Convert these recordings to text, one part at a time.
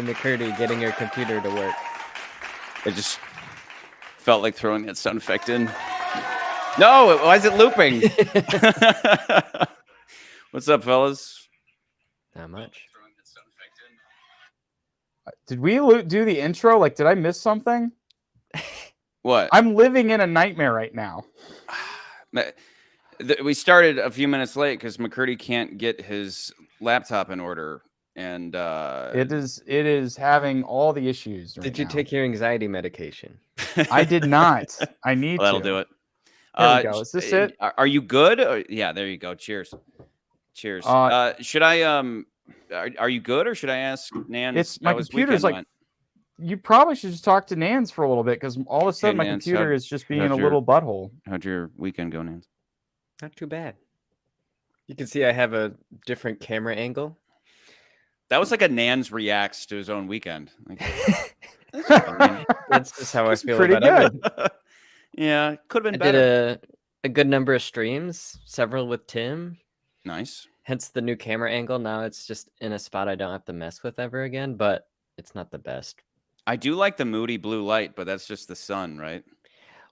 McCurdy, getting your computer to work. I just felt like throwing that sound effect in. No, why is it looping? What's up, fellas? Not much. Did we do the intro? Like, did I miss something? What? I'm living in a nightmare right now. We started a few minutes late because McCurdy can't get his laptop in order, and it is having all the issues. Right Did you now. take your anxiety medication? I did not. I need that'll to. do it. There we go. Is this it? Are you good? Yeah, there you go. Cheers. Cheers. Should I are you good, or should I ask Nan? It's my computer's like. You probably should just talk to Nans for a little bit because all of a sudden my computer is just being a little butthole. How'd your weekend go, Nans? Not too bad. You can see I have a different camera angle. That was like a Nans reacts to his own weekend. Like, that's just how I feel pretty about good. it. Yeah, could have been I better. did a good number of streams, several with Tim. Nice. Hence the new camera angle. Now it's just in a spot I don't have to mess with ever again, but it's not the best. I do like the moody blue light, but that's just the sun, right?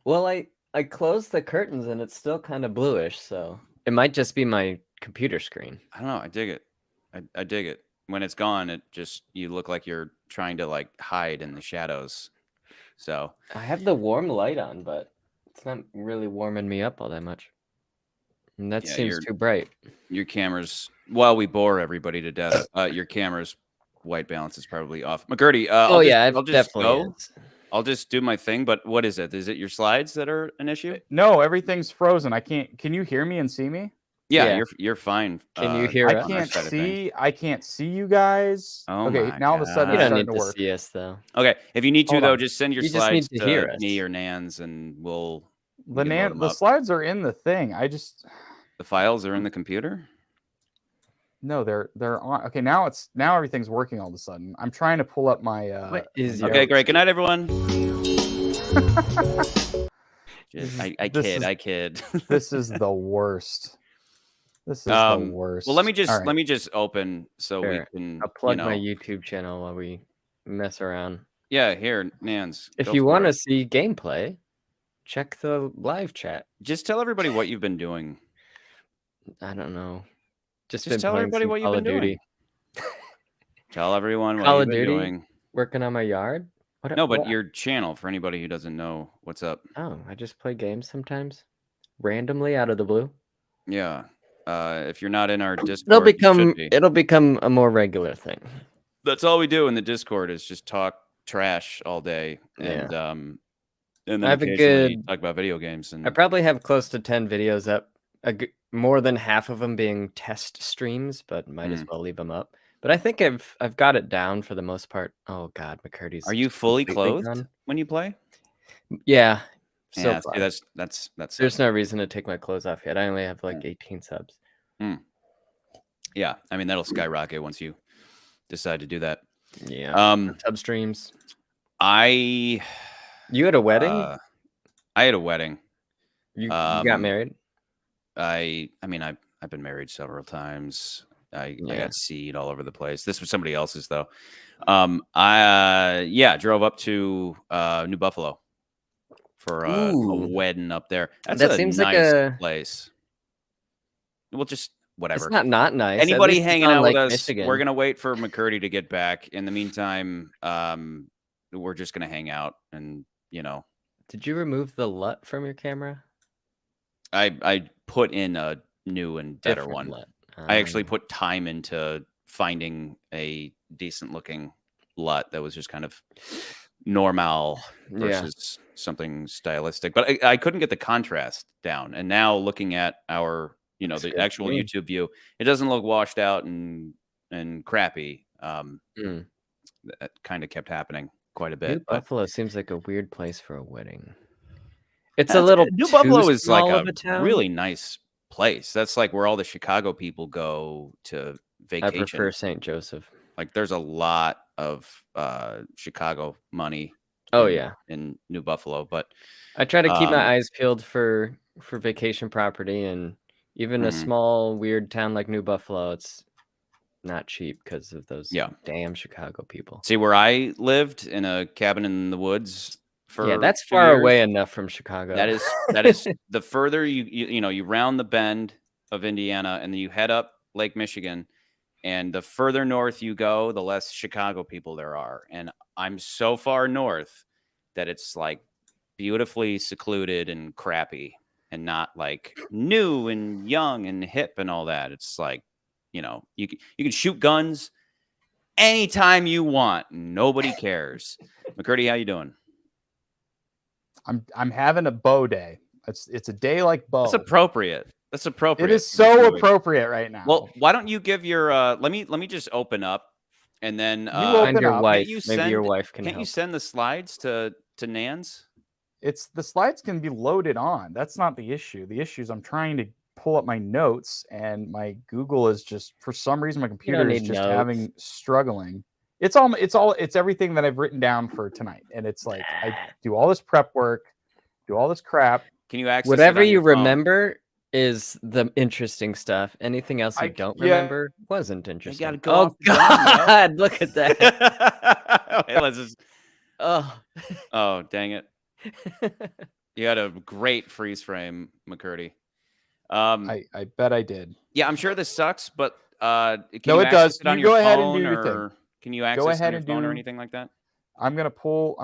Well, I closed the curtains and it's still kind of bluish, so it might just be my computer screen. I don't know. I dig it. I dig it. When it's gone, it just you look like you're trying to like hide in the shadows. So I have the warm light on, but it's not really warming me up all that much. And that seems too bright. Your camera's while we bore everybody to death. Your camera's white balance is probably off. McCurdy, I'll just go. I'll just do my thing. But what is it? Is it your slides that are an issue? No, everything's frozen. I can't. Can you hear me and see me? Yeah. You're fine. Can you hear us? I can't see you guys. Oh okay, now all of a sudden you it's don't need starting to work. see us though. Okay, if you need to though, just send your slides to hear us. me or Nans, and we'll. The slides are in the thing. The files are in the computer. No, they're on. Okay, now everything's working all of a sudden. I'm trying to pull up my. What is okay, great. Good night, everyone. I kid. This is the worst. This is the worst. Well, let me just open so we can. I'll plug my YouTube channel while we mess around. Yeah, here, Nans. If you want to see gameplay, check the live chat. Just tell everybody what you've been doing. I don't know. Just tell everybody what you've been doing. Tell everyone what you've been doing. Working on my yard. But your channel for anybody who doesn't know what's up. Oh, I just play games sometimes, randomly out of the blue. Yeah. If you're not in our Discord, it'll become a more regular thing. That's all we do in the Discord is just talk trash all day, and then occasionally talk about video games. And I probably have close to 10 videos up. More than half of them being test streams, but might as well leave them up. But I think I've got it down for the most part. Oh God, McCurdy's. Are you fully clothed when you play? Yeah. So that's. There's no reason to take my clothes off yet. I only have like 18 subs. Yeah, I mean that'll skyrocket once you decide to do that. Yeah. Sub streams. You had a wedding? I had a wedding. You got married? I mean I've been married several times. I got seed all over the place. This was somebody else's though. I drove up to New Buffalo for a wedding up there. That seems nice, like a place. Well, just whatever. It's not nice. Anybody hanging out with us, Michigan. We're gonna wait for McCurdy to get back. In the meantime, we're just gonna hang out and Did you remove the LUT from your camera? I put in a new and better one. LUT. I actually put time into finding a decent looking LUT that was just kind of normal versus something stylistic. But I couldn't get the contrast down. And now looking at our, the actual YouTube view, it doesn't look washed out and crappy. That kind of kept happening quite a bit. New Buffalo seems like a weird place for a wedding. It's a little New Buffalo is like a really nice place. That's like where all the Chicago people go to vacation. I prefer St. Joseph. Like there's a lot of Chicago money. In New Buffalo, but I try to keep my eyes peeled for vacation property, and even a small weird town like New Buffalo, not cheap because of those damn Chicago people. See, where I lived in a cabin in the woods for that's 2 far years, away enough from Chicago. That is the further you round the bend of Indiana and then you head up Lake Michigan, and the further north you go, the less Chicago people there are. And I'm so far north that it's like beautifully secluded and crappy and not like new and young and hip and all that. It's like, you can shoot guns anytime you want. Nobody cares. McCurdy, how you doing? I'm having a Beau day. It's a day like Beau. That's appropriate. That's appropriate. It is so appropriate right now. Well, why don't you give your let me just open up and then you open your up. wife. Maybe your wife can Can't help. you send the slides to Nans? It's the slides can be loaded on. That's not the issue. The issue is I'm trying to pull up my notes and my Google is just, for some reason, my computer is just struggling. It's everything that I've written down for tonight. And it's like, I do all this prep work, do all this crap. Can you access whatever it on you your phone? Remember is the interesting stuff. Anything else you don't remember wasn't interesting. You gotta go God, look at that. Wait, let's just... Oh, dang it. You had a great freeze frame, McCurdy. I bet I did. Yeah, I'm sure this sucks, but it does. It on you your go ahead phone, and do your or thing. can you access it on your phone or anything like that? I'm gonna pull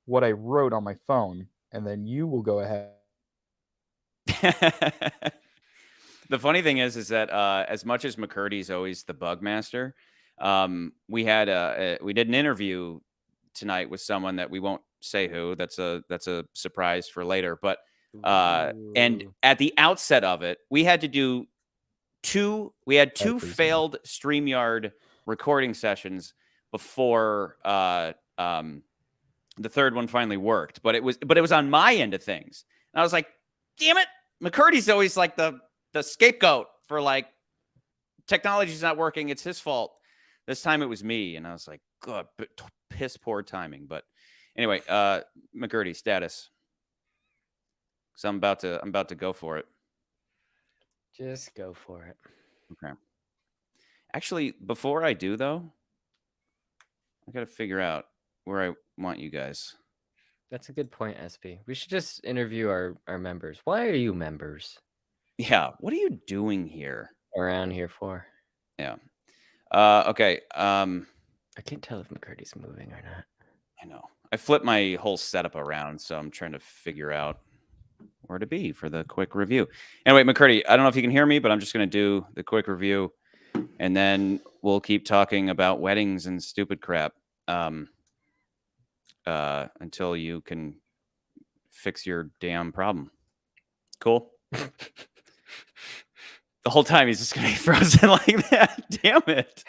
what I wrote on my phone, and then you will go ahead. The funny thing is that as much as McCurdy's always the bug master, we did an interview tonight with someone that we won't say who. That's a surprise for later. But and at the outset of it, we had to do two failed StreamYard recording sessions before the third one finally worked. But it was on my end of things, and I was like, damn it, McCurdy's always like the scapegoat for like technology's not working. It's his fault. This time it was me, and I was like, God, piss poor timing. But anyway, McCurdy status. So I'm about to go for it. Just go for it. Okay. Actually, before I do though, I got to figure out where I want you guys. That's a good point, SP. We should just interview our members. Why are you members? Yeah. What are you doing here? Around here for? Yeah. Okay. I can't tell if McCurdy's moving or not. I know. I flipped my whole setup around, so I'm trying to figure out where to be for the quick review. Anyway, McCurdy, I don't know if you can hear me, but I'm just going to do the quick review, and then we'll keep talking about weddings and stupid crap until you can fix your damn problem. Cool? The whole time he's just going to be frozen like that. Damn it.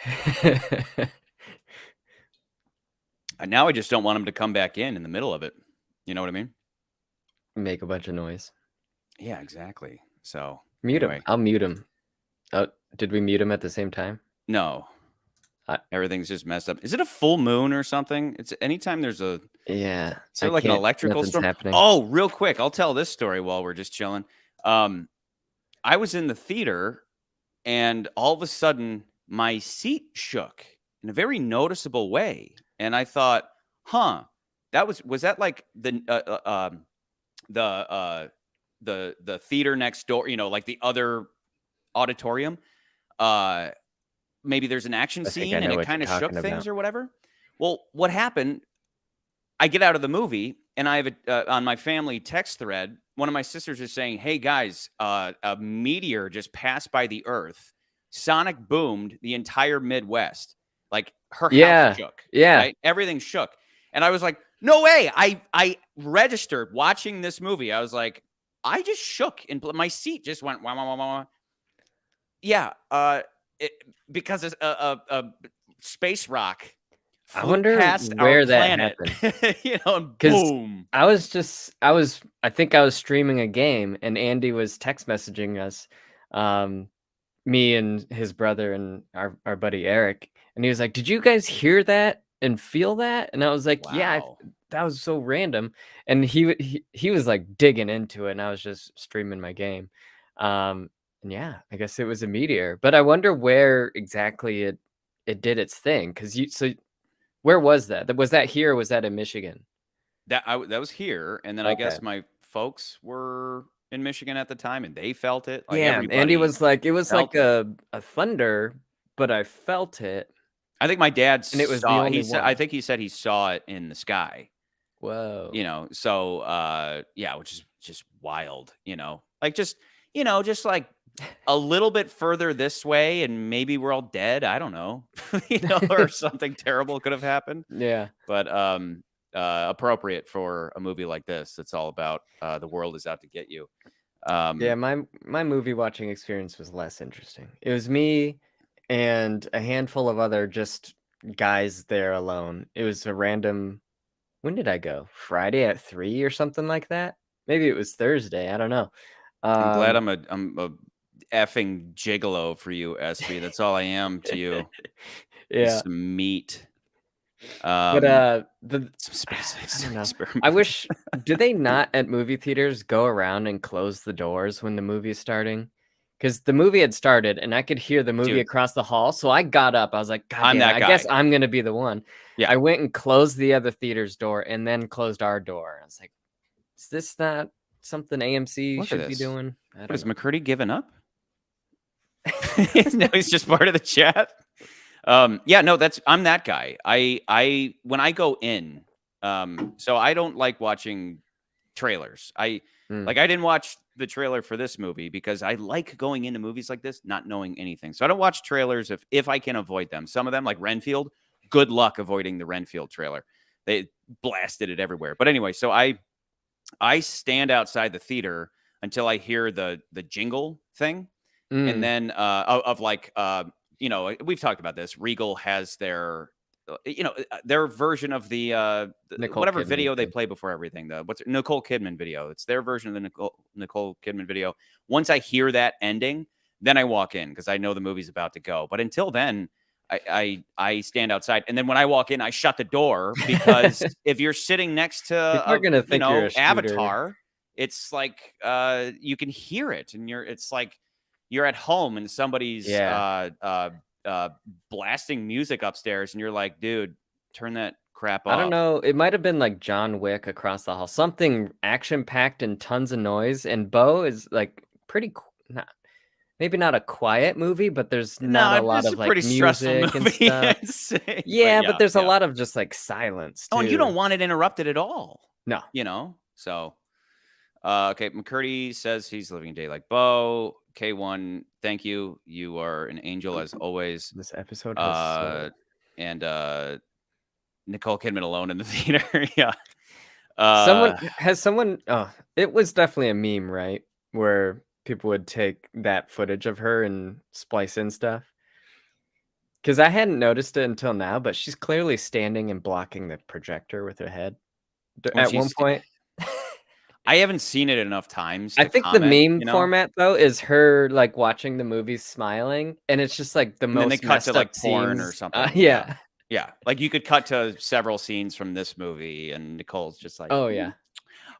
And now I just don't want him to come back in the middle of it. You know what I mean? Make a bunch of noise. Yeah, exactly. So mute him. I'll mute him. Oh, did we mute him at the same time? No. Everything's just messed up. Is it a full moon or something? It's anytime there's a... Yeah. Is there like an electrical storm? Happening. Oh, real quick. I'll tell this story while we're just chilling. I was in the theater, and all of a sudden, my seat shook in a very noticeable way. And I thought, was that like the theater next door, like the other auditorium? Maybe there's an action scene and it kind of shook things or whatever. Well, what happened? I get out of the movie and I have on my family text thread, one of my sisters is saying, hey guys, a meteor just passed by the earth. Sonic boomed the entire Midwest. Like her house shook. Yeah. Right? Everything shook. And I was like, no way. I registered watching this movie. I was like, I just shook and my seat just went wah, wah, wah, wah. Yeah. Because it's a space rock. I wonder where that happened. And boom. I think I was streaming a game and Andy was text messaging us, me and his brother and our buddy Eric. And he was like, did you guys hear that and feel that? And I was like, wow. Yeah, that was so random. And he was like digging into it and I was just streaming my game. And yeah, I guess it was a meteor. But I wonder where exactly it did its thing. So where was that? Was that here or was that in Michigan? That was here, and then I Okay. guess my folks were in Michigan at the time, and they felt it. Like Yeah, Andy everybody was like, it was like felt it. a thunder, but I felt it, I think my dad and it was the saw. He only said. I one. think he said he saw it in the sky. Whoa. So yeah, which is just wild. Like just just like a little bit further this way, and maybe we're all dead. I don't know, or something terrible could have happened. Yeah. But appropriate for a movie like this. It's all about the world is out to get you. Yeah, my movie watching experience was less interesting. It was me and a handful of other just guys there alone. It was a random. When did I go? Friday at 3 or something like that? Maybe it was Thursday. I don't know. I'm glad I'm a effing gigolo for you, SB. That's all I am to you. Yeah. Some meat. But some space I don't know. I wish do they not at movie theaters go around and close the doors when the movie is starting? Because the movie had started and I could hear the movie Dude, across the hall. So I got up. I was like, God I'm damn it, that I guy. guess I'm gonna be the one. Yeah. I went and closed the other theater's door and then closed our door. I was like, is this not something AMC should be doing? What is McCurdy giving up? No, he's just part of the chat. Yeah, no, I'm that guy. I when I go in, so I don't like watching trailers. I didn't watch the trailer for this movie because I like going into movies like this not knowing anything. So I don't watch trailers if I can avoid them. Some of them, like Renfield, good luck avoiding the Renfield trailer. They blasted it everywhere. But anyway, so I stand outside the theater until I hear the jingle thing, and then we've talked about this. Regal has their their version of the whatever Kidman video they thing. play before everything. What's Nicole Kidman video? It's their version of the Nicole Kidman video. Once I hear that ending, then I walk in because I know the movie's about to go. But until then, I stand outside, and then when I walk in, I shut the door because if you're sitting next to People are gonna think you're a shooter. Avatar, it's like you can hear it, and it's like you're at home and somebody's blasting music upstairs, and you're like, dude, turn that crap off. I don't know. It might have been like John Wick across the hall. Something action packed and tons of noise. And Beau is like pretty maybe not a quiet movie, but there's not a lot of like music and stuff. Yeah, but there's a lot of just like silence too. Oh, and you don't want it interrupted at all. No. So okay, McCurdy says he's living a day like Beau. K1, thank you. You are an angel as always. This episode has and Nicole Kidman alone in the theater. Yeah. It was definitely a meme, right? Where people would take that footage of her and splice in stuff. Because I hadn't noticed it until now, but she's clearly standing and blocking the projector with her head. At one point. I haven't seen it enough times. I think the meme format though is her like watching the movie smiling, and it's just like the most. And then they cut to like porn or something. Yeah. Like you could cut to several scenes from this movie, and Nicole's just like, "Oh yeah,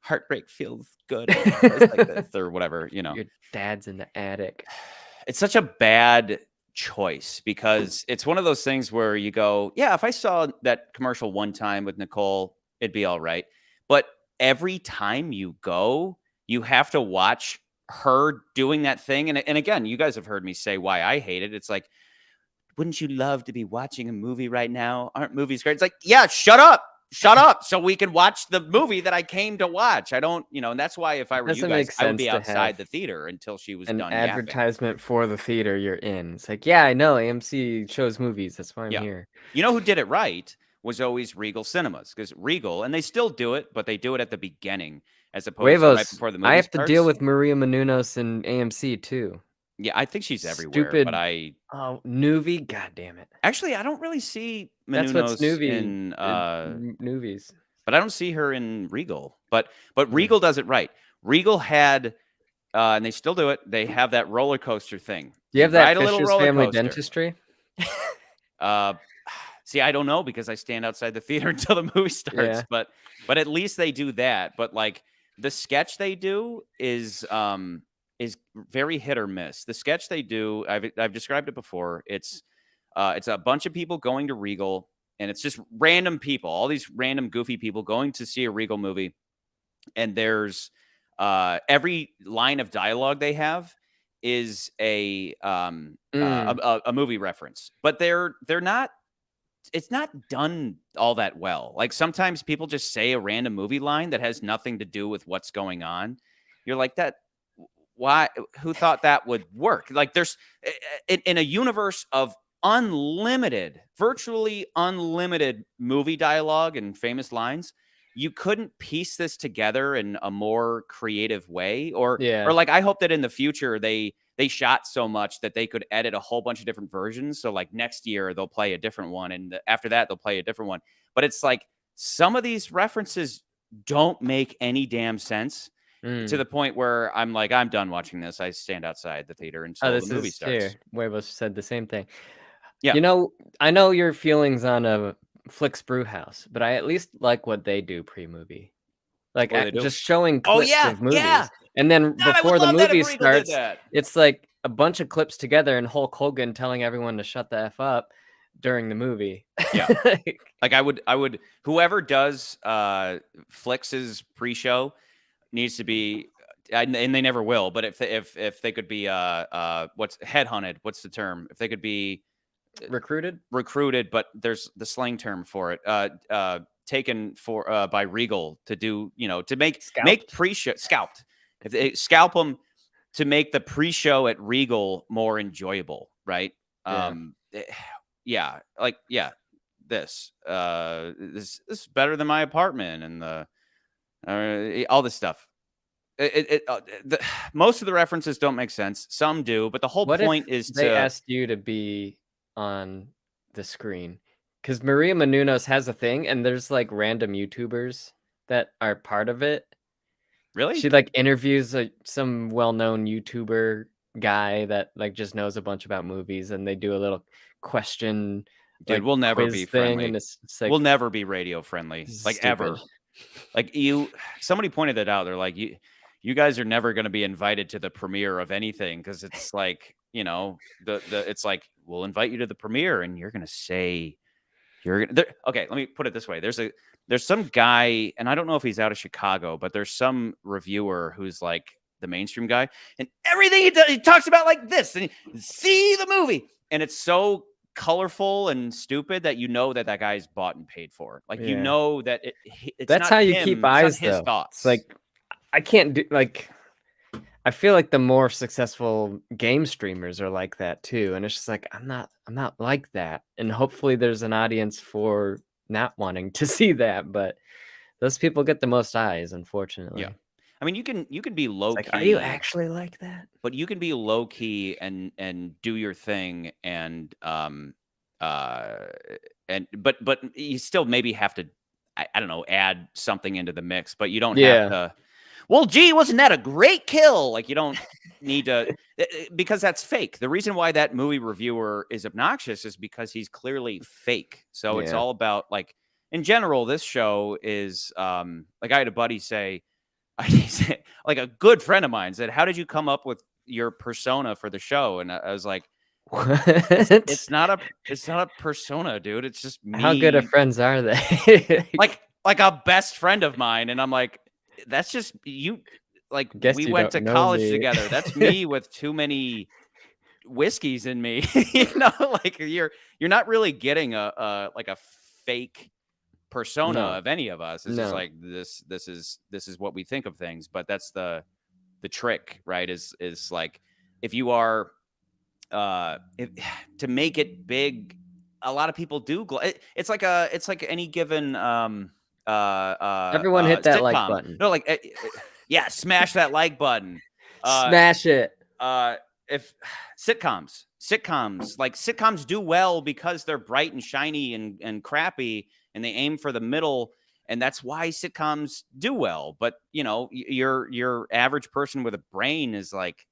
heartbreak feels good," like this, or whatever. Your dad's in the attic. It's such a bad choice because it's one of those things where you go, "Yeah, if I saw that commercial one time with Nicole, it'd be all right," but every time you go, you have to watch her doing that thing. And again, you guys have heard me say why I hate it. It's like, wouldn't you love to be watching a movie right now? Aren't movies great? It's like, yeah, shut up so we can watch the movie that I came to watch. I don't, and that's why if I were you guys, I would be outside the theater until she was done. An advertisement for the theater you're in. It's like, yeah, I know AMC shows movies. That's why I'm here. You know who did it right? Was always Regal Cinemas, because Regal, and they still do it, but they do it at the beginning as opposed to right before the movie starts. I have to deal with Maria Menounos and AMC too. Yeah, I think she's everywhere. But Newbie, god damn it! Actually, I don't really see Menounos in movies, but I don't see her in Regal. But Regal does it right. Regal had, and they still do it. They have that roller coaster thing. Do you have that Fisher's Family Dentistry? See, I don't know because I stand outside the theater until the movie starts. Yeah. But at least they do that. But like the sketch they do is is very hit or miss. The sketch they do, I've described it before. It's a bunch of people going to Regal, and it's just random people, all these random goofy people going to see a Regal movie. And there's every line of dialogue they have is a movie reference, but they're not. It's not done all that well. Like sometimes people just say a random movie line that has nothing to do with what's going on. You're like, that. Why? Who thought that would work? Like there's in a universe of virtually unlimited movie dialogue and famous lines, you couldn't piece this together in a more creative way. Or like, I hope that in the future they shot so much that they could edit a whole bunch of different versions. So like next year they'll play a different one, and after that they'll play a different one. But it's like some of these references don't make any damn sense. To the point where I'm like, I'm done watching this. I stand outside the theater until the movie starts. Huevos said the same thing. Yeah. You know, I know your feelings on a Flicks Brewhouse, but I at least like what they do pre-movie. Like just showing clips of movies. Yeah. And then before the movie starts, it's like a bunch of clips together and Hulk Hogan telling everyone to shut the F up during the movie. Yeah. Like I would whoever does Flicks's pre-show needs to be, and they never will, but if they could be what's headhunted, what's the term? If they could be recruited, but there's the slang term for it, taken for by Regal to do, to make pre-show, scalped. If they scalp them to make the pre-show at Regal more enjoyable, right? This is better than my apartment, and all this stuff. Most of the references don't make sense. Some do, but the whole point is they asked you to be on the screen, because Maria Menounos has a thing, and there's like random YouTubers that are part of it. Really? She like interviews some well-known YouTuber guy that like just knows a bunch about movies, and they do a little question. Dude, we'll never be friendly. And it's like, we'll never be radio friendly, like ever. Like somebody pointed that out. They're like, you guys are never going to be invited to the premiere of anything, because it's like, it's like, we'll invite you to the premiere and you're going to say okay, let me put it this way. There's some guy, and I don't know if he's out of Chicago, but there's some reviewer who's like the mainstream guy, and everything he does, he talks about like this, and see the movie, and it's so colorful and stupid that that guy's bought and paid for. Like, that it's that's not how you him, keep eyes, his though. thoughts. It's like, I can't do, like, I feel like the more successful game streamers are like that too, and it's just like, I'm not like that, and hopefully there's an audience for not wanting to see that, but those people get the most eyes, unfortunately. Yeah. I mean, you can be low key. Are you actually like that? But you can be low key and do your thing, and but you still maybe have to, I don't know, add something into the mix, but you don't have to. Well, gee, wasn't that a great kill? Like, you don't need to, because that's fake. The reason why that movie reviewer is obnoxious is because he's clearly fake. So it's all about, like, in general, this show is like, I had a buddy say, like, a good friend of mine said, how did you come up with your persona for the show? And I was like, it's not a persona, dude. It's just me. How good of friends are they? like a best friend of mine. And I'm like, that's just you. Like, we went to college together. That's me with too many whiskeys in me. Like, you're not really getting a fake persona of any of us. It's just like, this is what we think of things. But that's the trick, right? Is like, if you are to make it big, a lot of people do. It's like any given everyone hit that sitcom. like button. No, like smash that like button. Smash it. If sitcoms do well because they're bright and shiny and crappy, and they aim for the middle, and that's why sitcoms do well. But your average person with a brain is like,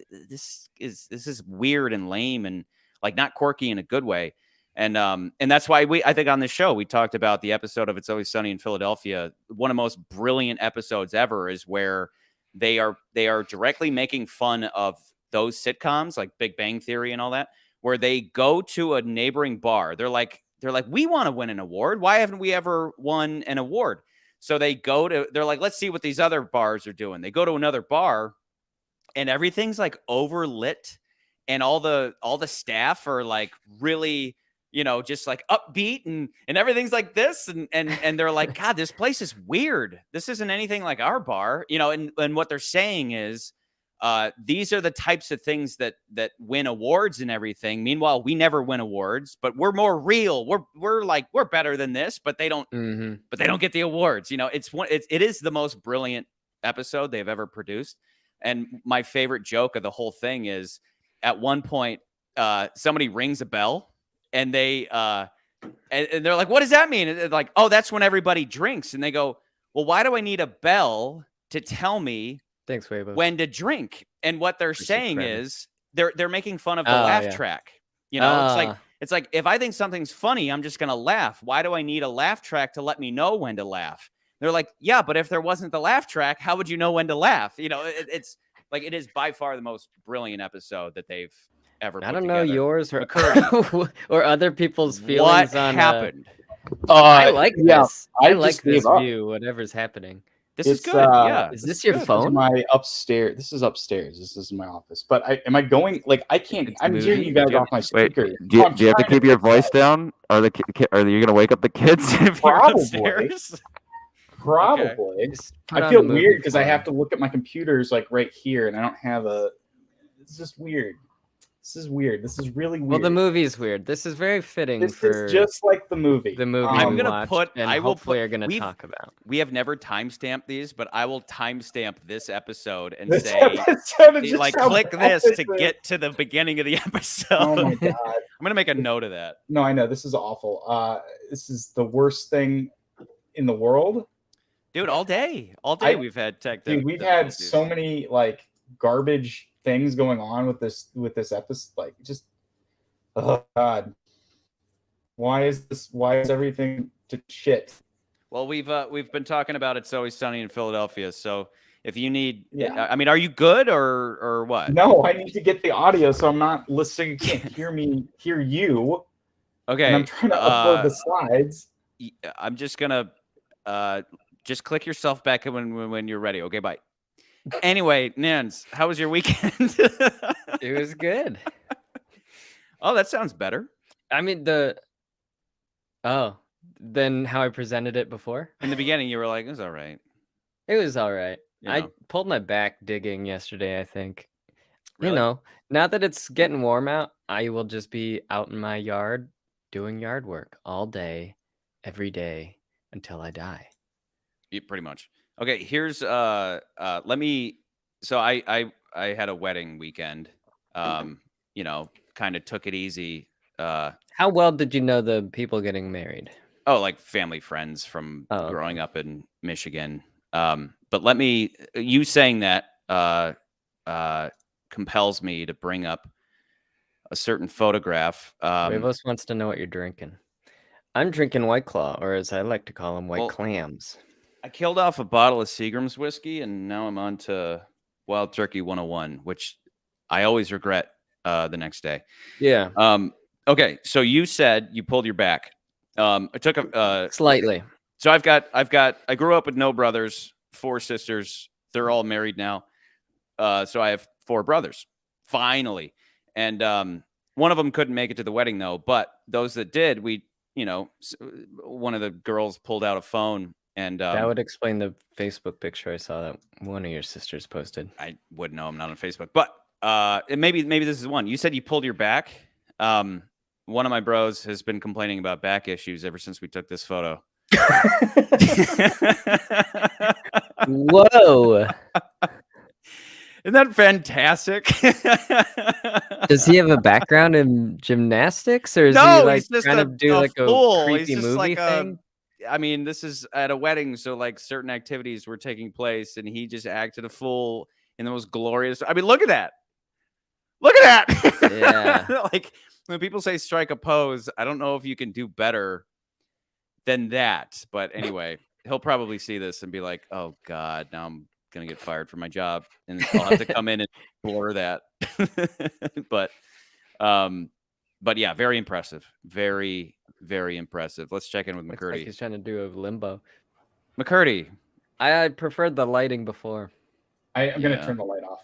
this is weird and lame and like not quirky in a good way. And that's why I think on this show, we talked about the episode of It's Always Sunny in Philadelphia. One of the most brilliant episodes ever is where they are directly making fun of those sitcoms like Big Bang Theory and all that, where they go to a neighboring bar. They're like, we want to win an award. Why haven't we ever won an award? So they're like, let's see what these other bars are doing. They go to another bar and everything's like overlit and all the staff are like really, just like upbeat and everything's like this. And they're like, God, this place is weird. This isn't anything like our bar, and what they're saying is, these are the types of things that win awards and everything. Meanwhile, we never win awards, but we're more real. We're better than this, but they don't, but they don't get the awards. It is the most brilliant episode they've ever produced. And my favorite joke of the whole thing is at one point, somebody rings a bell and they, and they're like, what does that mean? And they're like, oh, that's when everybody drinks. And they go, well, why do I need a bell to tell me Thanks, when to drink? And what they're saying is they're making fun of the laugh track. It's like if I think something's funny, I'm just gonna laugh. Why do I need a laugh track to let me know when to laugh? They're like, yeah, but if there wasn't the laugh track, how would you know when to laugh? It's like, it is by far the most brilliant episode that they've ever put I don't together. know yours or McCurdy. or other people's feelings what on happened. I like this. I like this gave up. view, whatever's happening. This is good. Yeah. Is this your phone? My upstairs. This is upstairs. This is my office. But am I going? Like, I can't. It's I'm moving. hearing you guys off my speaker. Do you have to keep your voice down? Are you gonna wake up the kids if you're upstairs? Probably. Just put I on feel the movie weird because I phone. have to look at my computers like right here, and I don't have a. It's just weird. This is weird. This is really weird. Well, the movie's weird. This is very fitting This for is just like the movie. the movie I'm we gonna watched, put. and I will hopefully put. are gonna talk about. We have never timestamped these, but I will timestamp this episode and This say, episode is just like, how click bad this this to is. get to the beginning of the episode. Oh my god! I'm gonna make a note of that. No, I know this is awful. This is the worst thing in the world, dude. All day we've had tech. Dude, we've had so many like garbage things going on with this episode. Like, just oh god, why is everything to shit? Well, we've been talking about It's Always Sunny in Philadelphia. So if you need, Yeah. I mean, are you good or what? No, I need to get the audio, so I'm not listening. You can't hear you. Okay. And I'm trying to upload the slides. I'm just gonna just click yourself back when you're ready. Okay, bye. Anyway, Nans, how was your weekend? It was good. Oh, that sounds better. I mean than how I presented it before. In the beginning, you were like, "It was all right." It was all right. I know. pulled my back digging yesterday, I think. Really? Now that it's getting warm out, I will just be out in my yard doing yard work all day, every day until I die. Yeah, pretty much. Okay, here's let me. So I had a wedding weekend. Kind of took it easy. How well did you know the people getting married? Oh, like family friends from growing up in Michigan. But you saying that compels me to bring up a certain photograph. Ravos wants to know what you're drinking. I'm drinking White Claw, or as I like to call them, White Clams. I killed off a bottle of Seagram's whiskey, and now I'm on to Wild Turkey 101, which I always regret the next day. Yeah. Okay, so you said you pulled your back. I took a slightly. So I grew up with no brothers, 4 sisters. They're all married now. So I have 4 brothers, finally. And one of them couldn't make it to the wedding, though. But those that did, one of the girls pulled out a phone. And that would explain the Facebook picture I saw that one of your sisters posted. I wouldn't know. I'm not on Facebook. But maybe this is one. You said you pulled your back. One of my bros has been complaining about back issues ever since we took this photo. Whoa. Isn't that fantastic? Does he have a background in gymnastics, or is he like kind of do like a creepy movie thing? I mean, this is at a wedding, so like certain activities were taking place, and he just acted a fool in the most glorious. I mean, look at that. Look at that. Yeah. Like when people say strike a pose, I don't know if you can do better than that. But anyway, he'll probably see this and be like, "Oh God, now I'm going to get fired from my job, and I'll have to come in and blur that. But yeah, very impressive. Very, very impressive. Let's check in with McCurdy. Like he's trying to do a limbo. McCurdy. I preferred the lighting before. I'm going to turn the light off.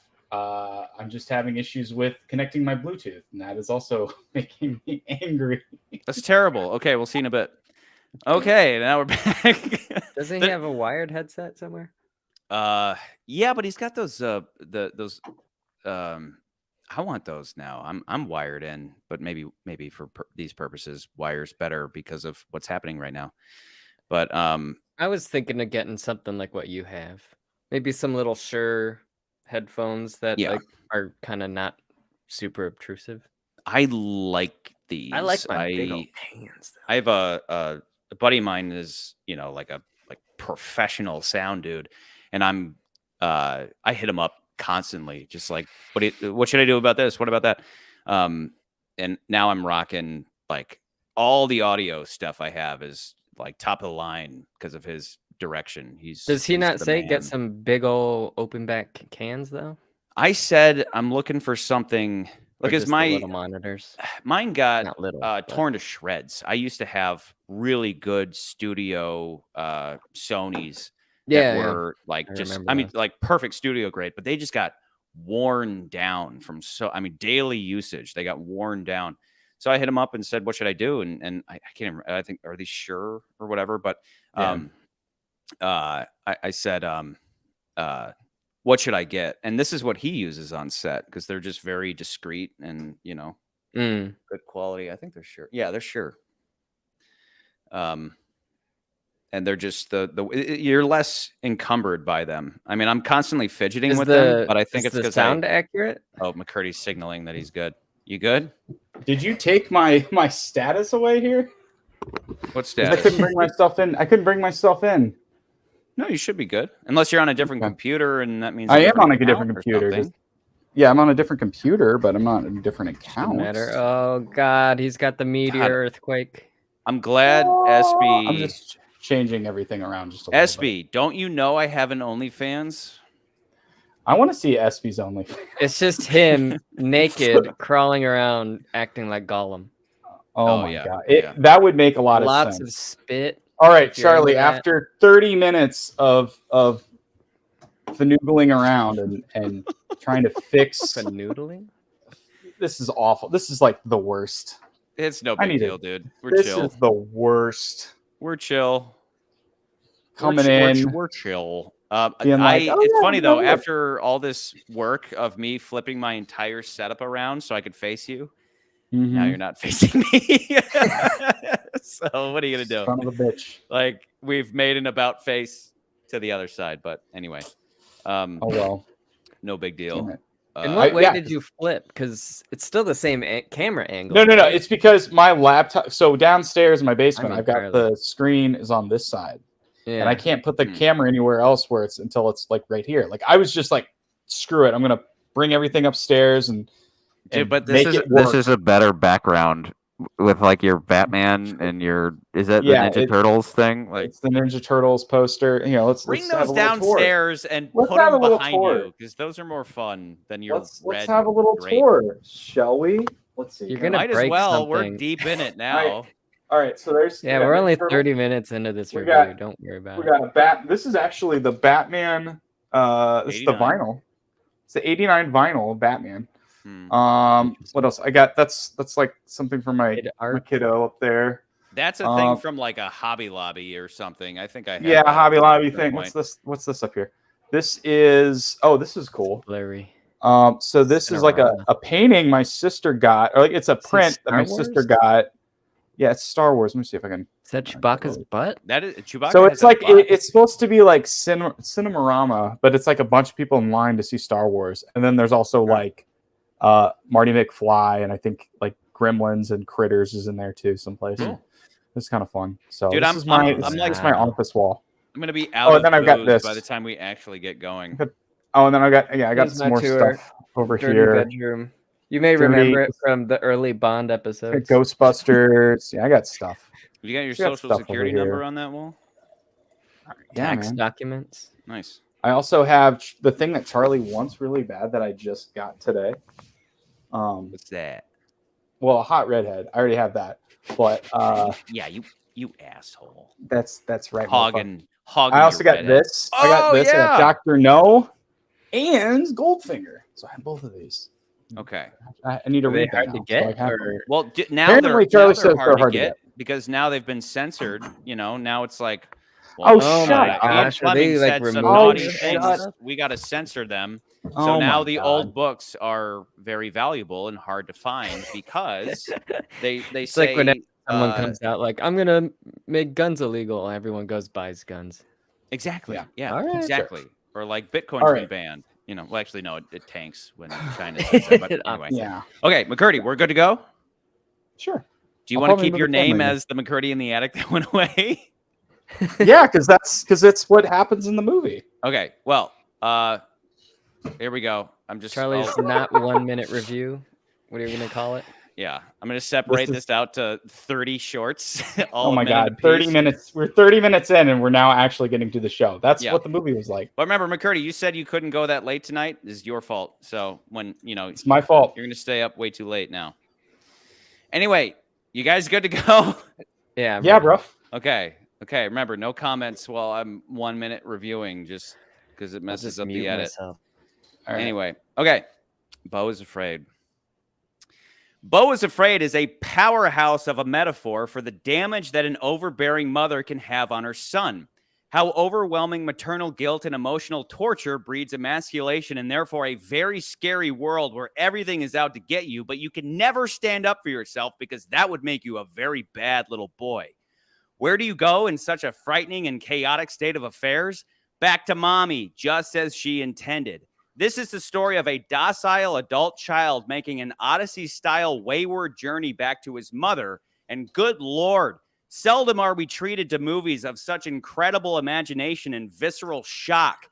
I'm just having issues with connecting my Bluetooth, and that is also making me angry. That's terrible. Okay, we'll see in a bit. Okay, now we're back. Doesn't he have a wired headset somewhere? Yeah, but he's got those I want those now. I'm wired in, but maybe for these purposes, wire's better because of what's happening right now. But I was thinking of getting something like what you have. Maybe some little Shure headphones that like are kind of not super obtrusive. I like these. I like my big old hands. I have a buddy of mine is, like professional sound dude, and I hit him up constantly, just like, what should I do about this? What about that? And now I'm rocking like all the audio stuff I have is like top of the line because of his direction. Does he not say get some big old open back cans though? I said I'm looking for something. Look, is my little monitors? Mine got torn to shreds. I used to have really good studio Sonys that were like like perfect studio grade, but they just got worn down from daily usage. They got worn down. So I hit him up and said, "What should I do?" And I can't remember. I think, are these Shure or whatever? But I said, what should I get? And this is what he uses on set because they're just very discreet and good quality. I think they're Shure. Yeah, they're Shure. And they're just you're less encumbered by them. I mean, I'm constantly fidgeting with them, but I think it's because sound accurate. Oh, McCurdy's signaling that he's good. You good? Did you take my status away here? What status? I couldn't bring myself in. No, you should be good. Unless you're on a different computer, and that means I am on a different computer. Yeah, I'm on a different computer, but I'm on a different account. Matter. Oh God, he's got the meteor earthquake. I'm glad SB. I'm just changing everything around just a little SB, bit. Don't you know I have an OnlyFans? I want to see SB's OnlyFans. It's just him naked, crawling around, acting like Gollum. Oh my God. That would make a lot of sense. Lots of spit. All right, Charlie, after 30 minutes of fanoodling around and trying to fix... Fanoodling? This is awful. This is like the worst. It's no big deal, dude. We're chill. This is the worst. We're chill. Coming in. We're chill. It's funny, though, after all this work of me flipping my entire setup around so I could face you, now you're not facing me. So what are you going to do? Son of a bitch. Like, we've made an about face to the other side. But anyway. Oh, well. No big deal. In what way did you flip? Because it's still the same camera angle. No. It's because my laptop... So downstairs in my basement, I've got the screen is on this side. Yeah. And I can't put the camera anywhere else until it's like right here. Like I was just like, screw it. I'm going to bring everything upstairs and but this is a better background with like your Batman and is that the Ninja Turtles thing? Like it's the Ninja Turtles poster. Let's bring those downstairs and put them behind you because those are more fun than your Let's have a little tour, shall we? Let's see. You're gonna might break as well. Something. We're deep in it now. All right, so there's we're only 30 minutes into this review. Don't worry about it. We got this is actually the Batman. This is the vinyl. It's the '89 vinyl of Batman. What else? I got that's like something for my kiddo up there. That's a thing from like a Hobby Lobby or something. I think I have a Hobby Lobby thing. What's this up here? This is this is cool. Blurry. So this is like a painting my sister got, or like it's a print that my sister got. Yeah, it's Star Wars. Let me see if I can. Is that Chewbacca's butt? That is Chewbacca. So it's like it's supposed to be like Cinemarama, but it's like a bunch of people in line to see Star Wars, and then there's also like Marty McFly, and I think like Gremlins and Critters is in there too, someplace. It's kind of fun. So dude, I'm like my office wall. I'm gonna be out. And then I've got this by the time we actually get going. And then I got some more stuff over here. Bedroom. You may remember it from the early Bond episodes. Ghostbusters. Yeah, I got stuff. You got your social security number on that wall? Tax documents. Nice. I also have the thing that Charlie wants really bad that I just got today. What's that? Well, a hot redhead. I already have that. But yeah, you asshole. That's right. Hogging I also got redhead. this. I got this. Yeah. I got Dr. No and Goldfinger. So I have both of these. Okay. I need to read them hard to get. Well, now apparently Charlie says they're hard to get because now they've been censored. Now it's like, well, shut up! Gosh, are they like some removed? naughty things. We got to censor them. Oh So now the old books are very valuable and hard to find because they It's say like when someone comes out like, I'm gonna make guns illegal, everyone goes buys guns. Exactly. Yeah. All right. Exactly. Or like Bitcoin's been banned. Well, actually, no, it tanks when China says that. But anyway. Yeah. Okay, McCurdy, we're good to go. Sure. Do you want to keep your name as the McCurdy in the attic that went away? Yeah, because it's what happens in the movie. Okay. Well, here we go. I'm just Charlie's not 1 minute review. What are you gonna call it? Yeah, I'm gonna separate this out to 30 shorts. Oh my god, 30 minutes. We're 30 minutes in, and we're now actually getting to the show. That's what the movie was like. But remember, McCurdy, you said you couldn't go that late tonight. This is your fault. So when it's my fault. You're gonna stay up way too late now. Anyway, you guys good to go? Yeah, bro. Okay. Remember, no comments while I'm 1 minute reviewing, just because it messes up the edit. Right. Anyway, okay. Beau Is Afraid. Beau Is Afraid is a powerhouse of a metaphor for the damage that an overbearing mother can have on her son. How overwhelming maternal guilt and emotional torture breeds emasculation and therefore a very scary world where everything is out to get you, but you can never stand up for yourself because that would make you a very bad little boy. Where do you go in such a frightening and chaotic state of affairs? Back to mommy, just as she intended. This is the story of a docile adult child making an Odyssey-style wayward journey back to his mother. And good Lord, seldom are we treated to movies of such incredible imagination and visceral shock.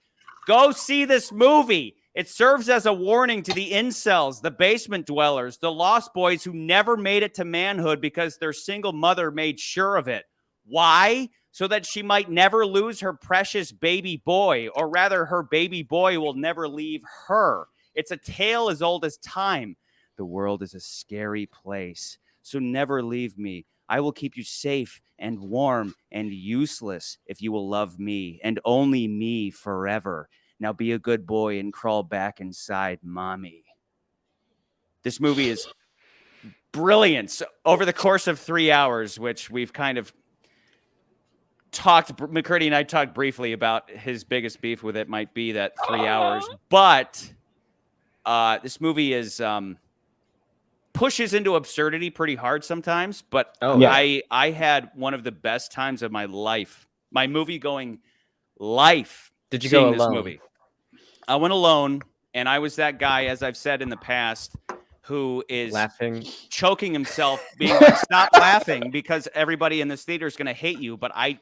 Go see this movie. It serves as a warning to the incels, the basement dwellers, the lost boys who never made it to manhood because their single mother made sure of it. Why? So that she might never lose her precious baby boy, or rather her baby boy will never leave her. It's a tale as old as time. The world is a scary place, so never leave me. I will keep you safe and warm and useless if you will love me and only me forever. Now be a good boy and crawl back inside mommy. This movie is brilliant. So over the course of 3 hours, which we've kind of McCurdy and I talked briefly about his biggest beef with it might be that 3 hours, but this movie is pushes into absurdity pretty hard sometimes. But I had one of the best times of my life, my movie going life. Did you go alone? This movie? I went alone, and I was that guy, as I've said in the past, who is laughing, choking himself, being like, stop laughing because everybody in this theater is going to hate you. But I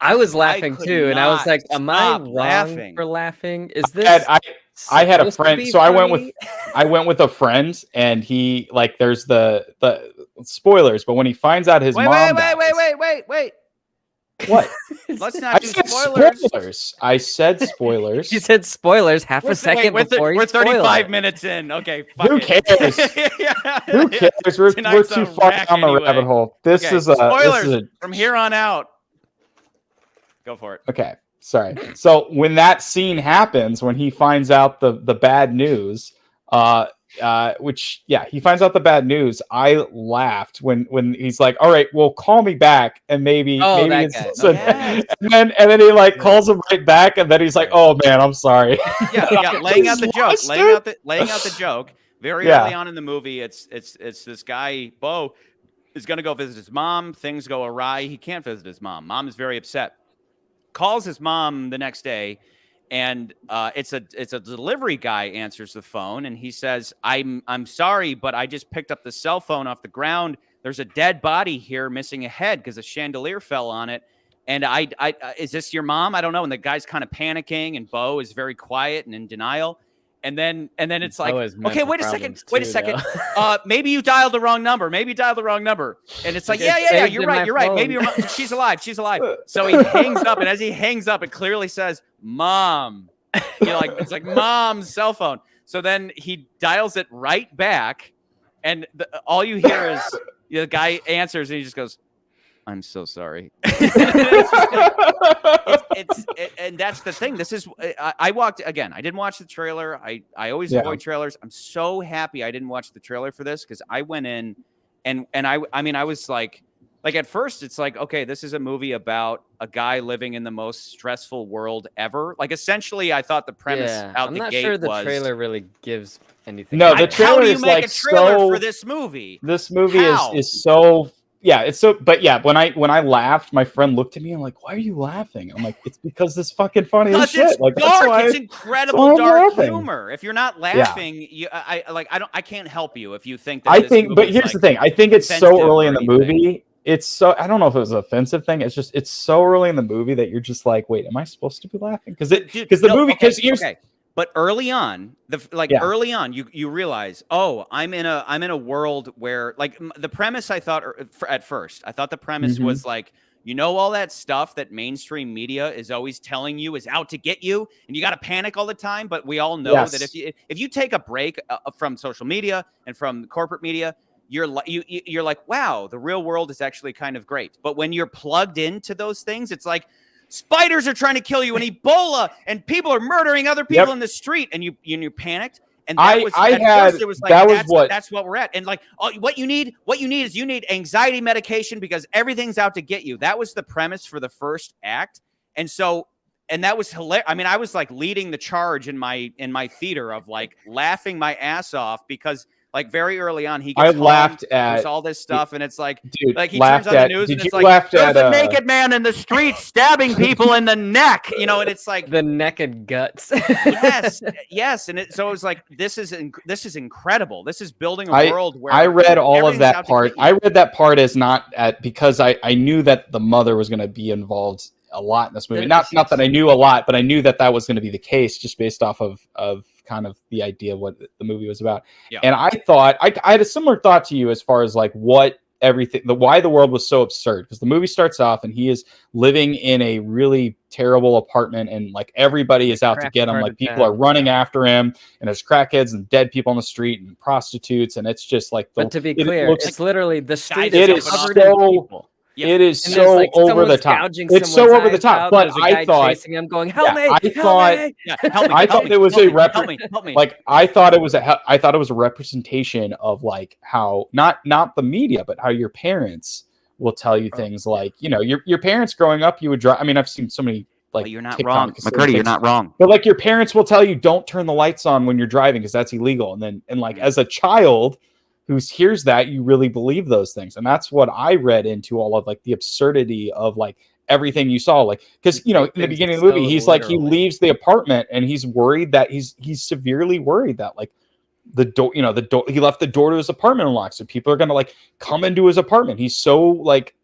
was laughing too. And I was like, am I wrong for laughing? Is this? I had a friend. So I went with a friend and he there's the spoilers. But when he finds out his mom wait. What? Let's not do spoilers. I said spoilers. You said spoilers half a second before we're 35 minutes in. Okay, who cares? Who cares? We're too far down the rabbit hole. This is spoilers from here on out. Go for it. Okay, sorry. So when that scene happens, when he finds out the bad news, he finds out the bad news. I laughed when he's like, "All right, well, call me back," and maybe it's and then he calls him right back, and then he's like, "Oh man, I'm sorry." Yeah, laying out the joke, laying out the joke. Very early on in the movie, it's this guy Beau is going to go visit his mom. Things go awry. He can't visit his mom. Mom is very upset. Calls his mom the next day. And it's a delivery guy answers the phone, and he says, I'm sorry, but I just picked up the cell phone off the ground. There's a dead body here missing a head because a chandelier fell on it. And I is this your mom? I don't know. And the guy's kind of panicking, and Beau is very quiet and in denial. And then it's like, Always okay, mental wait a second. problems Wait a too, second. though. Maybe you dialed the wrong number. Maybe you dialed the wrong number. And it's like, Like, it's yeah. saved You're in right. my You're right. Maybe phone. she's alive. She's alive. So he hangs up, and as he hangs up, it clearly says, "Mom." Like it's like Mom's cell phone. So then he dials it right back, and all you hear is the guy answers, and he just goes, "I'm so sorry." It's just like, and that's the thing. This is I walked again. I didn't watch the trailer. I always avoid trailers. I'm so happy I didn't watch the trailer for this because I went in and I mean I was like at first it's like, okay, this is a movie about a guy living in the most stressful world ever. Like essentially I thought the premise out I'm the not gate sure the was, trailer really gives anything. No, the trailer how do you is make like a trailer so, for this movie? This movie How? is so, yeah, it's so, but yeah, when I laughed, my friend looked at me and like, why are you laughing? I'm like, it's because it's fucking funny as shit. It's like dark. It's incredible dark humor. If you're not laughing, I can't help you if you think that. But here's the thing. I think it's so early in the movie. It's so, I don't know if it was an offensive thing. It's just, it's so early in the movie that you're just like, wait, am I supposed to be laughing? But early on, early on, you realize, oh, I'm in a world where like the premise I thought at first, I thought the premise was like, all that stuff that mainstream media is always telling you is out to get you, and you got to panic all the time. But we all know that if you take a break from social media and from corporate media, you're like, wow, the real world is actually kind of great. But when you're plugged into those things, it's like spiders are trying to kill you and Ebola and people are murdering other people in the street, and you panicked. And that's what we're at. And like, what you need is you need anxiety medication because everything's out to get you. That was the premise for the first act. And that was hilarious. I mean, I was like leading the charge in my theater of like laughing my ass off because like very early on, he gets there's all this stuff, and it's like, dude, like he turns on the news, and it's like, there's a naked man in the street stabbing people in the neck, and it's like the naked guts. yes, and so it was like, this is incredible. This is building a world where I read all of that part. I read that part as not because I knew that the mother was going to be involved a lot in this movie. Not that I knew a lot, but I knew that was going to be the case just based off of kind of the idea of what the movie was about. Yeah. And I thought I had a similar thought to you as far as like why the world was so absurd, because the movie starts off and he is living in a really terrible apartment and like everybody is out to get him. Like people are running after him, and there's crackheads and dead people on the street and prostitutes, and it's just like but to be clear, it's literally the street is covered in people. Yeah. It is so like over the top. It's so over the top. But I thought chasing him, going, "Help me! I thought it was a representation of like how not the media, but how your parents will tell you things like, your parents growing up, you would drive. I mean, I've seen so many like, but you're not wrong, McCurdy. You're not wrong. But like your parents will tell you, don't turn the lights on when you're driving because that's illegal. And like as a child who hears that, you really believe those things. And that's what I read into all of like the absurdity of like everything you saw. Like, because, in the beginning of the movie, he's like, he leaves the apartment and he's worried that he's severely worried that like the door, he left the door to his apartment unlocked. So people are going to like come into his apartment. He's so like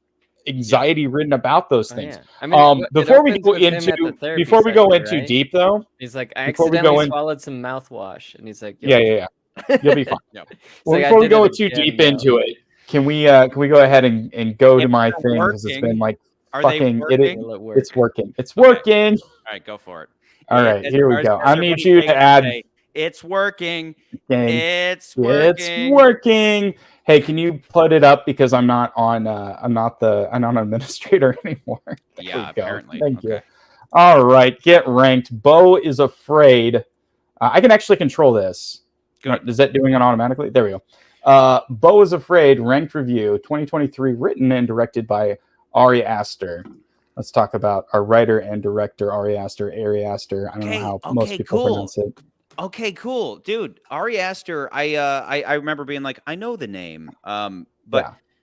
anxiety ridden about those things. I mean, before we go into deep though, he's like, I accidentally swallowed some mouthwash, and he's like, yeah. You'll be fine. Well, before we go too deep into it, can we go ahead and go to my thing, because it's been like fucking it's working. It's working. All right, go for it. All right, here we go. I need you to add. It's working. It's working. Hey, can you put it up, because I'm not an administrator anymore. Yeah, apparently. Thank you. All right, get ranked. Beau Is Afraid. I can actually control this. Good. Is that doing it automatically? There we go. Beau Is Afraid, ranked review, 2023, written and directed by Ari Aster. Let's talk about our writer and director, Ari Aster. I don't know how most people pronounce it. Okay, cool, dude. Ari Aster. I remember being like, I know the name.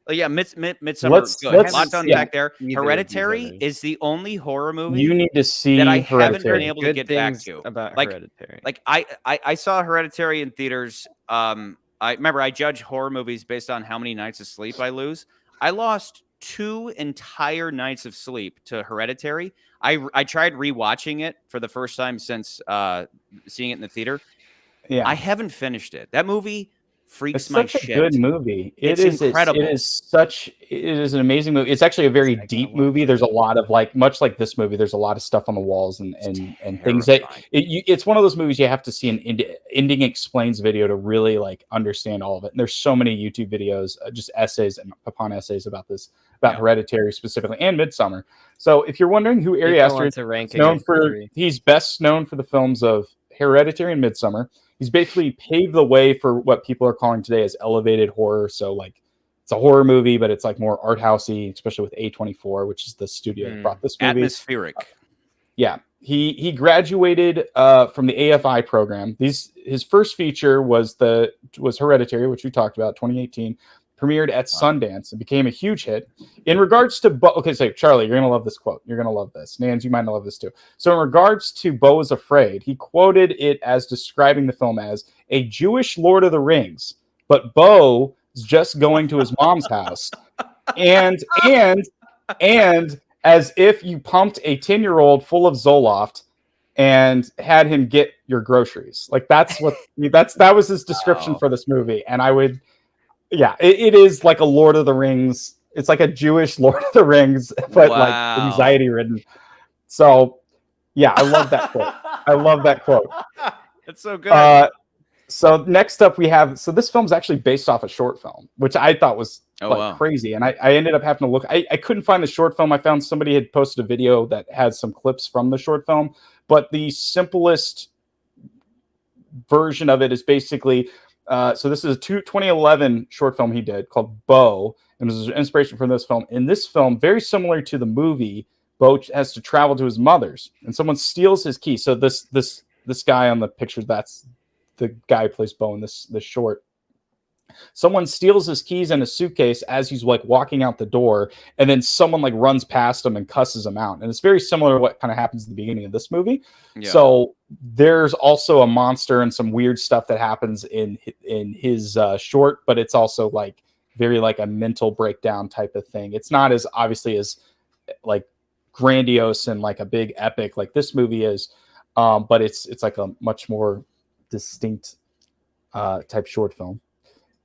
Midsommar. Lots to unpack there. Hereditary is the only horror movie you need to see that I haven't been able to get back to. About Hereditary. Like I saw Hereditary in theaters. I remember I judge horror movies based on how many nights of sleep I lose. I lost 2 entire nights of sleep to Hereditary. I tried rewatching it for the first time since seeing it in the theater. Yeah. I haven't finished it. That movie freaks It's my such a shit. good movie. It's incredible. It is an amazing movie. It's actually a very deep movie. There's a lot of much like this movie. There's a lot of stuff on the walls and things that it's one of those movies you have to see an ending explains video to really understand all of it. And there's so many YouTube videos, just essays upon essays about this, about Hereditary specifically and Midsommar. So if you're wondering who Ari Aster is known for, he's best known for the films of Hereditary and Midsommar. He's basically paved the way for what people are calling today as elevated horror. So it's a horror movie, but it's more art housey, especially with A24, which is the studio that brought this movie. Atmospheric. Yeah. He graduated from the AFI program. His first feature was Hereditary, which we talked about, 2018. Premiered at Sundance and became a huge hit. In regards to okay, so Charlie, you're gonna love this quote. You're gonna love this. Nans, you might love this too. So in regards to Beau Is Afraid, he quoted it as describing the film as a Jewish Lord of the Rings, but Beau is just going to his mom's house, and as if you pumped a 10-year-old full of Zoloft and had him get your groceries. That was his description for this movie, and I would. Yeah, it is like a Lord of the Rings. It's like a Jewish Lord of the Rings, but anxiety ridden. So, yeah, I love that quote. That's so good. So next up we have. So this film's actually based off a short film, which I thought was crazy, and I ended up having to look. I couldn't find the short film. I found somebody had posted a video that had some clips from the short film, but the simplest version of it is basically. So this is a 2011 short film he did called Beau, and this is inspiration from this film. In this film, very similar to the movie, Beau has to travel to his mother's, and someone steals his key. So this guy on the picture, that's the guy who plays Beau in this short. Someone steals his keys and his suitcase as he's walking out the door, and then someone runs past him and cusses him out. And it's very similar to what kind of happens at the beginning of this movie. Yeah. So there's also a monster and some weird stuff that happens in his short, but it's also very a mental breakdown type of thing. It's not as obviously as grandiose and a big epic like this movie is, but it's a much more distinct type short film.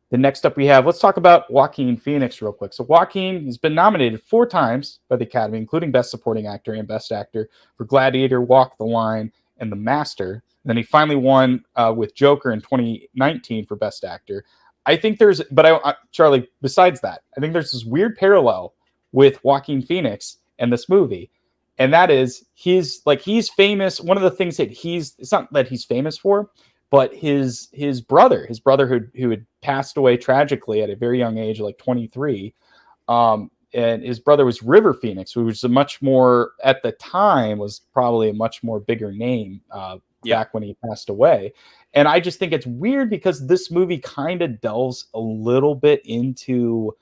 Then next up we have, let's talk about Joaquin Phoenix real quick. So Joaquin has been nominated 4 times by the Academy, including Best Supporting Actor and Best Actor for Gladiator, Walk the Line, and The Master. And then he finally won with Joker in 2019 for Best Actor. I think Charlie, besides that, I think there's this weird parallel with Joaquin Phoenix and this movie. And that is, he's famous. One of the things that it's not that he's famous for, but his brother who had passed away tragically at a very young age, 23, and his brother was River Phoenix, who was at the time was probably a much more bigger name back when he passed away. And I just think it's weird because this movie kind of delves a little bit into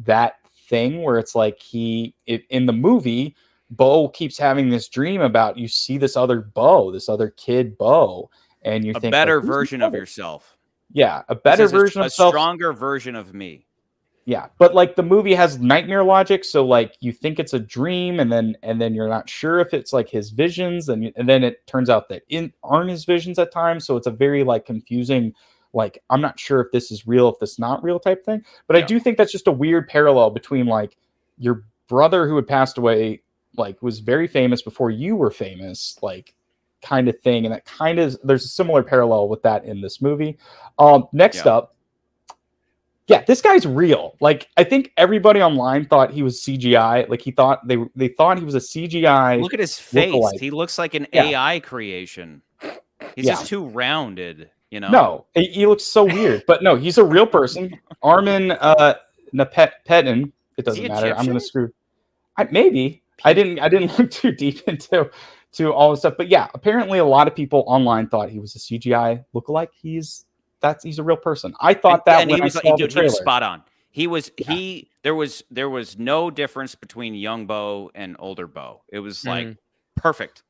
that thing where it's in the movie, Beau keeps having this dream about you see this other Beau, this other kid Beau. And you think a better version of yourself. Yeah, a better version of yourself. A stronger version of me. Yeah, but the movie has nightmare logic, so you think it's a dream, and then you're not sure if it's his visions, and then it turns out that aren't his visions at times. So it's a very confusing, I'm not sure if this is real, if this is not real type thing. But I do think that's just a weird parallel between your brother who had passed away, was very famous before you were famous, kind of thing, and that kind of there's a similar parallel with that in this movie. Next up, this guy's real. I think everybody online thought he was CGI. They thought he was a CGI. Look at his face. Lookalike. He looks like an AI creation. He's just too rounded, No, he looks so weird. But no, he's a real person. Armin Napetin. It doesn't matter. I'm gonna screw. Maybe I didn't look too deep into all this stuff, but apparently a lot of people online thought he was a CGI lookalike. He's a real person. I thought that when I saw the trailer. He was spot on. There was no difference between young Beau and older Beau. It was perfect,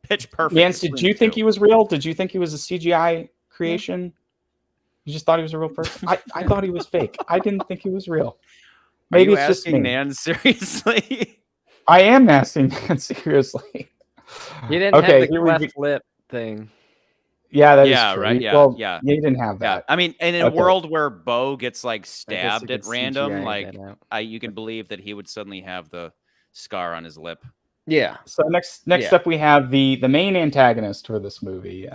pitch perfect. Yance, did you think he was real? Did you think he was a CGI creation? You just thought he was a real person? I thought he was fake. I didn't think he was real. Maybe it's just me. Nan, seriously? I am asking Nan seriously. He didn't have the cleft lip thing. Yeah, that is true. Right. Well, yeah. you didn't have that. I mean, and in a world where Beau gets like I guess stabbed you at could random, CGI like that out. you can believe that he would suddenly have the scar on his lip. Yeah. So next up, we have the main antagonist for this movie,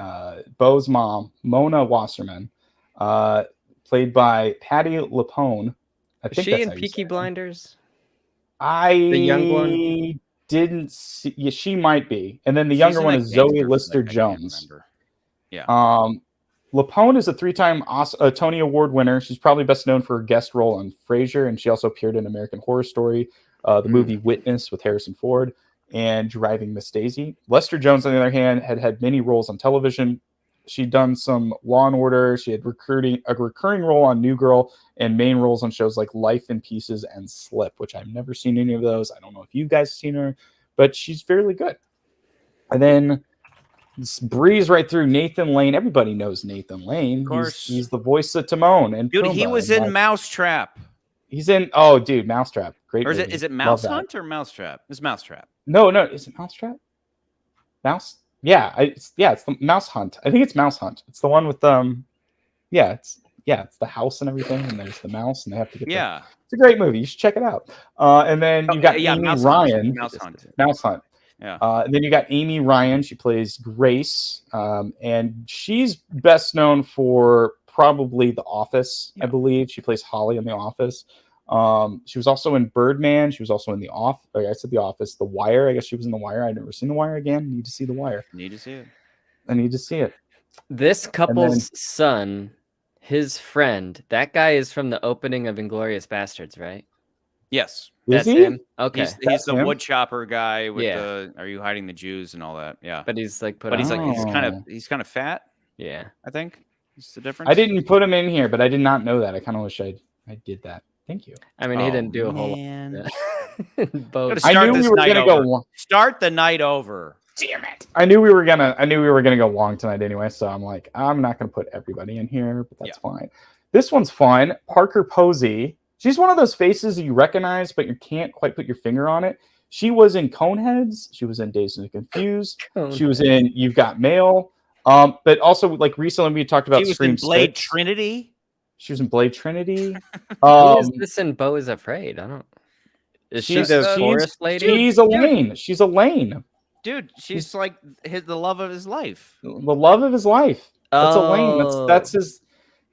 Beau's mom, Mona Wasserman, played by Patty LuPone. I think She that's in how you Peaky say it. Blinders? I The young one? didn't see. Yeah, she might be, and then the She's younger in one a is Zoe gangster Lister flick, I can't Jones. remember. Yeah. LuPone is a 3-time Tony Award winner. She's probably best known for her guest role on Frasier, and she also appeared in American Horror Story, the movie Witness with Harrison Ford, and Driving Miss Daisy. Lester Jones, on the other hand, had many roles on television. She'd done some Law and Order. She had a recurring role on New Girl and main roles on shows like Life in Pieces and Slip, which I've never seen any of those. I don't know if you guys have seen her, but she's fairly good. And then breeze right through Nathan Lane. Everybody knows Nathan Lane. Of course. He's the voice of Timon and dude, Pumbaa. he was in Mousetrap. He's in Mousetrap. Great. Or movie. is it Mouse Hunt or Mousetrap? It's Mousetrap. No, is it Mousetrap? Mouse? Yeah, it's the Mouse Hunt. I think it's Mouse Hunt. It's the one with it's the house and everything, and there's the mouse, and they have to get it's a great movie. You should check it out. And then you got Amy Ryan. Mouse Hunt. Mouse Hunt. Yeah. And then you got Amy Ryan. She plays Grace, and she's best known for probably The Office. I believe she plays Holly in The Office. She was also in Birdman. She was also in The Office. The Wire. I guess she was in The Wire. I've never seen The Wire again. Need to see The Wire. Need to see it. I need to see it. This couple's son, his friend, that guy is from the opening of Inglourious Bastards, right? Yes. That's him? Okay. He's the wood chopper guy with the "Are you hiding the Jews" and all that. Yeah. But he's like he's kind of fat. Yeah. I think it's the difference. I didn't put him in here, but I did not know that. I kind of wish I did that. Thank you. I mean, he didn't do a whole lot. I knew we were gonna go. Start the night over. Damn it! I knew we were gonna go long tonight anyway, so I'm like, I'm not gonna put everybody in here, but that's fine. This one's fun. Parker Posey. She's one of those faces you recognize, but you can't quite put your finger on it. She was in Coneheads. She was in Dazed and Confused. She was in You've Got Mail. But also, like, recently we talked about Scream Blade 6. Trinity. She was in Blade Trinity. Who is this in Beau Is Afraid? I don't. Is she the forest lady? She's Elaine. She's Elaine. Dude, she's like the love of his life. The love of his life. That's Elaine. That's his.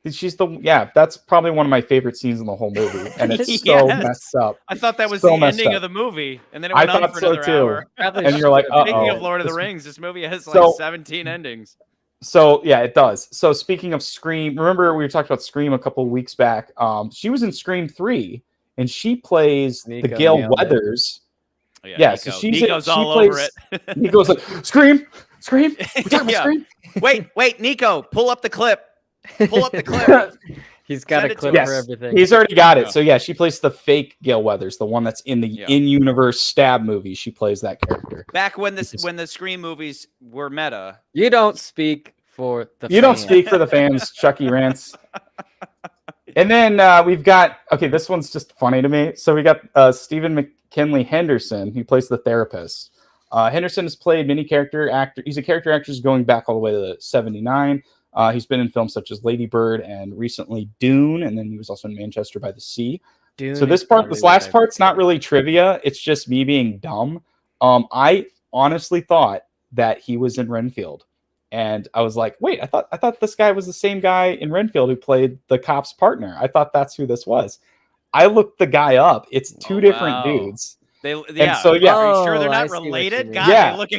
That's probably one of my favorite scenes in the whole movie, and it's so messed up. I thought that was the ending of the movie, and then it went on for another hour. And you're like, speaking of Lord of the Rings, this movie has like 17 endings. So yeah, it does. So speaking of Scream, remember we talked about Scream a couple of weeks back. She was in Scream 3, and she plays the Gail Weathers. Oh, yeah, so Nico's all over it. Nico's like, Scream. We're talking about Scream. Wait, Nico, pull up the clip. Pull up the clip. He's got a clip for everything. He's already got it. So yeah, she plays the fake Gail Weathers, the one that's in the in-universe Stab movie. She plays that character. Back when the Scream movies were meta. You don't speak for the You don't speak for the fans, Chucky Rants. And then we've got, this one's just funny to me. So we got Stephen McKinley Henderson, who plays the therapist. Henderson has played many character actor. He's a character actor going back all the way to 79. He's been in films such as Lady Bird and recently Dune, and then he was also in Manchester by the Sea. Dune so this last part's not really trivia. It's just me being dumb. I honestly thought that he was in Renfield, and I was like, wait, I thought this guy was the same guy in Renfield who played the cop's partner. I thought that's who this was. I looked the guy up. It's two different dudes. Are you sure they're not related? God,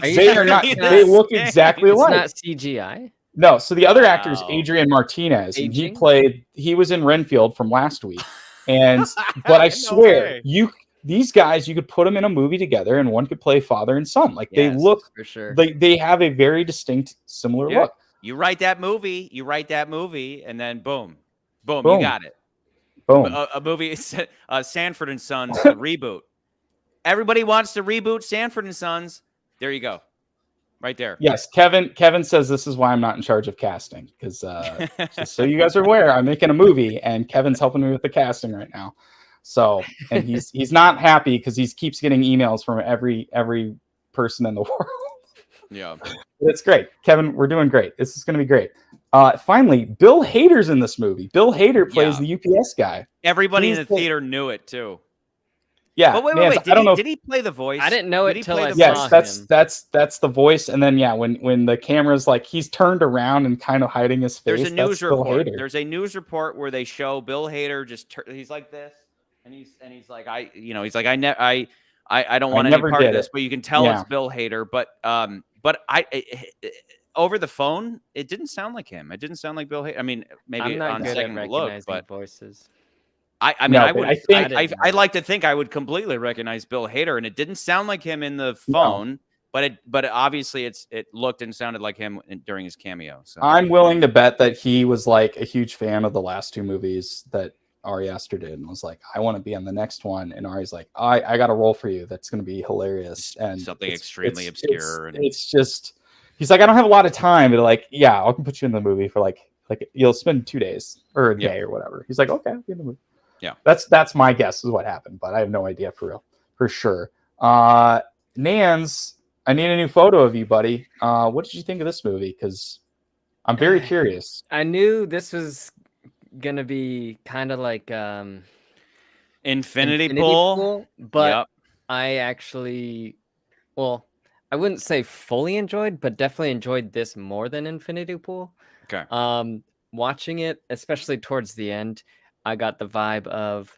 they look exactly it's alike. Not CGI. No, so the other actor is Adrian Martinez, and he was in Renfield from last week. And but I swear, these guys, you could put them in a movie together, and one could play father and son. Like they look, for sure. They have a very distinct, similar look. You write that movie, and then boom, you got it. Boom. A movie, Sanford and Sons reboot. Everybody wants to reboot Sanford and Sons. There you go. Right there. Yes, Kevin says this is why I'm not in charge of casting, because just so you guys are aware, I'm making a movie and Kevin's helping me with the casting right now. So, and he's not happy because he keeps getting emails from every person in the world. Yeah. It's great. Kevin, we're doing great. This is going to be great. Finally, Bill Hader's in this movie. Bill Hader plays the UPS guy. Everybody in the theater knew it too. Yeah. But wait. I don't know. Did he play the voice? I didn't know it till I saw Yes, him. that's the voice. And then when the camera's like he's turned around and kind of hiding his face. There's a news report. There's a news report where they show Bill Hader he's like this, and he's like I don't want any part of this, but you can tell it's Bill Hader. But over the phone, it didn't sound like him. It didn't sound like Bill Hader. I mean, maybe I'm not on good second at look, recognizing but voices. I'd like to think I would completely recognize Bill Hader, and it didn't sound like him in the phone, but obviously it looked and sounded like him during his cameo. So I'm willing to bet that he was like a huge fan of the last two movies that Ari Aster did, and was like, I want to be on the next one. And Ari's like, I got a role for you that's going to be hilarious and something extremely obscure. It's just he's like, I don't have a lot of time, but like, yeah, I can put you in the movie for like you'll spend 2 days or a day or whatever. He's like, okay, I'll be in the movie. Yeah, that's my guess is what happened, but I have no idea for sure. Nans, I need a new photo of you, buddy. What did you think of this movie? Because I'm very curious. I knew this was gonna be kind of like Infinity Pool, but I actually, well, I wouldn't say fully enjoyed, but definitely enjoyed this more than Infinity Pool. Okay. Watching it, especially towards the end, I got the vibe of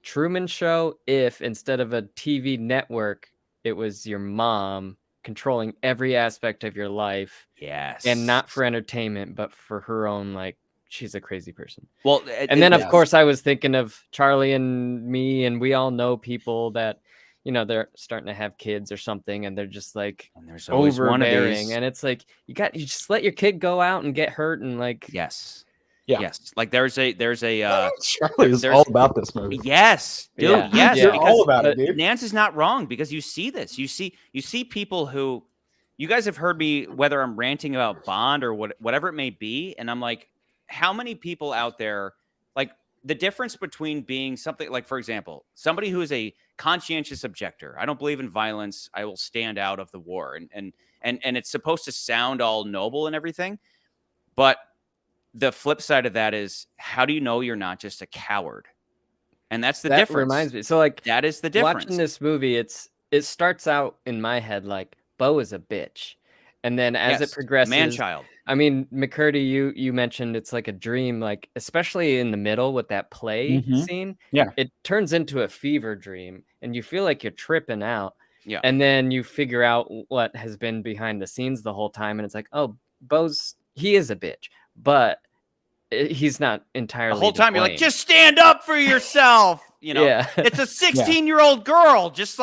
Truman Show if instead of a TV network, it was your mom controlling every aspect of your life. Yes. And not for entertainment, but for her own, like, she's a crazy person. Well, and then, of course, I was thinking of Charlie and me, and we all know people that, you know, they're starting to have kids or something, and they're just like overbearing. And it's like, you just let your kid go out and get hurt and like. Yes. Yeah. Yes. Like there's a Charlie is all about this movie. Yes, dude. Yeah. Yes. You're all about it, dude. Nance is not wrong because you see this. You see people who you guys have heard me, whether I'm ranting about Bond or whatever it may be. And I'm like, how many people out there, like the difference between being something like, for example, somebody who is a conscientious objector. I don't believe in violence. I will stand out of the war. And it's supposed to sound all noble and everything. But the flip side of that is, how do you know you're not just a coward? And that's the difference. That reminds me. So like that is the difference. Watching this movie, it starts out in my head like Beau is a bitch. And then as it progresses, man-child. I mean, McCurdy, you mentioned it's like a dream, like especially in the middle with that play scene. Yeah. It turns into a fever dream and you feel like you're tripping out. Yeah. And then you figure out what has been behind the scenes the whole time. And it's like, oh, he is a bitch, but he's not entirely the whole time. You're like, just stand up for yourself. You know, it's a 16-year-old girl. Just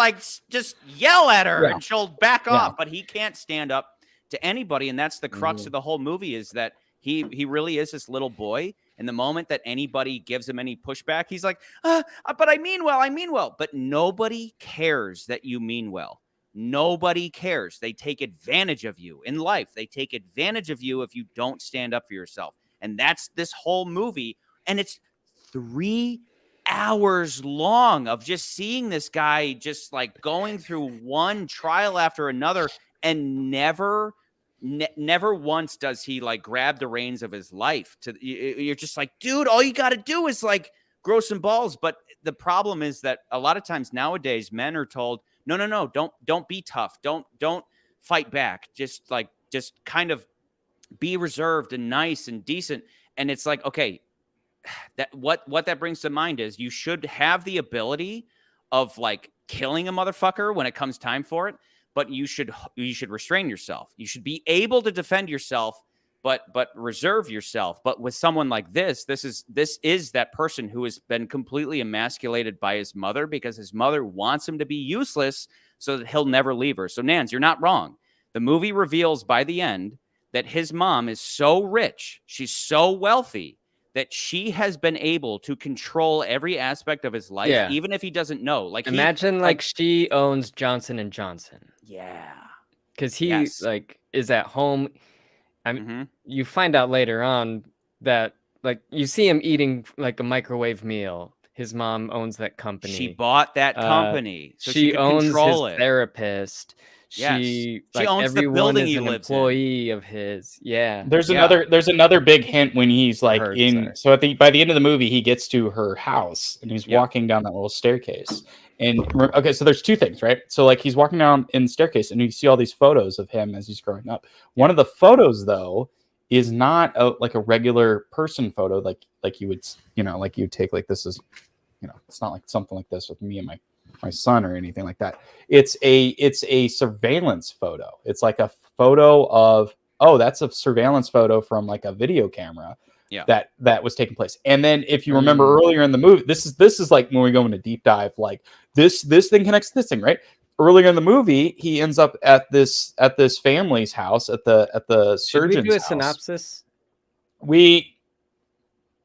yell at her and she'll back off. But he can't stand up to anybody, and that's the crux of the whole movie. Is that he really is this little boy, and the moment that anybody gives him any pushback, he's like, but I mean well. But nobody cares that you mean well. Nobody cares. They take advantage of you in life. They take advantage of you if you don't stand up for yourself. And that's this whole movie. And it's 3 hours long of just seeing this guy just like going through one trial after another, and never once does he like grab the reins of his life. You're just like, dude, all you got to do is like grow some balls. But the problem is that a lot of times nowadays men are told, no, don't be tough. Don't fight back. Just kind of be reserved and nice and decent. And it's like, okay, that what that brings to mind is you should have the ability of like killing a motherfucker when it comes time for it, but you should restrain yourself. You should be able to defend yourself, but reserve yourself. But with someone like this is that person who has been completely emasculated by his mother because his mother wants him to be useless so that he'll never leave her. So Nans, you're not wrong. The movie reveals by the end that his mom is so rich, she's so wealthy, that she has been able to control every aspect of his life, even if he doesn't know. Like, imagine she owns Johnson & Johnson. Yeah. Because he is at home. I mean, you find out later on that like you see him eating like a microwave meal. His mom owns that company. She bought that company. So she owns control his therapist. she owns the everyone building is he an lives employee of his. Yeah. There's another big hint when he's like so by the end of the movie he gets to her house and he's walking down that little staircase. And okay, so there's two things, right? So like he's walking down in the staircase and you see all these photos of him as he's growing up. One of the photos though is not like a regular person photo like you would, like you take like this is, it's not like something like this with me and my son or anything like that. It's a surveillance photo. It's like a photo of, that's a surveillance photo from like a video camera that was taking place. And then if you remember earlier in the movie, this is like when we go into deep dive, like this thing connects to this thing, right? Earlier in the movie, he ends up at this family's house at the surgeon's house. Should we do a synopsis? We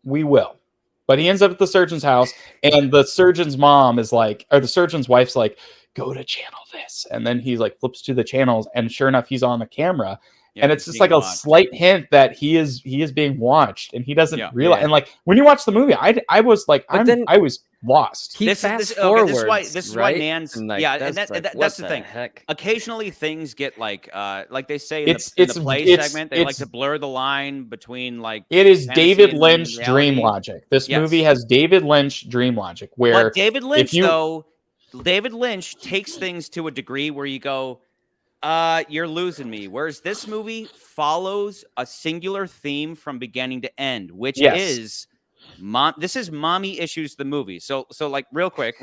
will. But he ends up at the surgeon's house, and the surgeon's mom is like, or the surgeon's wife's like, go to channel this. And then he like flips to the channels, and sure enough, he's on the camera. Yeah, and it's just like a slight hint that he is being watched, and he doesn't realize. And like when you watch the movie, I was like, I was lost. He fast forwards. This is why Nan's. And like, that's the thing. Heck? Occasionally, things get like they say in the play segment, they like to blur the line between like. It is David Lynch dream logic. This movie has David Lynch dream logic, where but David Lynch David Lynch takes things to a degree where you go, you're losing me. Whereas this movie follows a singular theme from beginning to end, which is. This is mommy issues, the movie. So like real quick,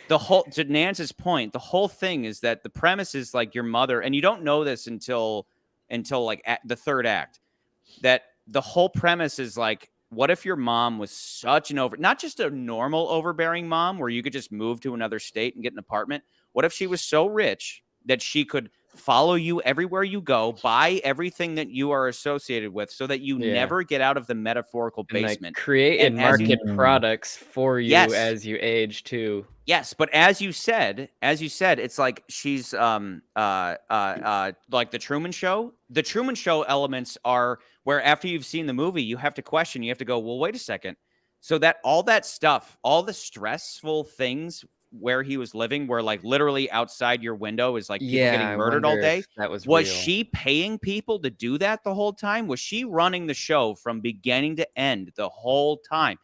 the whole, to Nance's point, the whole thing is that the premise is like your mother, and you don't know this until like the third act, that the whole premise is like, what if your mom was such an not just a normal overbearing mom where you could just move to another state and get an apartment? What if she was so rich that she could follow you everywhere you go, buy everything that you are associated with so that you never get out of the metaphorical basement. Like create and market products for you as you age too. Yes, but as you said, it's like she's like the Truman Show. The Truman Show elements are where after you've seen the movie, you have to question, you have to go, well, wait a second. So that all that stuff, all the stressful things where he was living, where like literally outside your window is like people getting murdered all day. That was real. She paying people to do that the whole time? Was she running the show from beginning to end the whole time?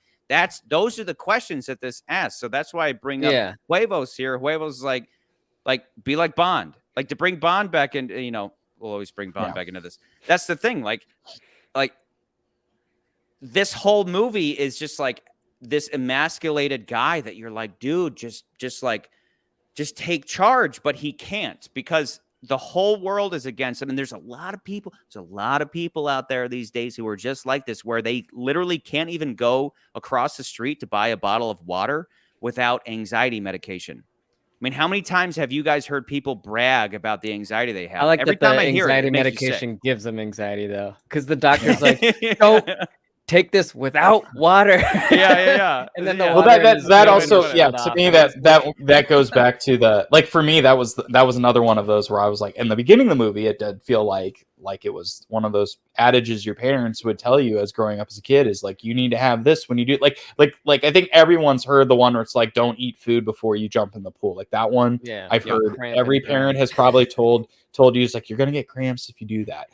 Those are the questions that this asks. So that's why I bring up Huevos here. Huevos like be like Bond, like to bring Bond back in. We'll always bring Bond back into this. That's the thing. Like this whole movie is just like this emasculated guy that you're like, dude, just take charge, but he can't because the whole world is against him. And there's a lot of people out there these days who are just like this, where they literally can't even go across the street to buy a bottle of water without anxiety medication. I mean, how many times have you guys heard people brag about the anxiety they have? I like every time I hear it, medication gives them anxiety though, because the doctor's like, don't take this without water. Yeah. And then that also, to me that goes back to the, like, for me, that was another one of those where I was like, in the beginning of the movie, it did feel like it was one of those adages your parents would tell you as growing up as a kid, is like, you need to have this when you do like I think everyone's heard the one where it's like, don't eat food before you jump in the pool. Like that one, I've heard every parent has probably told you, it's like, you're gonna get cramps if you do that.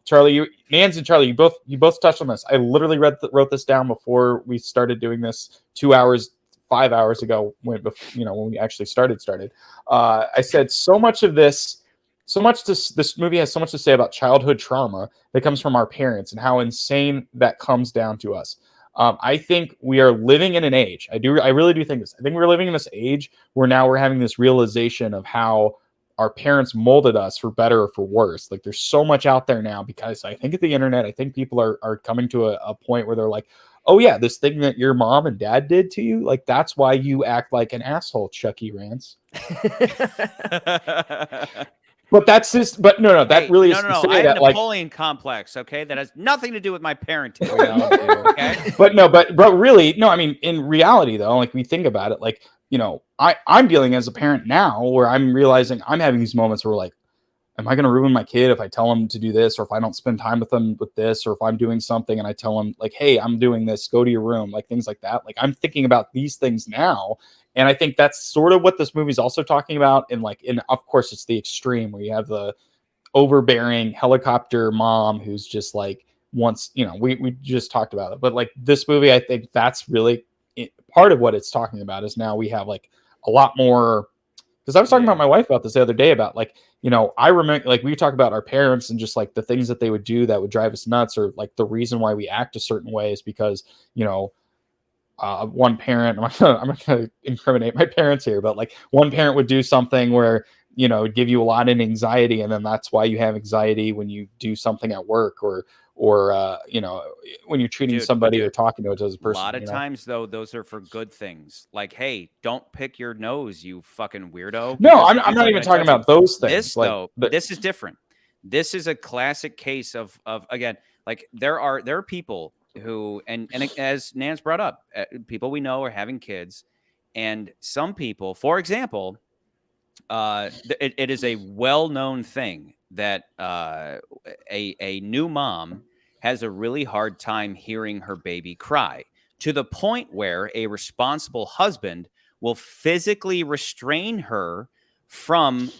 Charlie, Nance and Charlie, you both touched on this. I literally wrote this down before we started doing this 5 hours ago when we actually started. I said this movie has so much to say about childhood trauma that comes from our parents and how insane that comes down to us. I think we are living in an age. I really do think this. I think we're living in this age where now we're having this realization of how our parents molded us for better or for worse. Like there's so much out there now, because I think at the internet, I think people are coming to a point where they're like, oh yeah, this thing that your mom and dad did to you, like that's why you act like an asshole, Chucky Rance. But that's just, but no, that really is. No. I have Napoleon complex, okay? That has nothing to do with my parenting. Okay? But really, no, I mean, in reality though, like we think about it, like, I'm dealing as a parent now where I'm realizing I'm having these moments where like, am I going to ruin my kid if I tell him to do this, or if I don't spend time with them with this, or if I'm doing something and I tell him like, hey, I'm doing this, go to your room, like things like that. Like I'm thinking about these things now. And I think that's sort of what this movie's also talking about. And of course it's the extreme where you have the overbearing helicopter mom who's just like wants, we just talked about it, but like this movie, I think that's really part of what it's talking about is now we have like a lot more. Because I was talking about my wife about this the other day about like, I remember like we talk about our parents and just like the things that they would do that would drive us nuts, or like the reason why we act a certain way is because, one parent, I'm not gonna incriminate my parents here, but like one parent would do something where, it'd give you a lot of anxiety. And then that's why you have anxiety when you do something at work or when you're treating somebody or talking to it as a person. A lot of times, though, those are for good things. Like, hey, don't pick your nose, you fucking weirdo. No, I'm not even talking about those things. This is different. This is a classic case of again, like there are people who, and as Nance brought up, people we know are having kids, and some people, for example, it is a well-known thing that a new mom has a really hard time hearing her baby cry, to the point where a responsible husband will physically restrain her from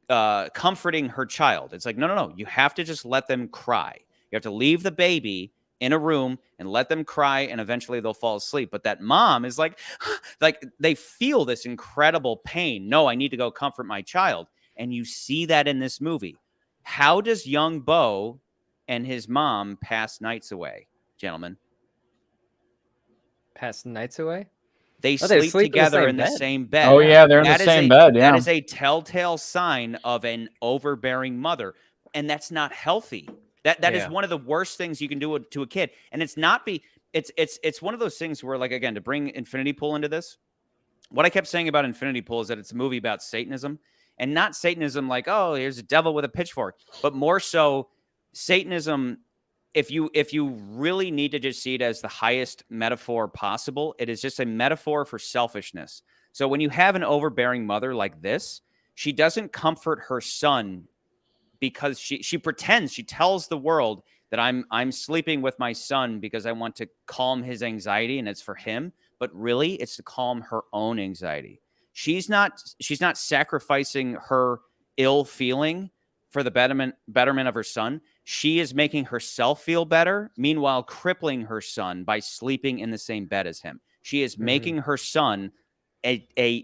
comforting her child. It's like, no, you have to just let them cry. You have to leave the baby in a room and let them cry, and eventually they'll fall asleep. But that mom is like they feel this incredible pain. No, I need to go comfort my child. And you see that in this movie. How does young Beau and his mom pass nights away, gentlemen? Pass nights away? They sleep together in the same bed. Oh, yeah, they're in the same bed. Yeah. That is a telltale sign of an overbearing mother, and that's not healthy. That is one of the worst things you can do to a kid. And it's one of those things where, like, again, to bring Infinity Pool into this, what I kept saying about Infinity Pool is that it's a movie about Satanism, and not Satanism like, oh, here's a devil with a pitchfork, but more so Satanism. If you really need to just see it as the highest metaphor possible, it is just a metaphor for selfishness. So when you have an overbearing mother like this, she doesn't comfort her son because she pretends, she tells the world that I'm sleeping with my son because I want to calm his anxiety and it's for him, but really it's to calm her own anxiety. She's not sacrificing her ill feeling for the betterment of her son. She is making herself feel better, meanwhile crippling her son by sleeping in the same bed as him. She is making her son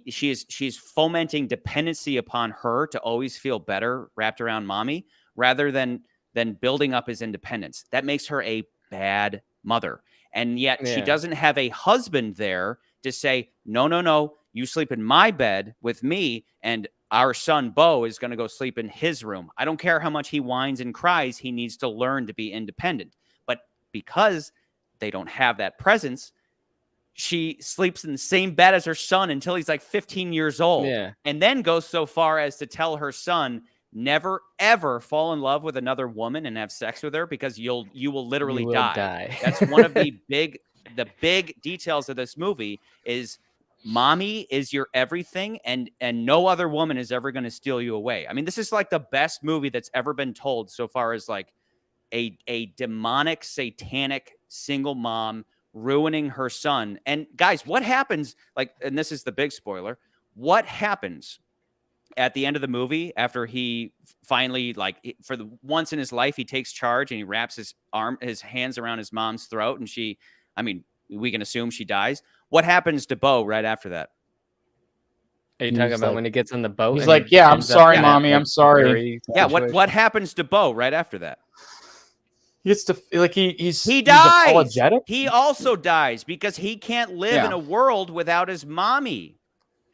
she's fomenting dependency upon her to always feel better wrapped around mommy, rather than building up his independence. That makes her a bad mother. And yet she doesn't have a husband there to say, no, you sleep in my bed with me, and our son Beau is going to go sleep in his room. I don't care how much he whines and cries. He needs to learn to be independent. But because they don't have that presence, she sleeps in the same bed as her son until he's like 15 years old. Yeah. And then goes so far as to tell her son, never, ever fall in love with another woman and have sex with her, because you will literally die. That's one of the big details of this movie is mommy is your everything, and no other woman is ever going to steal you away. I mean, this is like the best movie that's ever been told so far as like a demonic, satanic single mom ruining her son. And guys, what happens, like, and this is the big spoiler, what happens at the end of the movie after he finally, like, for the once in his life, he takes charge and he wraps his hands around his mom's throat, and we can assume she dies. What happens to Beau right after that? Are you talking about when he gets on the boat? He's like, yeah, I'm sorry, mommy. I'm sorry. Yeah. What happens to Beau right after that? He gets to like he dies. He's apologetic. He also dies because he can't live in a world without his mommy.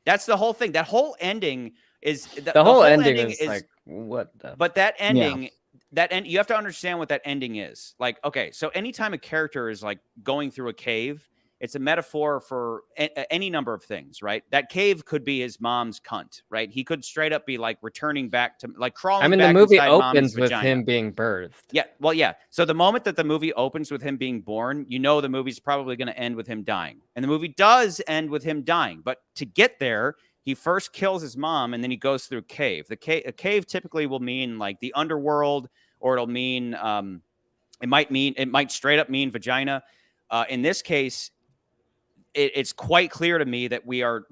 That's the whole thing. That whole ending is the whole ending is like, what the? But that ending, you have to understand what that ending is. Like, okay, so anytime a character is like going through a cave, it's a metaphor for any number of things, right? That cave could be his mom's cunt, right? He could straight up be like returning back to, like, crawling. I mean, back the movie opens with him being birthed. Yeah, well, yeah. So the moment that the movie opens with him being born, you know the movie's probably going to end with him dying, and the movie does end with him dying. But to get there, He first kills his mom, and then he goes through a cave. A cave typically will mean like the underworld, or it'll mean it might straight up mean vagina. In this case, it's quite clear to me that we are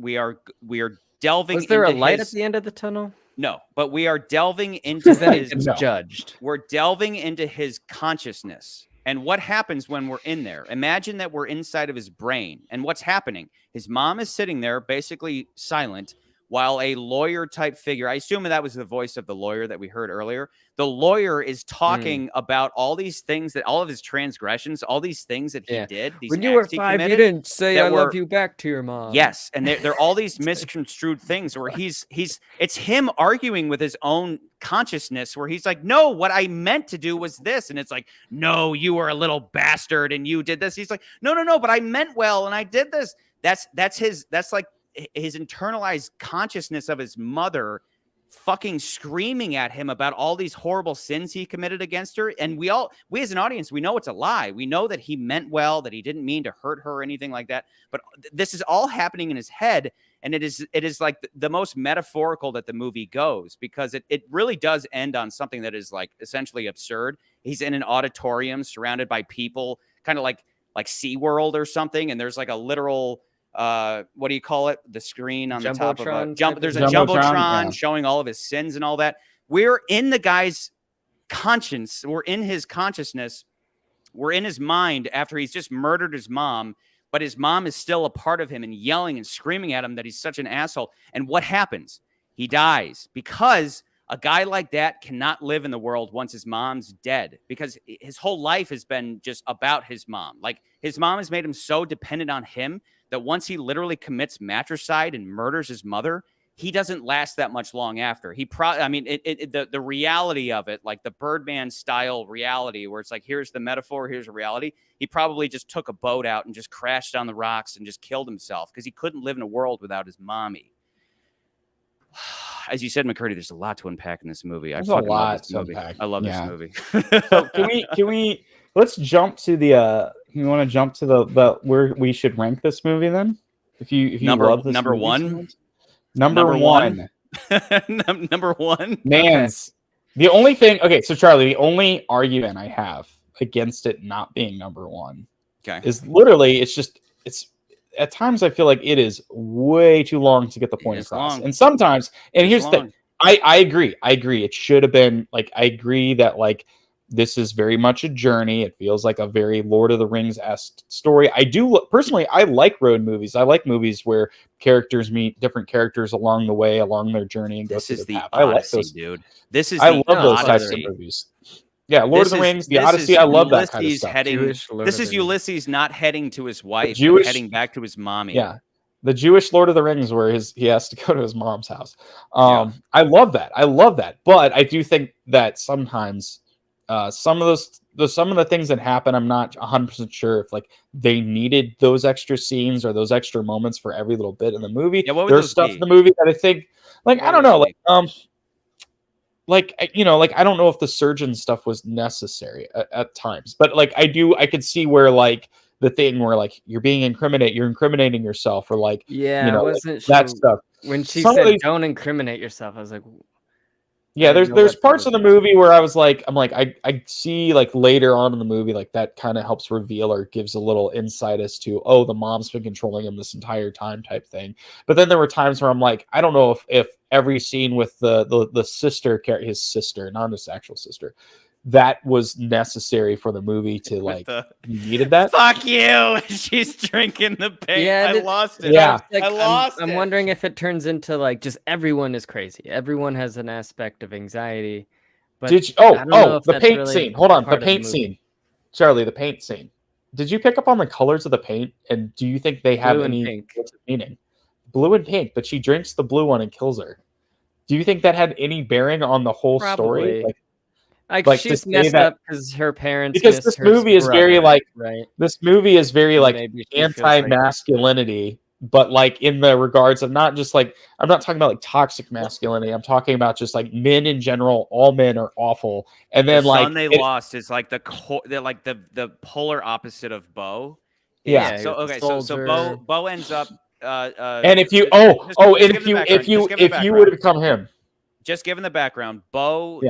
delving. Was there a light at the end of the tunnel? No, but we are delving into his judged. We're delving into his consciousness. And what happens when we're in there? Imagine that we're inside of his brain. And what's happening? His mom is sitting there basically silent while a lawyer type figure, I assume that was the voice of the lawyer that we heard earlier. The lawyer is talking about all these things, that all of his transgressions, all these things that he did. These when you were 5, you didn't say I love you back to your mom. Yes. And they're all these misconstrued things where it's him arguing with his own consciousness, where he's like, no, what I meant to do was this. And it's like, no, you were a little bastard and you did this. He's like, no, but I meant well and I did this. That's like his internalized consciousness of his mother fucking screaming at him about all these horrible sins he committed against her. And we as an audience, we know it's a lie. We know that he meant well, that he didn't mean to hurt her or anything like that. But this is all happening in his head. And it is like the most metaphorical that the movie goes, because it really does end on something that is like essentially absurd. He's in an auditorium surrounded by people, kind of like SeaWorld or something. And there's like a literal, what do you call it? The screen on the top of a there's a Jumbotron showing all of his sins and all that. We're in the guy's conscience. We're in his consciousness. We're in his mind after he's just murdered his mom, but his mom is still a part of him and yelling and screaming at him that he's such an asshole. And what happens? He dies, because a guy like that cannot live in the world once his mom's dead, because his whole life has been just about his mom. Like, his mom has made him so dependent on him that once he literally commits matricide and murders his mother, he doesn't last that much long after. The reality of it, like the Birdman style reality, where it's like, here's the metaphor, here's a reality. He probably just took a boat out and just crashed on the rocks and just killed himself, because he couldn't live in a world without his mommy. As you said, McCurdy, there's a lot to unpack in this movie. There's a lot to unpack. I love this movie. So can we let's jump to the you want to jump to the where we should rank this movie then? If you love this number movie one, so much? Number one. Number one. Man's the only thing. Okay, so Charlie, the only argument I have against it not being number one, is literally it's at times I feel like it is way too long to get the point across. Long. And sometimes, and here's the thing, I agree. It should have been like, I agree that like this is very much a journey. It feels like a very Lord of the Rings-esque story. I do personally, I like road movies. I like movies where characters meet different characters along the way, along their journey, and go through the path. I like those, dude. I love those types of movies. Yeah, Lord of the Rings, the Odyssey, I love that kind of stuff. This is Ulysses not heading to his wife, but heading back to his mommy. Yeah, the Jewish Lord of the Rings, where he has to go to his mom's house. I love that. But I do think that sometimes some of the things that happen, I'm not 100% sure if like they needed those extra scenes or those extra moments for every little bit in the movie. Yeah, there's stuff in the movie that I think, like, I don't know, I don't know if the surgeon stuff was necessary at times, but like I could see where like the thing where like you're incriminating yourself, or like, I wasn't sure that stuff. When she said don't incriminate yourself, I was like, yeah, there's parts of the movie where I was like, I see like later on in the movie, like that kind of helps reveal or gives a little insight as to, oh, the mom's been controlling him this entire time type thing. But then there were times where I'm like, I don't know if every scene with the sister, his sister, not his actual sister, that was necessary for the movie to like, you needed that. Fuck you. She's drinking the paint. Yeah, I lost it. Yeah. I lost it. I'm wondering if it turns into like just everyone is crazy. Everyone has an aspect of anxiety. But the paint scene. Hold on. The paint scene. Charlie, the paint scene. Did you pick up on the colors of the paint? And do you think they have any meaning? Blue and pink, but she drinks the blue one and kills her. Do you think that had any bearing on the whole story? Like she's messed up because her parents. Because this movie is very like, this movie is very like anti-masculinity, but like in the regards of not just like, I'm not talking about like toxic masculinity. I'm talking about just like men in general. All men are awful, and then the son they lost is like the polar opposite of Beau. Yeah. So Beau ends up and if you if you would become him. Just given the background, Beau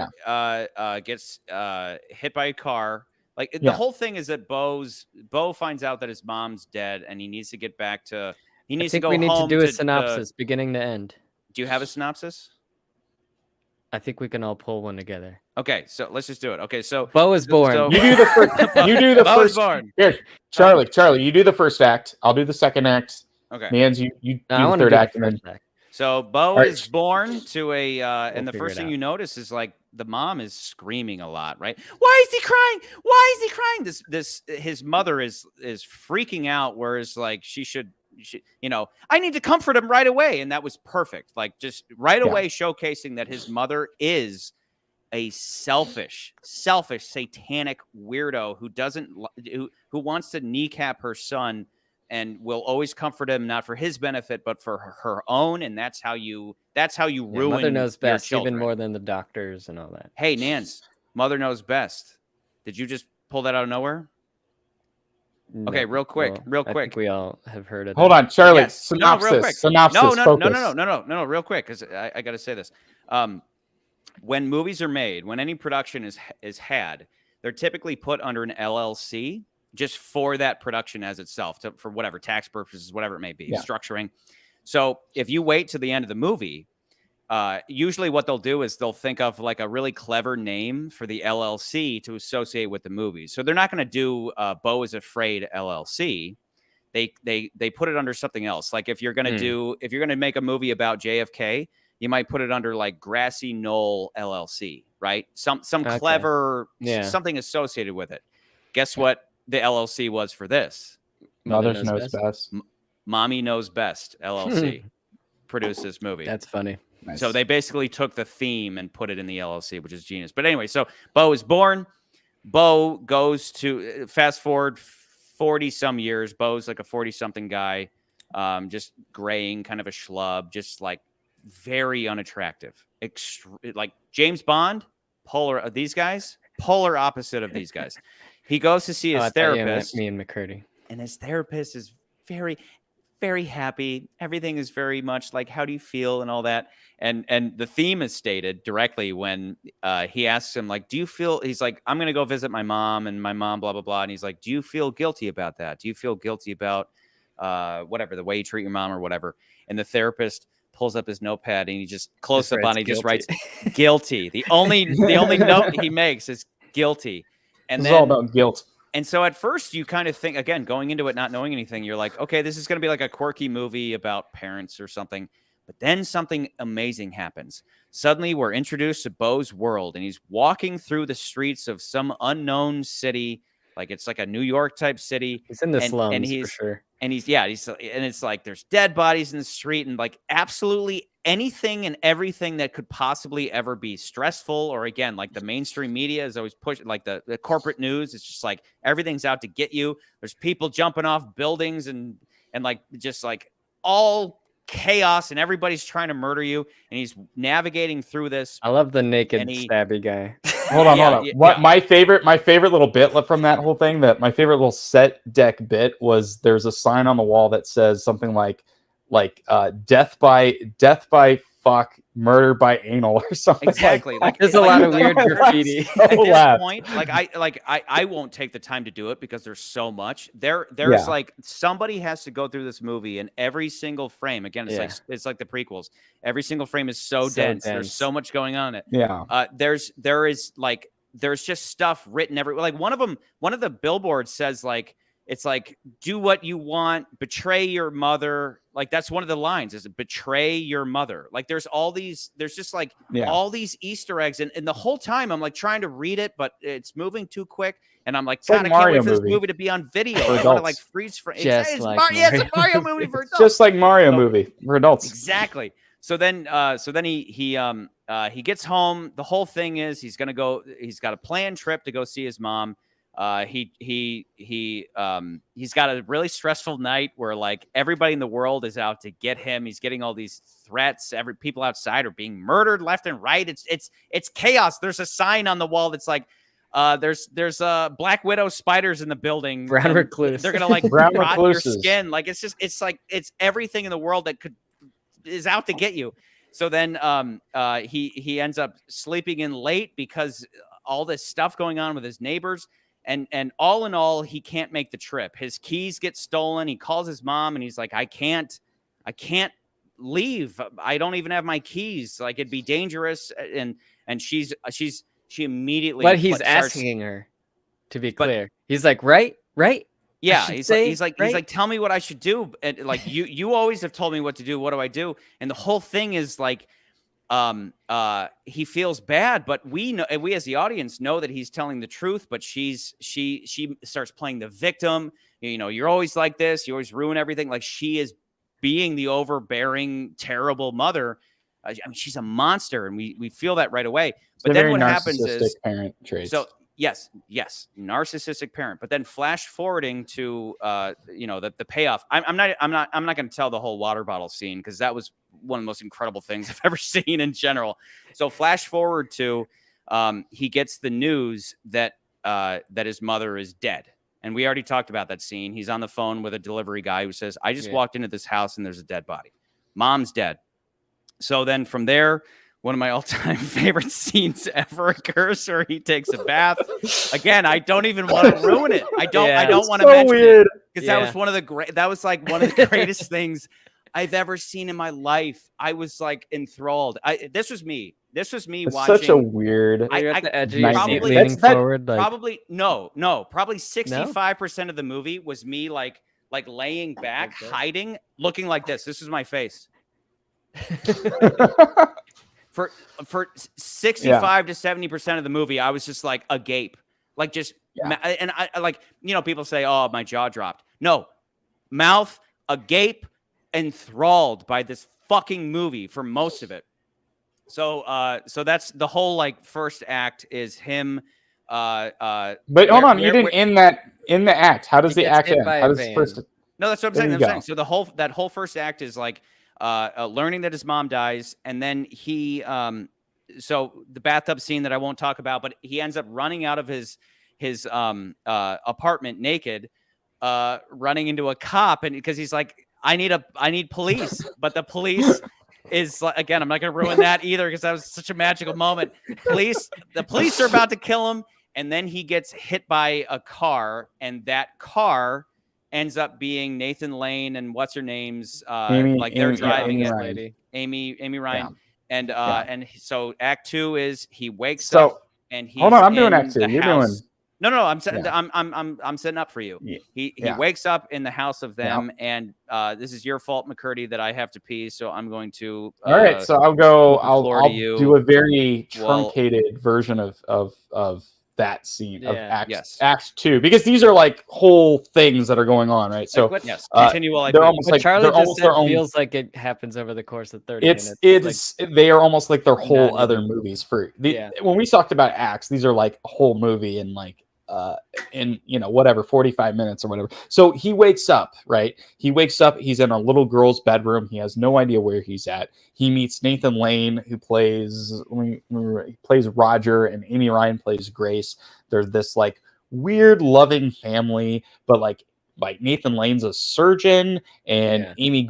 gets hit by a car. Like the whole thing is that Beau finds out that his mom's dead, and he needs to get back to. He needs to go home. We need to do a synopsis, beginning to end. Do you have a synopsis? I think we can all pull one together. Okay, so let's just do it. Okay, so Beau is born. So, you do the first. You do the Beau first. Is born. Here, Charlie, you do the first act. I'll do the second act. Okay. Mans, you do the third act, and then. So Beau is born to a, and the first thing you notice is like the mom is screaming a lot, right? Why is he crying? Why is he crying? His mother is freaking out, whereas like she should, I need to comfort him right away, and that was perfect. Like just right away showcasing that his mother is a selfish, satanic weirdo who wants to kneecap her son. And will always comfort him, not for his benefit, but for her own. And that's how you ruin. Mother knows best, your children. even more than the doctors and all that. Hey, Nance, mother knows best. Did you just pull that out of nowhere? No, okay, real quick. I think we all have heard of that. Hold on, Charlie. Yes. Synopsis. No, real quick. Synopsis. No, real quick, because I got to say this. When movies are made, when any production is had, they're typically put under an LLC. Just for that production as itself, for whatever tax purposes, whatever it may be, structuring. So if you wait to the end of the movie, usually what they'll do is they'll think of like a really clever name for the LLC to associate with the movie. So they're not going to do Beau Is Afraid LLC. They put it under something else. Like if you're going to make a movie about JFK, you might put it under like Grassy Knoll LLC, right? Some clever something associated with it. Guess what? The LLC was for this. Mother knows best. Mommy Knows Best LLC produced this movie. That's funny. Nice. So they basically took the theme and put it in the LLC, which is genius. But anyway, so Beau is born. Beau goes to fast forward 40 some years. Beau's like a 40 something guy, just graying, kind of a schlub, just like very unattractive. Like James Bond, polar. These guys, polar opposite of these guys. He goes to see his therapist. Me and McCurdy. And his therapist is very, very happy. Everything is very much like, how do you feel and all that. And the theme is stated directly when he asks him, like, do you feel, he's like, I'm going to go visit my mom and my mom, blah, blah, blah. And he's like, do you feel guilty about that? Do you feel guilty about whatever, the way you treat your mom or whatever? And the therapist pulls up his notepad and he just close up on it. He just writes guilty. The only note he makes is guilty. And it's all about guilt. And so at first you kind of think, again, going into it, not knowing anything, you're like, okay, this is going to be like a quirky movie about parents or something. But then something amazing happens. Suddenly we're introduced to Beau's world and he's walking through the streets of some unknown city. Like it's like a New York type city. He's in the slums for sure. And and it's like there's dead bodies in the street and like absolutely anything and everything that could possibly ever be stressful. Or again, like the mainstream media is always pushing, like the corporate news. It's just like everything's out to get you. There's people jumping off buildings and like just like all chaos and everybody's trying to murder you. And he's navigating through this. I love the naked stabby guy. Hold on. My favorite little bit from that whole thing, that my favorite little set deck bit was there's a sign on the wall that says something like death by fuck, murder by anal or something. Exactly. Like there's a lot of weird graffiti. At this point, I won't take the time to do it because there's so much. There's like somebody has to go through this movie and every single frame. Again, it's like the prequels. Every single frame is so dense. There's so much going on in it. Yeah. There's just stuff written everywhere. Like one of the billboards says like, it's like, do what you want, betray your mother. Like that's one of the lines, is betray your mother. Like there's just like all these Easter eggs. And the whole time I'm like trying to read it, but it's moving too quick. And I'm like, God, I can't wait for this movie to be on video. I want to like freeze frame. It's a Mario movie for adults. Just like Mario movie for adults. Exactly. So then he gets home. The whole thing is he's got a planned trip to go see his mom. He's got a really stressful night where like everybody in the world is out to get him. He's getting all these threats. People outside are being murdered left and right. It's chaos. There's a sign on the wall that's like, there's Black Widow spiders in the building. Brown recluse. They're gonna like Brown rot your recluses. skin. Like it's like it's everything in the world that is out to get you. So then he ends up sleeping in late because all this stuff going on with his neighbors. And all in all, he can't make the trip. His keys get stolen. He calls his mom and he's like, I can't leave. I don't even have my keys. Like it'd be dangerous. And she immediately. But he's asking her, to be clear. He's like, right? Yeah, he's like, tell me what I should do. And like you always have told me what to do. What do I do? And the whole thing is like, he feels bad, but we as the audience know that he's telling the truth. But she starts playing the victim. You know, you're always like this. You always ruin everything. Like she is being the overbearing, terrible mother. I mean, she's a monster, and we feel that right away. But then what happens is parent traits. So yes, narcissistic parent. But then flash forwarding to the payoff. I'm not going to tell the whole water bottle scene because that was one of the most incredible things I've ever seen in general. So flash forward to he gets the news that his mother is dead. And we already talked about that scene. He's on the phone with a delivery guy who says, I just walked into this house and there's a dead body. Mom's dead. So then from there, one of my all-time favorite scenes ever occurs where he takes a bath. Again, I don't even want to ruin it. I don't want to mention it because that was one of the greatest things I've ever seen in my life. I was like enthralled. This was me watching. Such a weird. You're at the edge of your seat leaning forward. Like... Probably 65% of the movie was me like laying back, hiding, looking like this. This is my face. For 65 to 70% of the movie, I was just like agape, like just, and I like, people say, "Oh, my jaw dropped." No, mouth agape, enthralled by this fucking movie for most of it. So that's the whole like first act is him. But hold on, you didn't end that in the act. How does the act end? How does first? No, that's what I'm saying. So the whole first act is like. Learning that his mom dies, and then he so the bathtub scene that I won't talk about, but he ends up running out of his apartment naked, running into a cop, and because he's like, I need police, but the police is like, again, I'm not going to ruin that either because that was such a magical moment. The police are about to kill him, and then he gets hit by a car, and that car ends up being Nathan Lane and what's her name's they're driving it, lady Amy Ryan, and so Act 2 is he wakes up and he's hold on, I'm doing Act 2. You're doing no. I'm setting I'm setting up for you. He wakes up in the house of them, and this is your fault, McCurdy, that I have to pee, so I'm going to. All right, so I'll do a very truncated version of that scene of Act 2 because these are like whole things that are going on, right? So continue while I they're almost like Charlie they're almost their own. Feels like it happens over the course of 30 minutes. They are almost like their whole other movies for when we talked about acts, these are like a whole movie in like in whatever 45 minutes or whatever. So he wakes up, right? He's in a little girl's bedroom. He has no idea where he's at. He meets Nathan Lane, who plays Roger, and Amy Ryan plays Grace. They're this like weird loving family, but like Nathan Lane's a surgeon, and Amy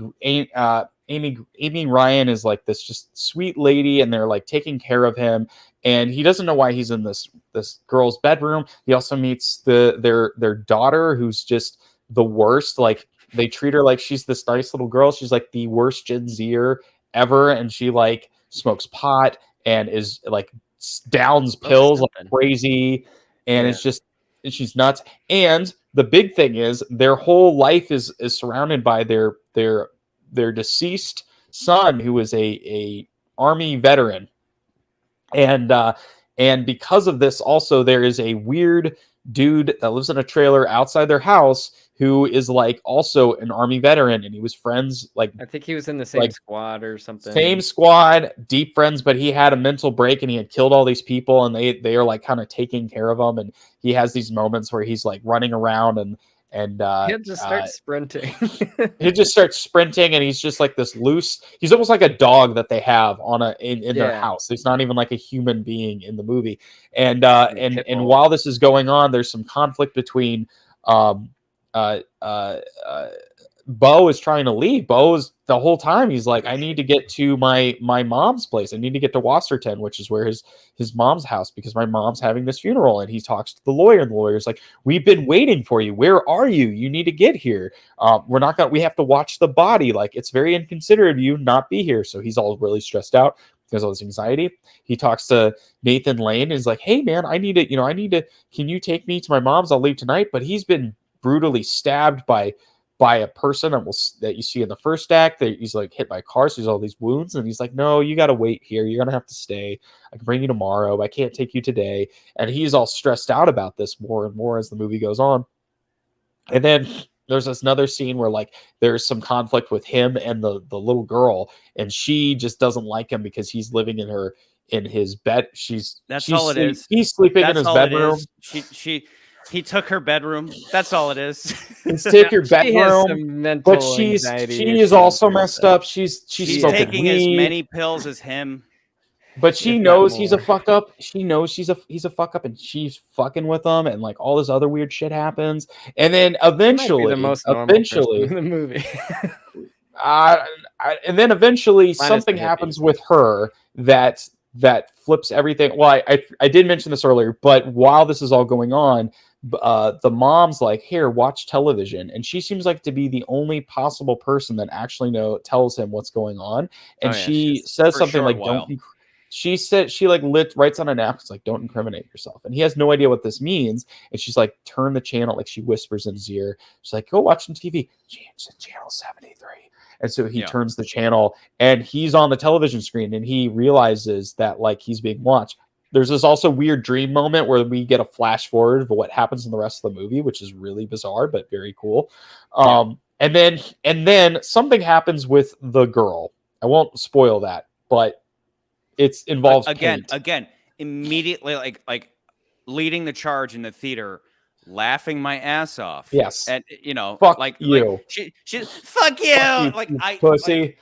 Ryan is like this just sweet lady, and they're like taking care of him, and he doesn't know why he's in this girl's bedroom. He also meets their daughter, who's just the worst. Like they treat her like she's this nice little girl. She's like the worst Gen Zer ever, and she like smokes pot and is like downs pills like crazy, and it's just she's nuts. And the big thing is their whole life is surrounded by their deceased son, who is a army veteran, and because of this, also there is a weird dude that lives in a trailer outside their house who is like also an army veteran, and he was friends, like I think he was in the same squad or something. Same squad, deep friends, but he had a mental break and he had killed all these people, and they are like kind of taking care of him, and he has these moments where he's like running around and he'll just start sprinting. He just starts sprinting, and he's just like this loose. He's almost like a dog that they have in their house. He's not even like a human being in the movie. And while this is going on, there's some conflict between Beau is trying to leave. Beau's the whole time he's like, I need to get to my mom's place. I need to get to Wasserton, which is where his mom's house, because my mom's having this funeral. And he talks to the lawyer, and the lawyer's like, we've been waiting for you. Where are you? You need to get here. We have to watch the body. Like, it's very inconsiderate of you not be here. So he's all really stressed out because of his anxiety. He talks to Nathan Lane and is like, hey man, I need to, can you take me to my mom's? I'll leave tonight. But he's been brutally stabbed by a person that you see in the first act. That he's like hit by a car, so he's all these wounds, and he's like, no, you got to wait here. You're gonna have to stay. I can bring you tomorrow. I can't take you today. And he's all stressed out about this more and more as the movie goes on. And then there's this another scene where like there's some conflict with him and the little girl, and she just doesn't like him because he's living in his bed. She's all it is. He's sleeping in his bedroom. He took her bedroom. That's all it is. He's taking your bedroom, but she is also messed up. She's taking weed. As many pills as him. But she knows he's a fuck up. She knows he's a fuck up, and she's fucking with him, and like all this other weird shit happens. And then eventually, in the movie. And then eventually something happens with her that flips everything. Well, I did mention this earlier, but while this is all going on, the mom's like, here, watch television, and she seems like to be the only possible person that actually tells him what's going on. And she says something like, writes on a napkin, it's like, don't incriminate yourself. And he has no idea what this means. And she's like, turn the channel. Like, she whispers in his ear. She's like, go watch some TV. Change the channel 73. And so he turns the channel, and he's on the television screen, and he realizes that like he's being watched. There's this also weird dream moment where we get a flash forward of what happens in the rest of the movie, which is really bizarre, but very cool. And then something happens with the girl. I won't spoil that, but it involves again, immediately like leading the charge in the theater, laughing my ass off. Yes. And fuck like you. Like, she fuck you. Like I pussy. Like,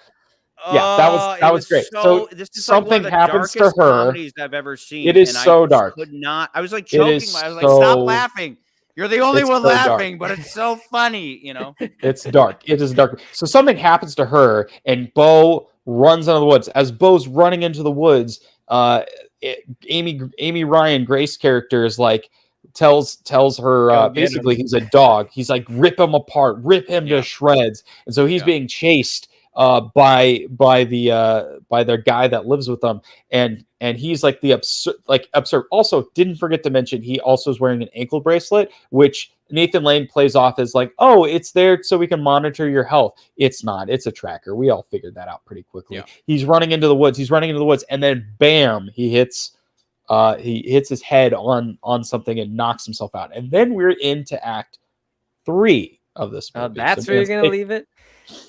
yeah, that was great. So this is something like one of the happens to her. I've ever seen. It is so dark. I was like choking. I was like, stop laughing. You're the only one laughing, but it's so funny, It's dark. It is dark. So something happens to her, and Beau runs into the woods. As Beau's running into the woods, Amy Ryan, Grace character, is like tells her basically he's a dog. He's like, rip him apart, rip him to shreds. And so he's being chased by their guy that lives with them, and he's like the absurd. Also, didn't forget to mention, he also is wearing an ankle bracelet, which Nathan Lane plays off as like, oh, it's there so we can monitor your health. It's not. It's a tracker. We all figured that out pretty quickly. He's running into the woods, and then bam, he hits his head on something and knocks himself out. And then we're into Act 3 of this movie. That's where you're gonna leave it.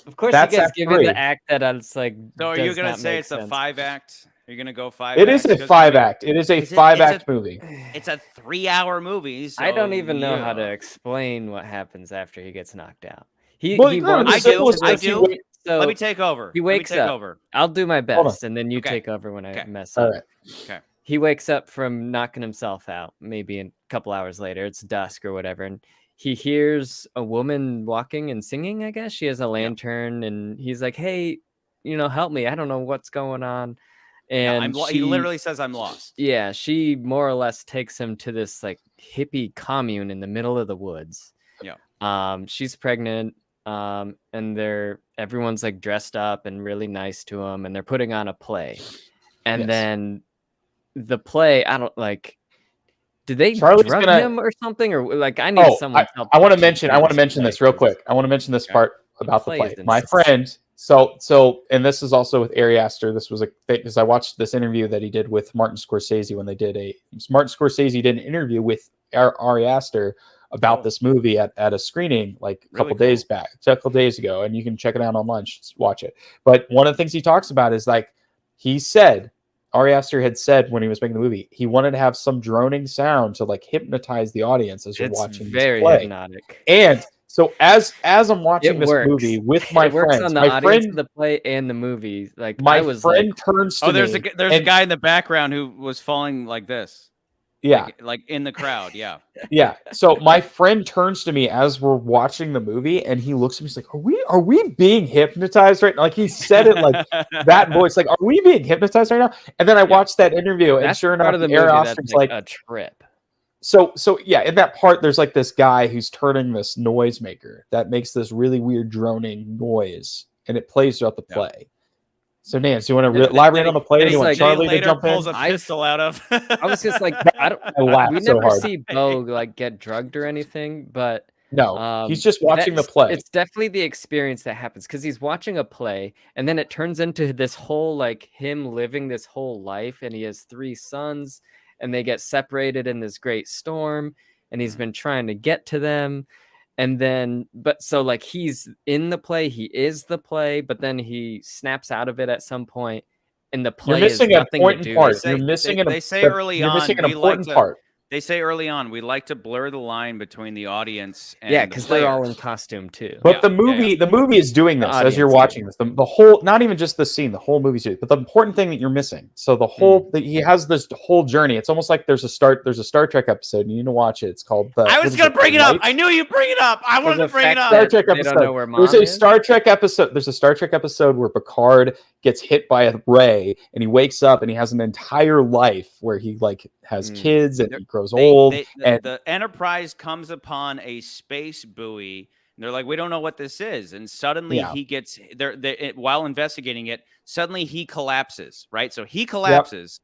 Of course, you guys give me the act that I was like. So are you gonna say it's a 5-act? Are you gonna go 5? It is a 5-act. It is a 5-act movie. It's a 3-hour movie. So I don't even know how to explain what happens after he gets knocked out. I do. So let me take over. He wakes up. I'll do my best, and then you take over when I mess up. All right. Okay. He wakes up from knocking himself out. Maybe a couple hours later, it's dusk or whatever, and he hears a woman walking and singing, I guess. She has a lantern, and he's like, hey, help me. I don't know what's going on. And he literally says, I'm lost. Yeah, she more or less takes him to this like hippie commune in the middle of the woods. Yeah. She's pregnant, and everyone's like dressed up and really nice to him, and they're putting on a play. And then the play, I don't like. Did they drug him or something? Or like, I need someone's help. I want to mention this real quick. I want to mention this part about the play. My friend, so, and this is also with Ari Aster. This was a thing because I watched this interview that he did with Martin Scorsese when they did Martin Scorsese did an interview with Ari Aster about this movie at a screening like a couple days ago, and you can check it out online. Just watch it. But one of the things he talks about is like, he said Ari Aster had said when he was making the movie, he wanted to have some droning sound to like hypnotize the audience as you're watching this very play. hypnotic. And so as I'm watching this movie with my it works friends, on the audience of the play and the movie. Like my I was friend like, turns to there's me. There's a guy in the background who was falling like this. Yeah. Like in the crowd. Yeah. Yeah. So my friend turns to me as we're watching the movie and he looks at me, he's like, are we being hypnotized right now? Like he said it like that voice, like, are we being hypnotized right now? And then I watched that interview and sure enough, the Ari Aster's like a trip. So yeah, in that part, there's like this guy who's turning this noisemaker that makes this really weird droning noise and it plays throughout the play. So, Nance, do you want to elaborate on the play? Do you want Charlie to jump pulls in? a pistol out of. I was just like, we so never hard. see Beau like get drugged or anything, but no, he's just watching the play. It's definitely the experience that happens because he's watching a play, and then it turns into this whole like him living this whole life, and he has 3 sons, and they get separated in this great storm, and he's been trying to get to them. And then, but so like he's in the play, he is the play, but then he snaps out of it at some point, and the play is nothing to do. You're missing an important part. They say early on, missing an important part. They say early on, we like to blur the line between the audience and because they're all in costume too. But the movie is doing this as you're watching this. The whole, not even just the scene, the whole movie's doing. But the important thing that you're missing. So the whole, he has this whole journey. It's almost like there's a Star Trek episode. And you need to watch it. It's called. I was going to bring it up. I knew you'd bring it up. I wanted to bring it up. Star Trek episode. They don't know where Mom is. There's a Star Trek episode. There's a Star Trek episode where Picard gets hit by a ray and he wakes up and he has an entire life where he like has kids and he grows old. And the Enterprise comes upon a space buoy and they're like, we don't know what this is. And suddenly he gets there while investigating it. Suddenly he collapses, right? So he collapses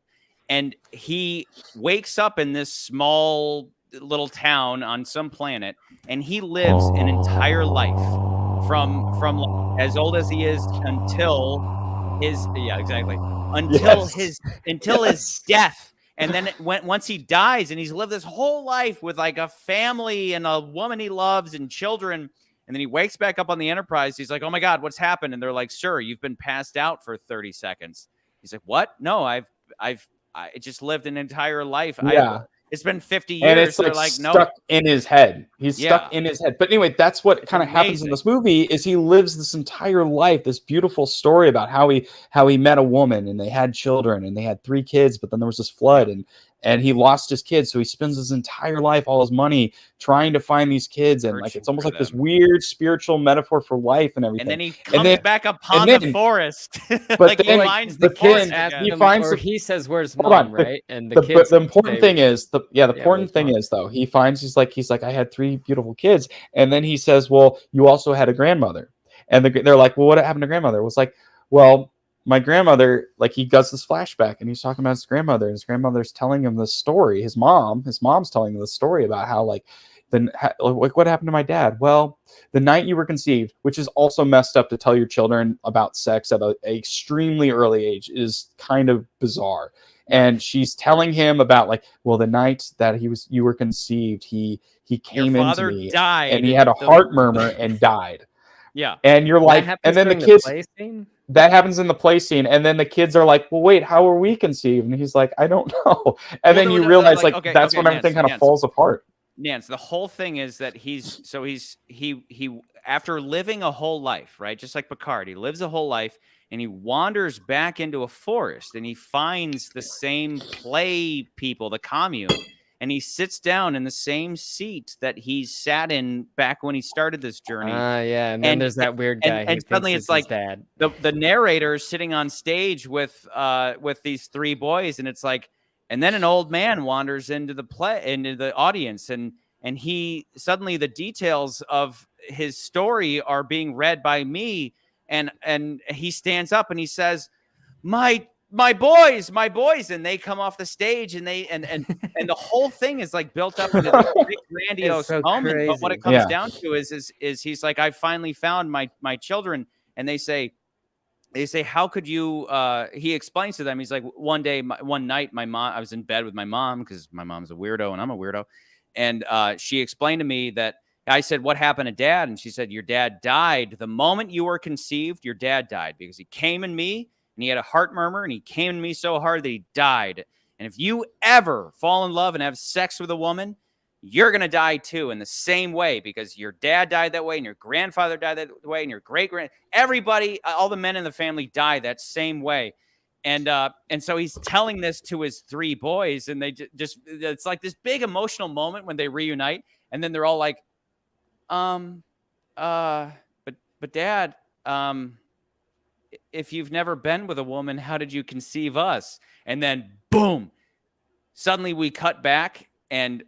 and he wakes up in this small little town on some planet. And he lives an entire life from as old as he is until his, until his death. And then once he dies and he's lived this whole life with like a family and a woman he loves and children, and then he wakes back up on the Enterprise. He's like, oh my God, what's happened? And they're like, sir, you've been passed out for 30 seconds. He's like, what? No, I just lived an entire life. Yeah. It's been 50 years. And it's like stuck in his head. He's stuck in his head. But anyway, that's what kind of happens in this movie is he lives this entire life, this beautiful story about how he met a woman and they had children and they had 3 kids, but then there was this flood and he lost his kids. So he spends his entire life, all his money trying to find these kids. And like, it's almost like this weird spiritual metaphor for life and everything. And then he comes back upon the forest. But like he finds the forest. He says, where's Mom, right? And the important thing is, the important thing is though, he finds, he's like, I had 3 beautiful kids. And then he says, well, you also had a grandmother. And they're like, well, what happened to grandmother? It was like, well, my grandmother, like he does this flashback and he's talking about his grandmother and his grandmother's telling him this story. His mom's telling him this story about how like what happened to my dad? Well, the night you were conceived, which is also messed up to tell your children about sex at an extremely early age is kind of bizarre. And she's telling him about like, well, the night that you were conceived, he came into me died and he had a heart murmur and died. Yeah. And you're like, and then the kids, that happens in the play scene. And then the kids are like, well, wait, how are we conceived? And he's like, I don't know. And then you realize that's when everything kind of falls apart. Nance, the whole thing is that he after living a whole life, right? Just like Picard, he lives a whole life and he wanders back into a forest and he finds the same play people, the commune. And he sits down in the same seat that he sat in back when he started this journey. And then there's that weird guy. And suddenly it's like dad. The narrator is sitting on stage with these 3 boys, and it's like, and then an old man wanders into the audience, and he suddenly the details of his story are being read by me, and he stands up and he says, my boys, and they come off the stage and and the whole thing is like built up into this big grandiose moment. Crazy. But what it comes down to is he's like, I finally found my children. And they say, how could you, he explains to them, he's like, one night, my mom, I was in bed with my mom because my mom's a weirdo and I'm a weirdo. And she explained to me that I said, what happened to Dad? And she said, your dad died. The moment you were conceived, your dad died because he came in me and he had a heart murmur, and he came to me so hard that he died. And if you ever fall in love and have sex with a woman, you're going to die too in the same way, because your dad died that way, and your grandfather died that way, and your great-grand, everybody, all the men in the family die that same way. And so he's telling this to his 3 boys, and they just it's like this big emotional moment when they reunite, and then they're all like, but Dad, if you've never been with a woman, how did you conceive us? And then boom, suddenly we cut back, and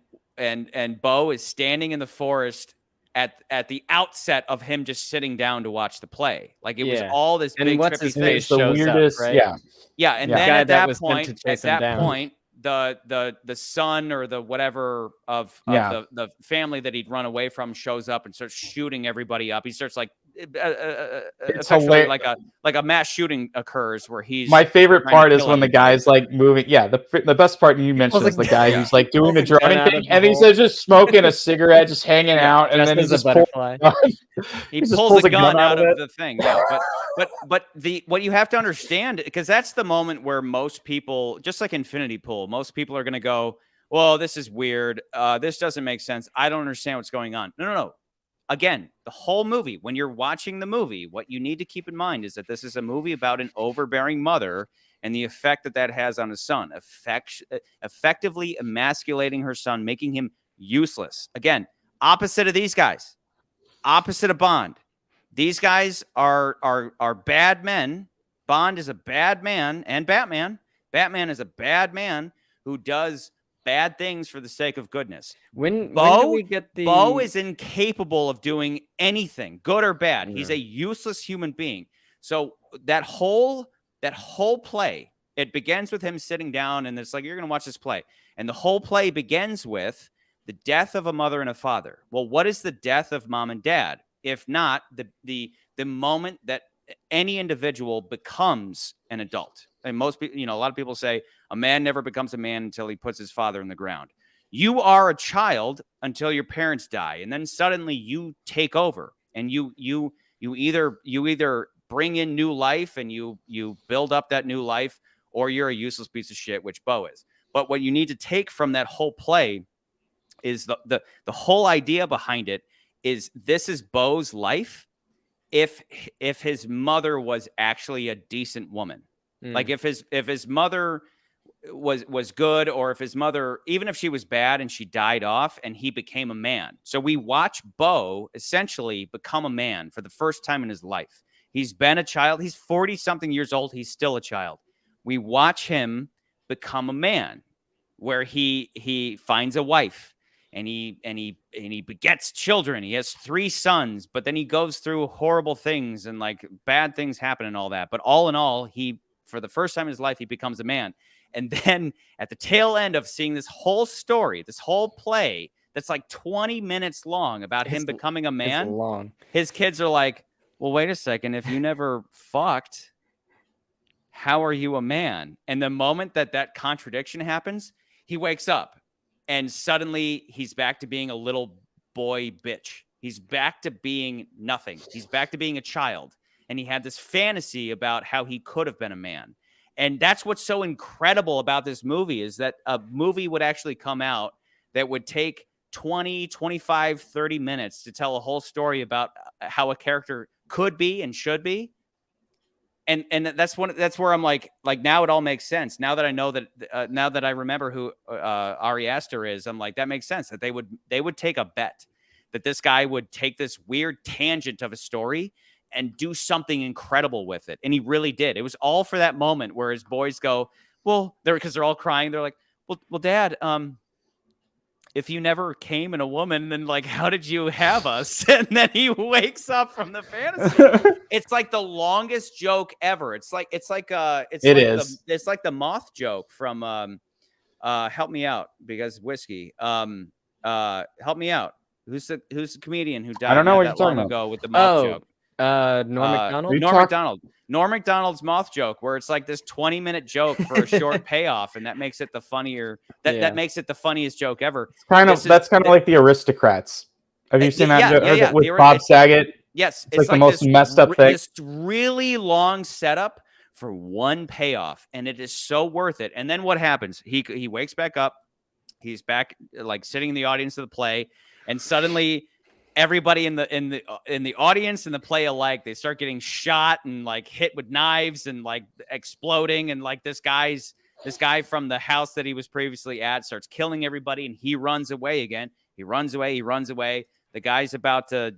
Beau is standing in the forest at the outset of him just sitting down to watch the play. Like it was all this big what's his face shows the weirdest, up, right? Yeah, and then at that point, the son or the whatever of the family that he'd run away from shows up and starts shooting everybody up. He starts like essentially like a mass shooting occurs where he's. My favorite part is when the guy's like moving. Yeah, the best part you mentioned is the guy who's like doing the droning thing, and he's just smoking a cigarette, just hanging out, and then he's just butterfly. He pulls a gun out of the thing. Yeah, but what you have to understand, because that's the moment where most people, just like Infinity Pool, most people are going to go, well, this is weird. This doesn't make sense. I don't understand what's going on. No. Again, the whole movie, when you're watching the movie, what you need to keep in mind is that this is a movie about an overbearing mother and the effect that has on his son, effectively emasculating her son, making him useless. Again, opposite of these guys, opposite of Bond. These guys are bad men. Bond is a bad man, and Batman is a bad man who does bad things for the sake of goodness. When do we get the... Beau is incapable of doing anything, good or bad. Yeah. He's a useless human being. So that whole play, it begins with him sitting down, and it's like, you're going to watch this play. And the whole play begins with the death of a mother and a father. Well, what is the death of mom and dad? If not the moment that any individual becomes an adult. And most people, a lot of people say a man never becomes a man until he puts his father in the ground. You are a child until your parents die, and then suddenly you take over, and you either bring in new life and you build up that new life, or you're a useless piece of shit, which Beau is. But what you need to take from that whole play is the whole idea behind it is this is Beau's life if his mother was actually a decent woman. Like if his mother was good, or if his mother, even if she was bad and she died off and he became a man. So we watch Beau essentially become a man for the first time in his life. He's been a child. He's 40-something years old. He's still a child. We watch him become a man, where he finds a wife. And he begets children. He has 3 sons, but then he goes through horrible things and like bad things happen and all that. But all in all, for the first time in his life, he becomes a man. And then at the tail end of seeing this whole story, this whole play that's like 20 minutes long about him becoming a man, his kids are like, well, wait a second. If you never fucked, how are you a man? And the moment that contradiction happens, he wakes up. And suddenly he's back to being a little boy bitch. He's back to being nothing. He's back to being a child. And he had this fantasy about how he could have been a man. And that's what's so incredible about this movie, is that a movie would actually come out that would take 20, 25, 30 minutes to tell a whole story about how a character could be and should be. And that's where I'm like now it all makes sense. Now that I know that, now that I remember who Ari Aster is, I'm like, that makes sense that they would take a bet that this guy would take this weird tangent of a story and do something incredible with it. And he really did. It was all for that moment where his boys go, well, because they're all crying. They're like, well, Dad, if you never came in a woman, then like, how did you have us? And then he wakes up from the fantasy. It's like the longest joke ever. It's like the moth joke from Help Me Out, because whiskey. Help Me Out. Who's the comedian who died? I don't know what you're talking about. Ago with the moth joke. Norm Macdonald. Norm Macdonald's moth joke, where it's like this 20-minute joke for a short payoff, and that makes it the funnier. That makes it the funniest joke ever. That's kind of like the Aristocrats. Have you seen that joke with Bob Saget? Yes, it's like the most messed up thing. This really long setup for one payoff, and it is so worth it. And then what happens? He wakes back up. He's back, like sitting in the audience of the play, and suddenly everybody in the audience and the play alike, they start getting shot and like hit with knives and like exploding, and like this guy from the house that he was previously at starts killing everybody, and he runs away again. He runs away. The guy's about to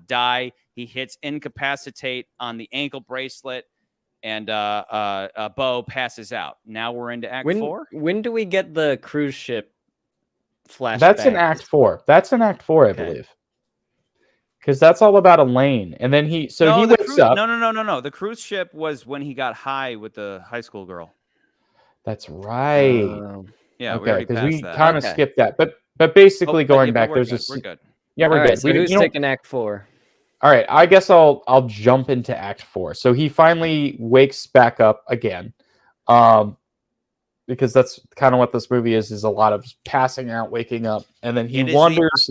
die. He hits incapacitate on the ankle bracelet, and Beau passes out. Now we're into Act 4. When do we get the cruise ship flashback? That's in Act 4. I believe. Because that's all about Elaine. And then he wakes up. No. The cruise ship was when he got high with the high school girl. That's right. Yeah, okay, because we kind of skipped that. But basically going back, we're good. Yeah, we're good. So who's taking Act 4? All right, I guess I'll jump into Act 4. So he finally wakes back up again. Because that's kind of what this movie is a lot of passing out, waking up, and then he wanders.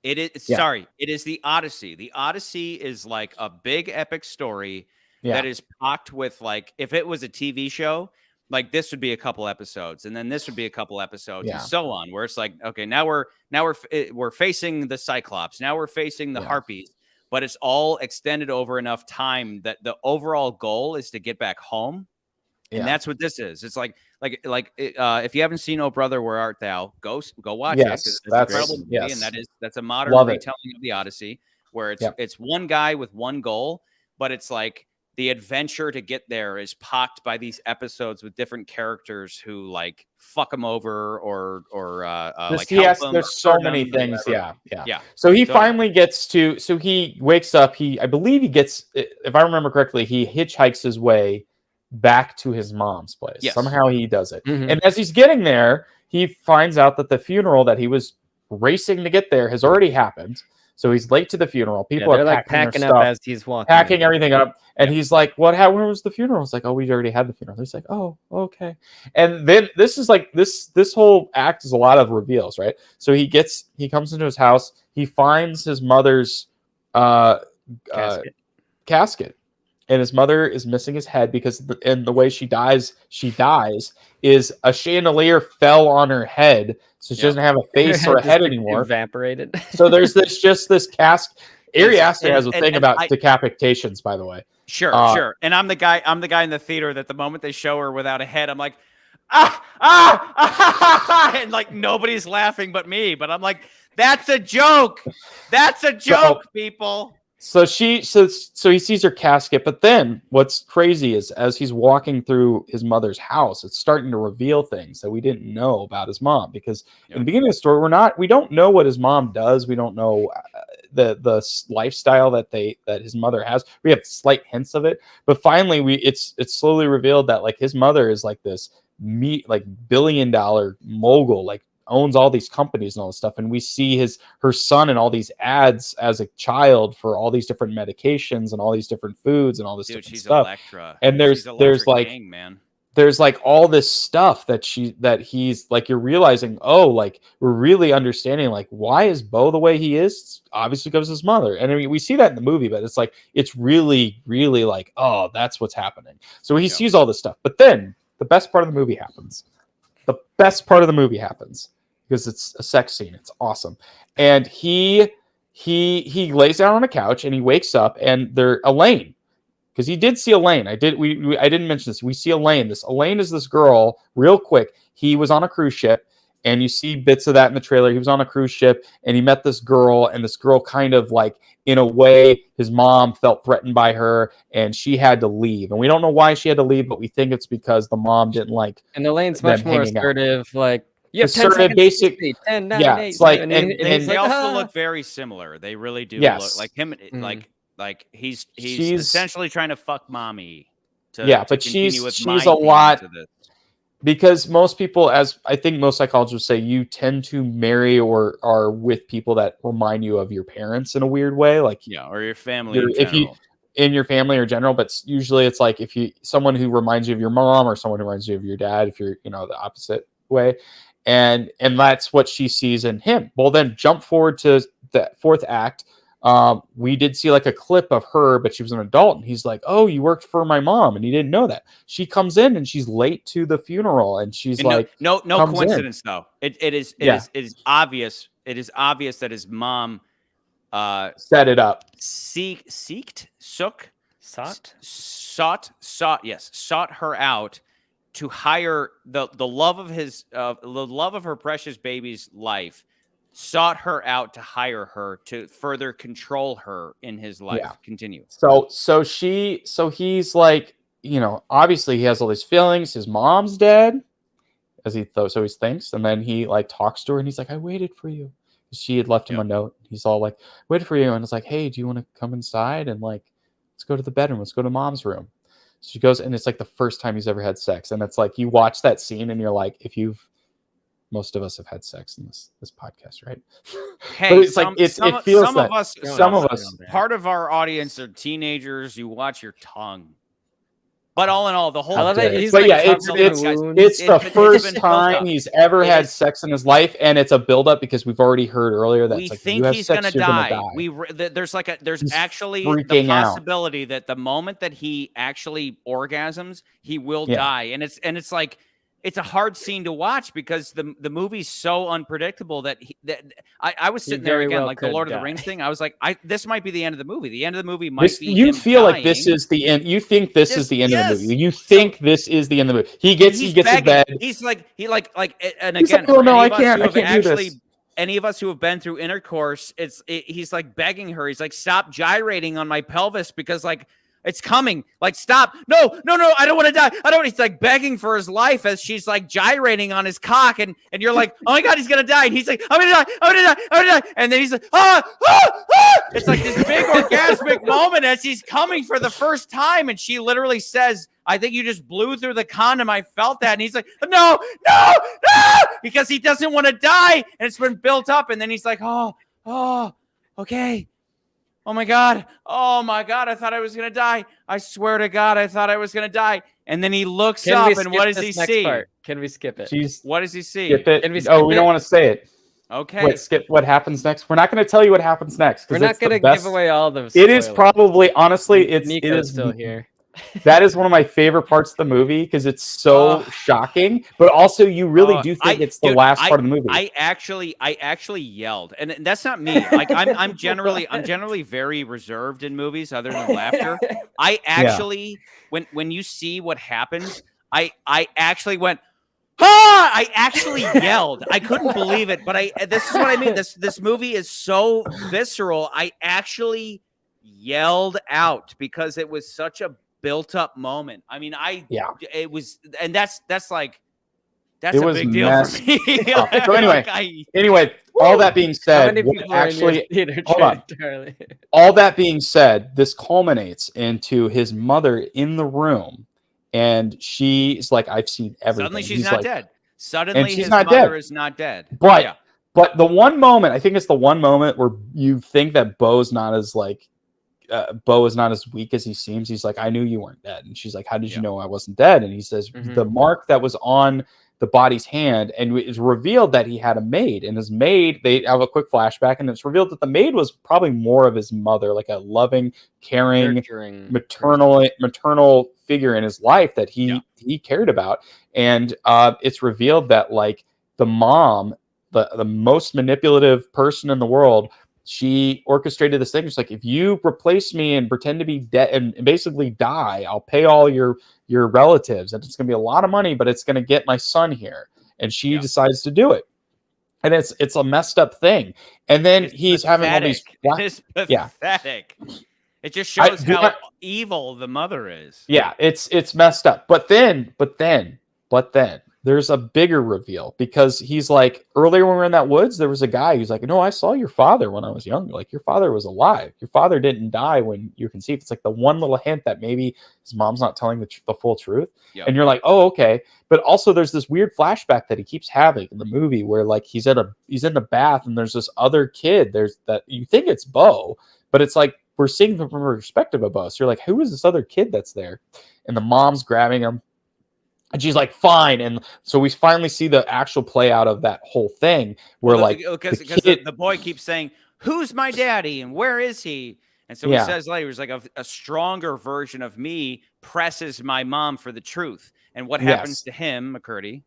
It is the Odyssey. The Odyssey is like a big epic story that is packed with, like, if it was a TV show, like this would be a couple episodes, and then this would be a couple episodes, and so on. Where it's like, okay, now we're facing the Cyclops, now we're facing the Harpies, but it's all extended over enough time that the overall goal is to get back home. And that's what this is. It's like if you haven't seen Oh Brother, Where Art Thou, go watch it. It's an incredible movie, and that's a modern retelling of the Odyssey, where it's one guy with one goal, but it's like the adventure to get there is pocked by these episodes with different characters who like fuck him over or like help him. There's so many things. Yeah. So he finally gets to. So he wakes up. I believe he gets, if I remember correctly, he hitchhikes his way back to his mom's place. Somehow he does it. And as he's getting there, he finds out that the funeral that he was racing to get there has already happened. So he's late to the funeral. People are like packing up as he's walking. Packing everything up. And he's like, when was the funeral? It's like, oh, we already had the funeral. He's like, oh, okay. And then this is like this whole act is a lot of reveals, right? So he comes into his house, he finds his mother's casket. And his mother is missing his head because the way she dies is a chandelier fell on her head, so she doesn't have a face or a head anymore. Evaporated. So there's this casket. Ari Aster has a thing about decapitations, by the way. Sure. And I'm the guy in the theater that the moment they show her without a head, I'm like, and like nobody's laughing but me. But I'm like, that's a joke. That's a joke, people. So he sees her casket, but then what's crazy is as he's walking through his mother's house, it's starting to reveal things that we didn't know about his mom. Because in the beginning of the story, we don't know what his mom does. We don't know the lifestyle that his mother has. We have slight hints of it, but finally it's slowly revealed that like his mother is like this billion-dollar mogul, like owns all these companies and all this stuff, and we see her son in all these ads as a child for all these different medications and all these different foods and all this different stuff. Electra. And there's like King, man. There's like all this stuff that he's like, you're realizing, oh, like we're really understanding like why is Beau the way he is? It's obviously because of his mother. And I mean, we see that in the movie, but it's like it's really, really like, oh, that's what's happening. So he sees all this stuff, but then the best part of the movie happens. Because it's a sex scene. It's awesome. And he lays down on a couch and he wakes up and they're Elaine. Because he did see Elaine. I didn't mention this. We see Elaine. Elaine is this girl, real quick. He was on a cruise ship, and you see bits of that in the trailer. He was on a cruise ship and he met this girl, and this girl kind of like, in a way, his mom felt threatened by her and she had to leave. And we don't know why she had to leave, but we think it's because the mom didn't like. And Elaine's much more assertive, like, yeah, basic. 10, 9, yeah, 8, it's like, and they like, also look very similar. They really do look like him. Like he's essentially trying to fuck mommy. But she's a lot, because most people, as I think most psychologists would say, you tend to marry or are with people that remind you of your parents in a weird way, like or your family. In your family or general, but usually it's like if someone who reminds you of your mom or someone who reminds you of your dad, if you're the opposite way. And that's what she sees in him. Well, then jump forward to the fourth act. We did see like a clip of her, but she was an adult, and he's like, "Oh, you worked for my mom," and he didn't know that. She comes in and she's late to the funeral, and she's like, no coincidence though. It is obvious. It is obvious that his mom set it up. Sought her out to hire the love of her precious baby's life. Sought her out to hire her to further control her in his life. Yeah. Continue. So he's like, obviously he has all these feelings. His mom's dead, so he thinks, and then he like talks to her, and he's like, "I waited for you." She had left him a note. He's all like, "Waited for you," and it's like, "Hey, do you want to come inside and like, let's go to the bedroom. Let's go to mom's room." So she goes, and it's like the first time he's ever had sex, and it's like you watch that scene, and you're like, most of us have had sex in this podcast, right? Hey, but it's it feels some of us. Part of our audience are teenagers. You watch your tongue. But all in all, the whole it's the first time he's ever had sex in his life, and it's a buildup because we've already heard earlier that we think he's going to die. There's actually the possibility that the moment that he actually orgasms, he will die, and it's like. It's a hard scene to watch because the movie's so unpredictable that I was sitting there again, like the Lord of the Rings thing. I was like, this might be the end of the movie. The end of the movie might be. You feel like this is the end. You think this is the end of the movie. You think this is the end of the movie. He gets in bed. He's like, and again, oh no, I can't do this. Any of us who have been through intercourse, he's like begging her. He's like, stop gyrating on my pelvis because like. It's coming. Like, stop. No, I don't want to die. He's like begging for his life as she's like gyrating on his cock. And you're like, oh my God, he's going to die. And he's like, I'm going to die. And then he's like, It's like this big orgasmic moment as he's coming for the first time. And she literally says, I think you just blew through the condom. I felt that. And he's like, no, because he doesn't want to die. And it's been built up. And then he's like, oh, okay. Oh my God. I thought I was going to die. I swear to God, I thought I was going to die. And then he looks up and what does he see? Can we skip it? What does he see? Skip it. We don't want to say it. Okay. Wait, skip what happens next. We're not going to tell you what happens next. We're not going to give away all the spoilers. It is probably, honestly, it is still here. That is one of my favorite parts of the movie because it's so shocking, but also you really do think it's the last part of the movie. I actually yelled, and that's not me. Like I'm generally very reserved in movies, other than laughter. I actually, when you see what happens, I actually went. I actually yelled. I couldn't believe it, but this is what I mean. This movie is so visceral. I actually yelled out because it was such a built up moment. I mean, it was, and that's a big deal for me. So anyway, all that being said, hold on. All that being said, this culminates into his mother in the room, and she's like, "I've seen everything." Suddenly, she's not dead. Suddenly, his mother is not dead. But the one moment, I think it's the one moment where you think that Beau is not as weak as he seems. He's like, I knew you weren't dead. And she's like, how did you know I wasn't dead? And he says, the mark that was on the body's hand, and it's revealed that he had a maid. And his maid, they have a quick flashback, and it's revealed that the maid was probably more of his mother, like a loving, caring, maternal figure in his life that he cared about. And it's revealed that like the mom, the most manipulative person in the world, she orchestrated this thing. She's like, if you replace me and pretend to be dead and basically die, I'll pay all your relatives, and it's going to be a lot of money, but it's going to get my son here. And she decides to do it. And it's a messed up thing. And then he's having all these. It's pathetic. It just shows how evil the mother is. Yeah, it's messed up. But then there's a bigger reveal, because he's like, earlier when we were in that woods, there was a guy who's like, no, I saw your father when I was young. Like, your father was alive. Your father didn't die when you were conceived. It's like the one little hint that maybe his mom's not telling the full truth. Yep. And you're like, oh, okay. But also there's this weird flashback that he keeps having in the movie where like he's in the bath, and there's this other kid. There's that, you think it's Beau, but it's like we're seeing from the perspective of Beau. So you're like, who is this other kid that's there? And the mom's grabbing him. And she's like, fine. And so we finally see the actual play out of that whole thing where because the boy keeps saying, who's my daddy and where is he? And so he says later, he's like, a stronger version of me presses my mom for the truth. And what happens to him, McCurdy?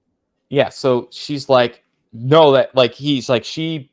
Yeah. So she's like, no, that like, he's like, she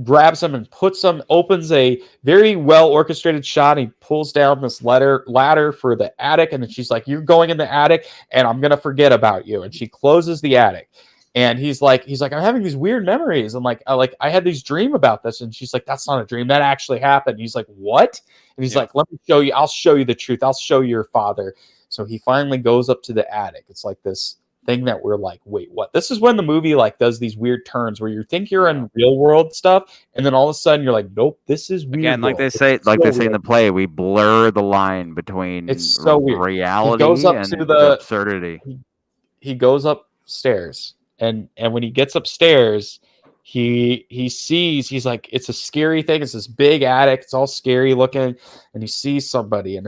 grabs him and puts him, opens a very well orchestrated shot. He pulls down this ladder for the attic. And then she's like, you're going in the attic and I'm going to forget about you. And she closes the attic. And he's like, I'm having these weird memories. And I had these dream about this. And she's like, that's not a dream. That actually happened. He's like, what? And he's like, let me show you. I'll show you the truth. I'll show you your father. So he finally goes up to the attic. It's like this thing that we're like, wait, what? This is when the movie like does these weird turns where you think you're in real world stuff, and then all of a sudden you're like, nope, this is weird. Again, like they say in the play, we blur the line between it's so weird. Reality and the absurdity. He goes upstairs, and when he gets upstairs, he sees, he's like, it's a scary thing. It's this big attic. It's all scary looking, and he sees somebody, and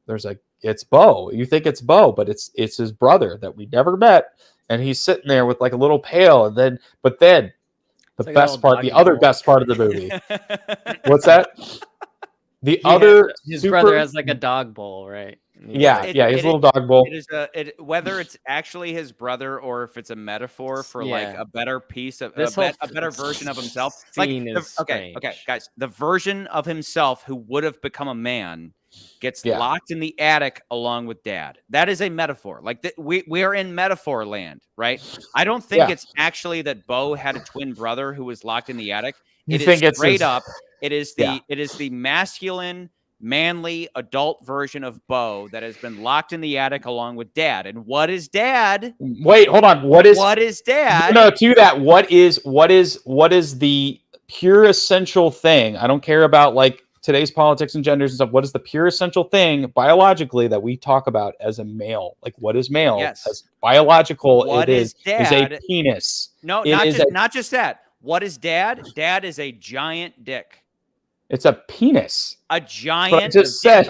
there's a it's Beau. You think it's Beau, but it's his brother that we never met, and he's sitting there with like a little pail, and then the best part, the other best part of the movie. What's that? His brother has like a dog bowl, right? His little dog bowl. Whether it's actually his brother or if it's a metaphor for like a better piece of a better version of himself. Like okay, guys, the version of himself who would have become a man gets locked in the attic along with dad. That is a metaphor. Like we are in metaphor land, right? I don't think it's actually that Beau had a twin brother who was locked in the attic. It is straight up. It is the masculine, manly, adult version of Beau that has been locked in the attic along with dad. And what is dad? Wait, hold on. What is dad? No, to that. What is the pure essential thing? I don't care about like today's politics and genders and stuff. What is the pure essential thing biologically that we talk about as a male? Like, what is male? Yes. As biological, what is dad? Is a penis. No, not just that. What is dad? Dad is a giant dick. It's a penis. A giant. But I just said.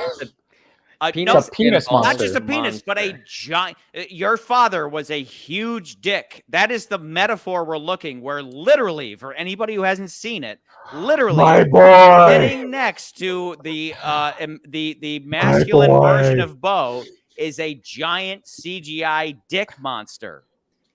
A penis monster. Not just a penis, but a giant. Your father was a huge dick. That is the metaphor we're looking. Where literally, for anybody who hasn't seen it, literally, my boy, sitting next to the masculine version of Beau is a giant CGI dick monster.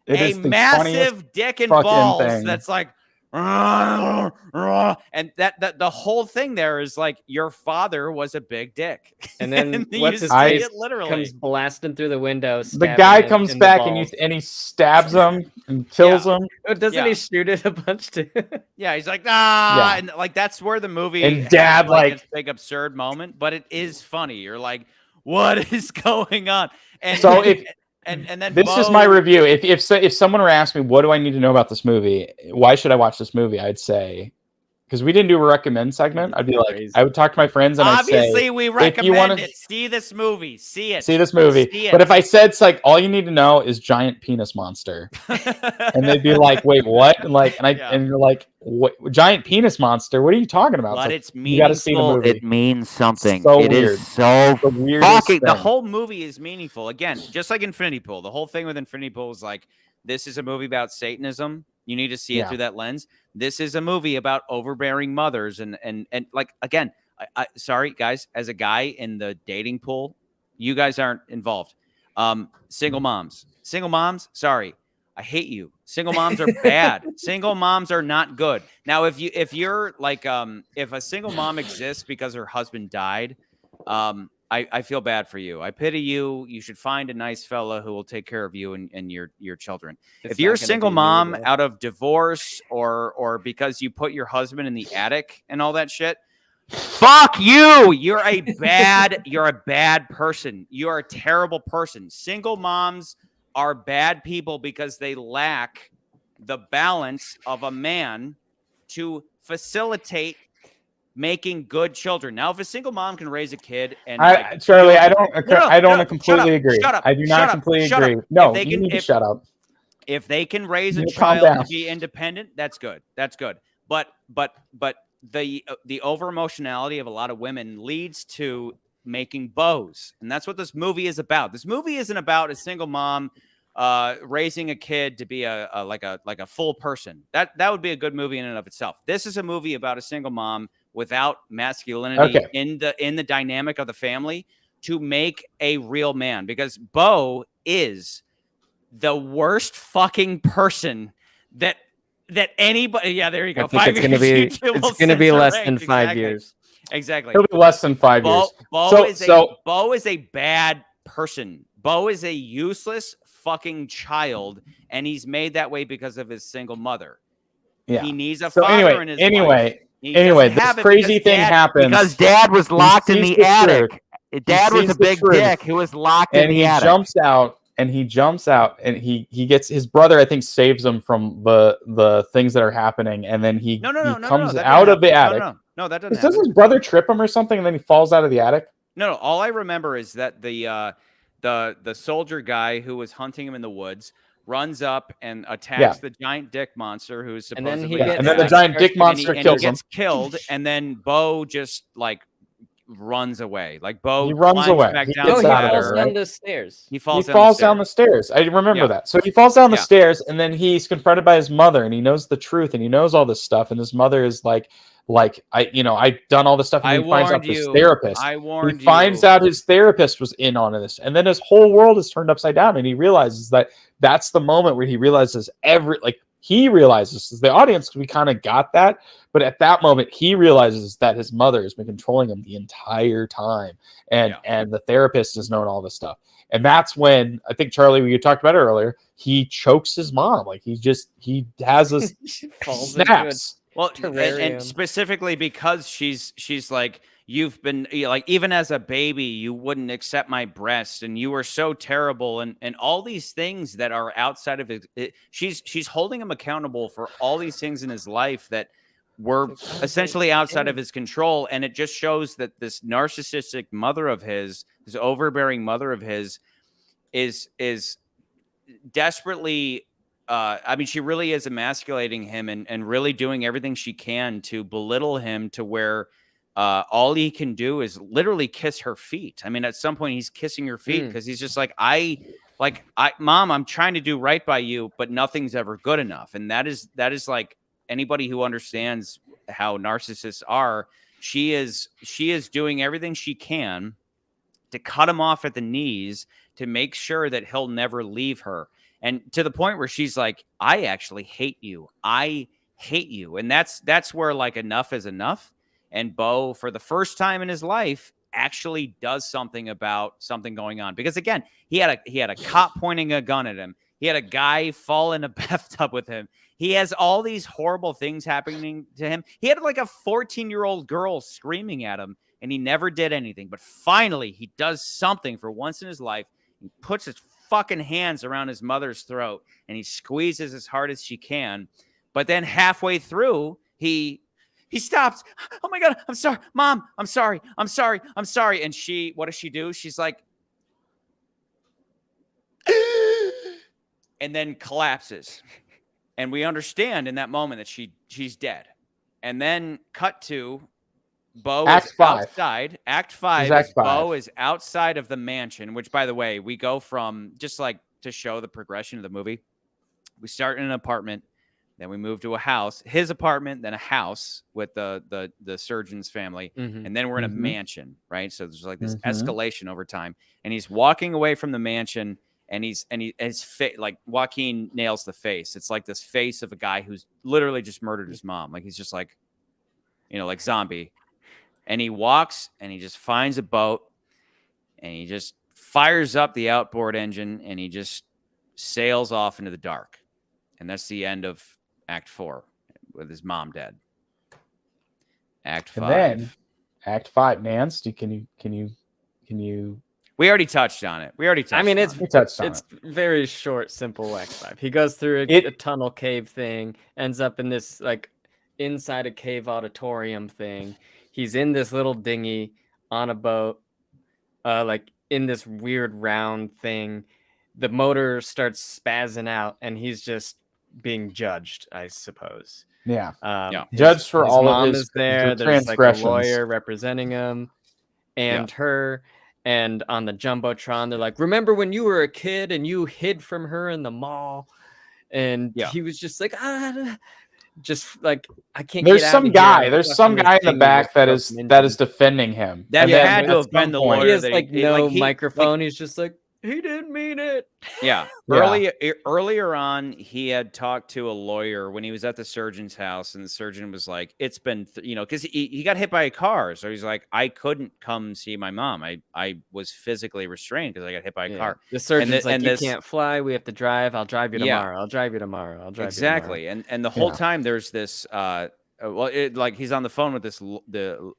A massive dick and balls thing. That's like. And that the whole thing there is like your father was a big dick, and then what's his face literally comes blasting through the window. The guy comes back and he stabs him and kills him. Doesn't he shoot it a bunch too? Yeah, he's like and like that's where the movie and dad like its big absurd moment, but it is funny. You're like, what is going on? And so if. And then this is my review. If someone were to ask me, what do I need to know about this movie? Why should I watch this movie? I'd say, because we didn't do a recommend segment. I'd be like, I would talk to my friends and obviously we recommend it. See this movie. See this movie. But if I said it's like all you need to know is giant penis monster, and they'd be like, wait, what? And you're like, what? Giant penis monster? What are you talking about? But it's meaningful. You got to see the movie. It means something. So it weird. Is so fucking. The whole movie is meaningful. Again, just like Infinity Pool. The whole thing with Infinity Pool is like, this is a movie about Satanism. You need to see it through that lens. This is a movie about overbearing mothers and like, again, I sorry guys, as a guy in the dating pool, you guys aren't involved. Single moms, sorry, I hate you. Single moms are bad. Single moms are not good. Now, if you're like, if a single mom exists because her husband died, I feel bad for you. I pity you. You should find a nice fella who will take care of you and your children. If you're a single mom out of divorce or because you put your husband in the attic and all that shit, fuck you. You're a bad person. You're a terrible person. Single moms are bad people because they lack the balance of a man to facilitate making good children. Now, if a single mom can raise a kid, and Charlie, I don't completely agree. I do not completely agree. No, you need to shut up. If they can raise a child to be independent, that's good. That's good. But the over emotionality of a lot of women leads to making bows, and that's what this movie is about. This movie isn't about a single mom raising a kid to be a full person. That would be a good movie in and of itself. This is a movie about a single mom without masculinity in the dynamic of the family to make a real man, because Beau is the worst fucking person that anybody. Yeah, there you go. It's gonna be less than 5 years. Exactly. It'll be less than 5 years. Beau is a bad person. Beau is a useless fucking child, and he's made that way because of his single mother. Yeah. He needs a father in his life. Anyway, this crazy thing happens because Dad was locked in the attic. Dad was a big dick who was locked in the attic. He jumps out, and he gets his brother. I think saves him from the things that are happening, and then he comes out of the attic. No, that doesn't. Does his brother trip him or something, and then he falls out of the attic? No. All I remember is that the soldier guy who was hunting him in the woods runs up and attacks the giant dick monster who's supposedly, and then the giant dick monster kills him. Gets killed, and then Beau just like runs away. Like Beau runs away. Back he down falls down the stairs. He falls down the stairs. I remember that. So he falls down the stairs, and then he's confronted by his mother, and he knows the truth, and he knows all this stuff, and his mother is like I've done all this stuff, and he finds out his therapist. He finds out his therapist was in on this, and then his whole world is turned upside down, and he realizes that that's the moment where he realizes he realizes, as the audience, we kind of got that, but at that moment he realizes that his mother has been controlling him the entire time, and the therapist has known all this stuff, and that's when I think, Charlie, we talked about it earlier, he chokes his mom, like he has this snaps. Well, and specifically because she's like, you've been like, even as a baby, you wouldn't accept my breast, and you were so terrible, and all these things that are outside of it. She's holding him accountable for all these things in his life that were essentially outside of his control, and it just shows that this narcissistic mother of his, this overbearing mother of his, is desperately. I mean, she really is emasculating him and really doing everything she can to belittle him to where all he can do is literally kiss her feet. I mean, at some point he's kissing her feet because he's just like, Mom, I'm trying to do right by you, but nothing's ever good enough. And that is like, anybody who understands how narcissists are, she is doing everything she can to cut him off at the knees to make sure that he'll never leave her. And to the point where she's like, I actually hate you. I hate you. And that's where like enough is enough. And Beau, for the first time in his life, actually does something about something going on. Because again, he had a cop pointing a gun at him. He had a guy fall in a bathtub with him. He has all these horrible things happening to him. He had like a 14-year-old girl screaming at him, and he never did anything. But finally, he does something for once in his life. He puts his fucking hands around his mother's throat, and he squeezes as hard as she can. But then halfway through, he stops. Oh my God, I'm sorry, Mom. I'm sorry. And what does she do? She's like, and then collapses. And we understand in that moment that she's dead. And then cut to Beau is outside. Act 5. Beau is outside of the mansion, which, by the way, we go from, just like to show the progression of the movie. We start in an apartment, then we move to a house, his apartment, then a house with the surgeon's family, and then we're in a mansion, right? So there's like this escalation over time, and he's walking away from the mansion, and his face, like Joaquin nails the face. It's like this face of a guy who's literally just murdered his mom. Like he's just like, like zombie. And he walks and he just finds a boat and he just fires up the outboard engine and he just sails off into the dark. And that's the end of Act 4 with his mom dead. Act 5. And then Act 5, Nance, can you? We already touched on it. It's very short, simple Act 5. He goes through a tunnel cave thing, ends up in this like inside a cave auditorium thing. He's in this little dinghy on a boat, like in this weird round thing. The motor starts spazzing out, and he's just being judged, I suppose. Yeah. Judged for all mom of his is there. There's like a lawyer representing him and her. And on the Jumbotron, they're like, remember when you were a kid and you hid from her in the mall? And he was just like, just like, I can't There's get out some of guy. here. There's some guy in the back that is defending him. That and had to have been the lawyer. He has that like no microphone. He's just like, he didn't mean it. Yeah. Earlier on, he had talked to a lawyer when he was at the surgeon's house, and the surgeon was like, it's been, because he got hit by a car. So he's like, I couldn't come see my mom. I was physically restrained because I got hit by a car. The surgeon's like, you can't fly. We have to drive. I'll drive you tomorrow. I'll drive you tomorrow. I'll drive you tomorrow. Exactly. And the whole time there's this, like he's on the phone with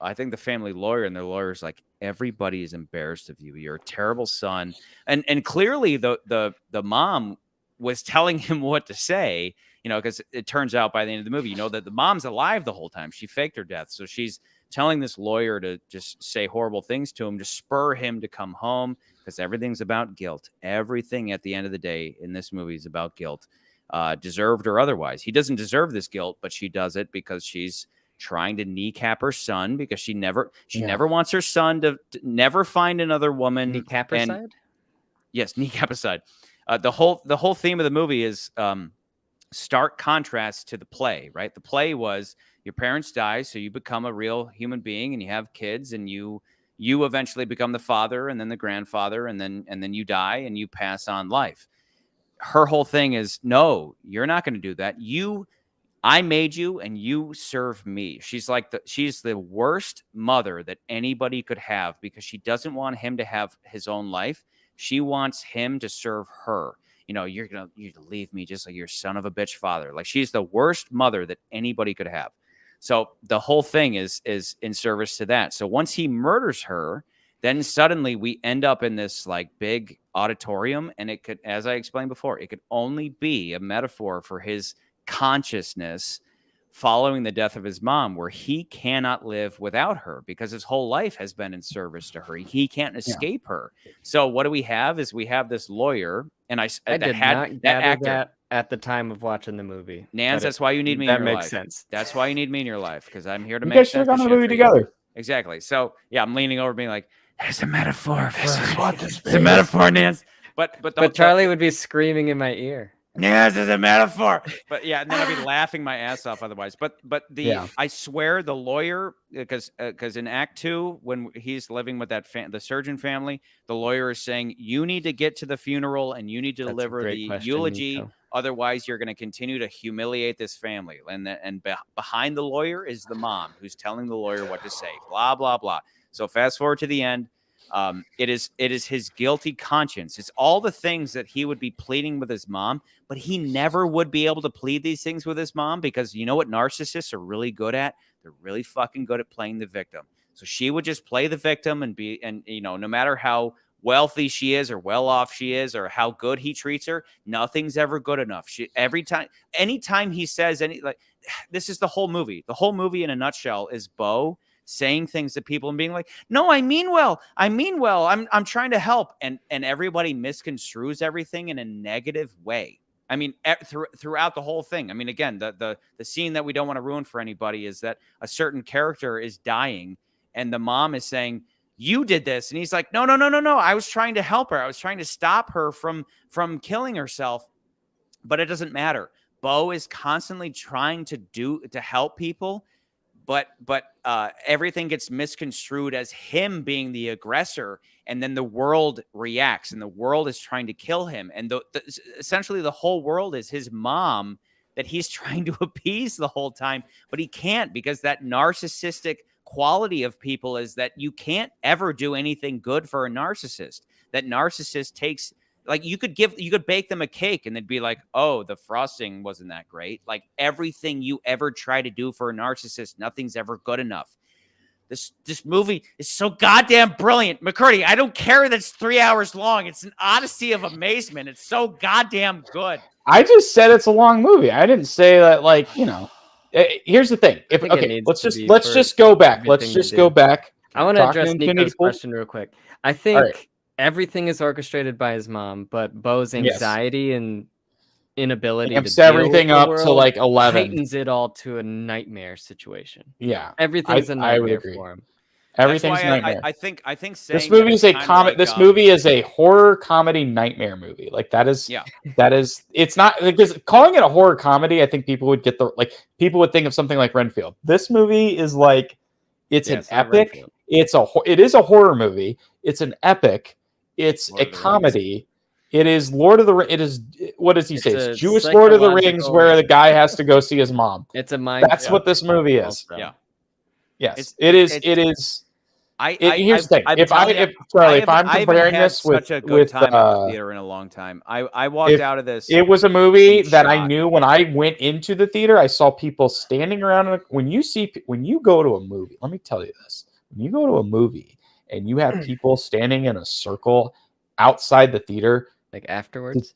I think the family lawyer, and the lawyer's like, everybody is embarrassed of you. You're a terrible son. And clearly the mom was telling him what to say, because it turns out by the end of the movie, that the mom's alive the whole time. She faked her death. So she's telling this lawyer to just say horrible things to him, to spur him to come home, because everything's about guilt. Everything at the end of the day in this movie is about guilt. Deserved or otherwise. He doesn't deserve this guilt, but she does it because she's trying to kneecap her son, because she never wants her son to never find another woman. Kneecap-ercide? Yes, kneecap-ercide. The whole theme of the movie is stark contrast to the play, right? The play was your parents die, so you become a real human being and you have kids, and you eventually become the father and then the grandfather, and then you die and you pass on life. Her whole thing is, no, you're not going to do that. I made you and you serve me. She's the worst mother that anybody could have, because she doesn't want him to have his own life. She wants him to serve her. You're going to leave me just like your son of a bitch father. Like, she's the worst mother that anybody could have. So the whole thing is in service to that. So once he murders her, then suddenly we end up in this like big auditorium, and it could, as I explained before, it could only be a metaphor for his consciousness following the death of his mom, where he cannot live without her because his whole life has been in service to her. He can't escape her. So what do we have is we have this lawyer, and I did not gather that at the time of watching the movie. Nance, that's why you need me in your life. That makes sense. That's why you need me in your life, because I'm here to make sense. You guys should have gone to the movie together. Exactly. So yeah, I'm leaning over being like, there's a metaphor. It's a metaphor, Nance. But Charlie would be screaming in my ear. Yes, it's a metaphor. But yeah, and then I'd be laughing my ass off otherwise. But I swear the lawyer, because in Act 2, when he's living with the surgeon family, the lawyer is saying, you need to get to the funeral and you need to deliver the eulogy. Nico. Otherwise, you're going to continue to humiliate this family. And behind the lawyer is the mom, who's telling the lawyer what to say. Blah, blah, blah. So fast forward to the end. It is his guilty conscience. It's all the things that he would be pleading with his mom, but he never would be able to plead these things with his mom, because you know what narcissists are really good at? They're really fucking good at playing the victim. So she would just play the victim and no matter how wealthy she is or well off she is or how good he treats her, nothing's ever good enough. Anytime he says this is the whole movie. The whole movie in a nutshell is Beau saying things to people and being like, no, I mean well. I'm trying to help. And everybody misconstrues everything in a negative way. I mean, throughout the whole thing. I mean, again, the scene that we don't want to ruin for anybody is that a certain character is dying and the mom is saying, you did this. And he's like, no. I was trying to help her. I was trying to stop her from killing herself. But it doesn't matter. Beau is constantly trying to help people. But everything gets misconstrued as him being the aggressor, and then the world reacts, and the world is trying to kill him. And essentially the whole world is his mom that he's trying to appease the whole time, but he can't, because that narcissistic quality of people is that you can't ever do anything good for a narcissist. That narcissist takes... Like you could bake them a cake and they'd be like, oh, the frosting wasn't that great. Like everything you ever try to do for a narcissist, nothing's ever good enough. This movie is so goddamn brilliant. McCurdy, I don't care that it's 3 hours long. It's an odyssey of amazement. It's so goddamn good. I just said it's a long movie. I didn't say that, here's the thing. Let's just go back. I want to address Nico's question real quick. I think everything is orchestrated by his mom, but Beau's anxiety and inability to deal everything with the up world to 11 heightens it all to a nightmare situation. Yeah, everything's a nightmare for him. Everything's nightmare. I think this movie is a comedy. This movie is a horror comedy nightmare movie. Like that is. It's not because calling it a horror comedy. I think people would get people would think of something like Renfield. This movie is like it's an epic. It is a horror movie. It's an epic. It's a comedy. It is Lord of the Rings. It is, what does he say? It's Jewish Lord of the Rings, where the guy has to go see his mom. It's a mind. That's what this movie is. Also. Yeah. Yes, it is. Here's the thing. If I'm comparing this with such a good time at the theater in a long time. I walked out of this. It was a movie that I knew when I went into the theater. I saw people standing around. When you go to a movie, let me tell you this: when you go to a movie and you have people standing in a circle outside the theater, like afterwards,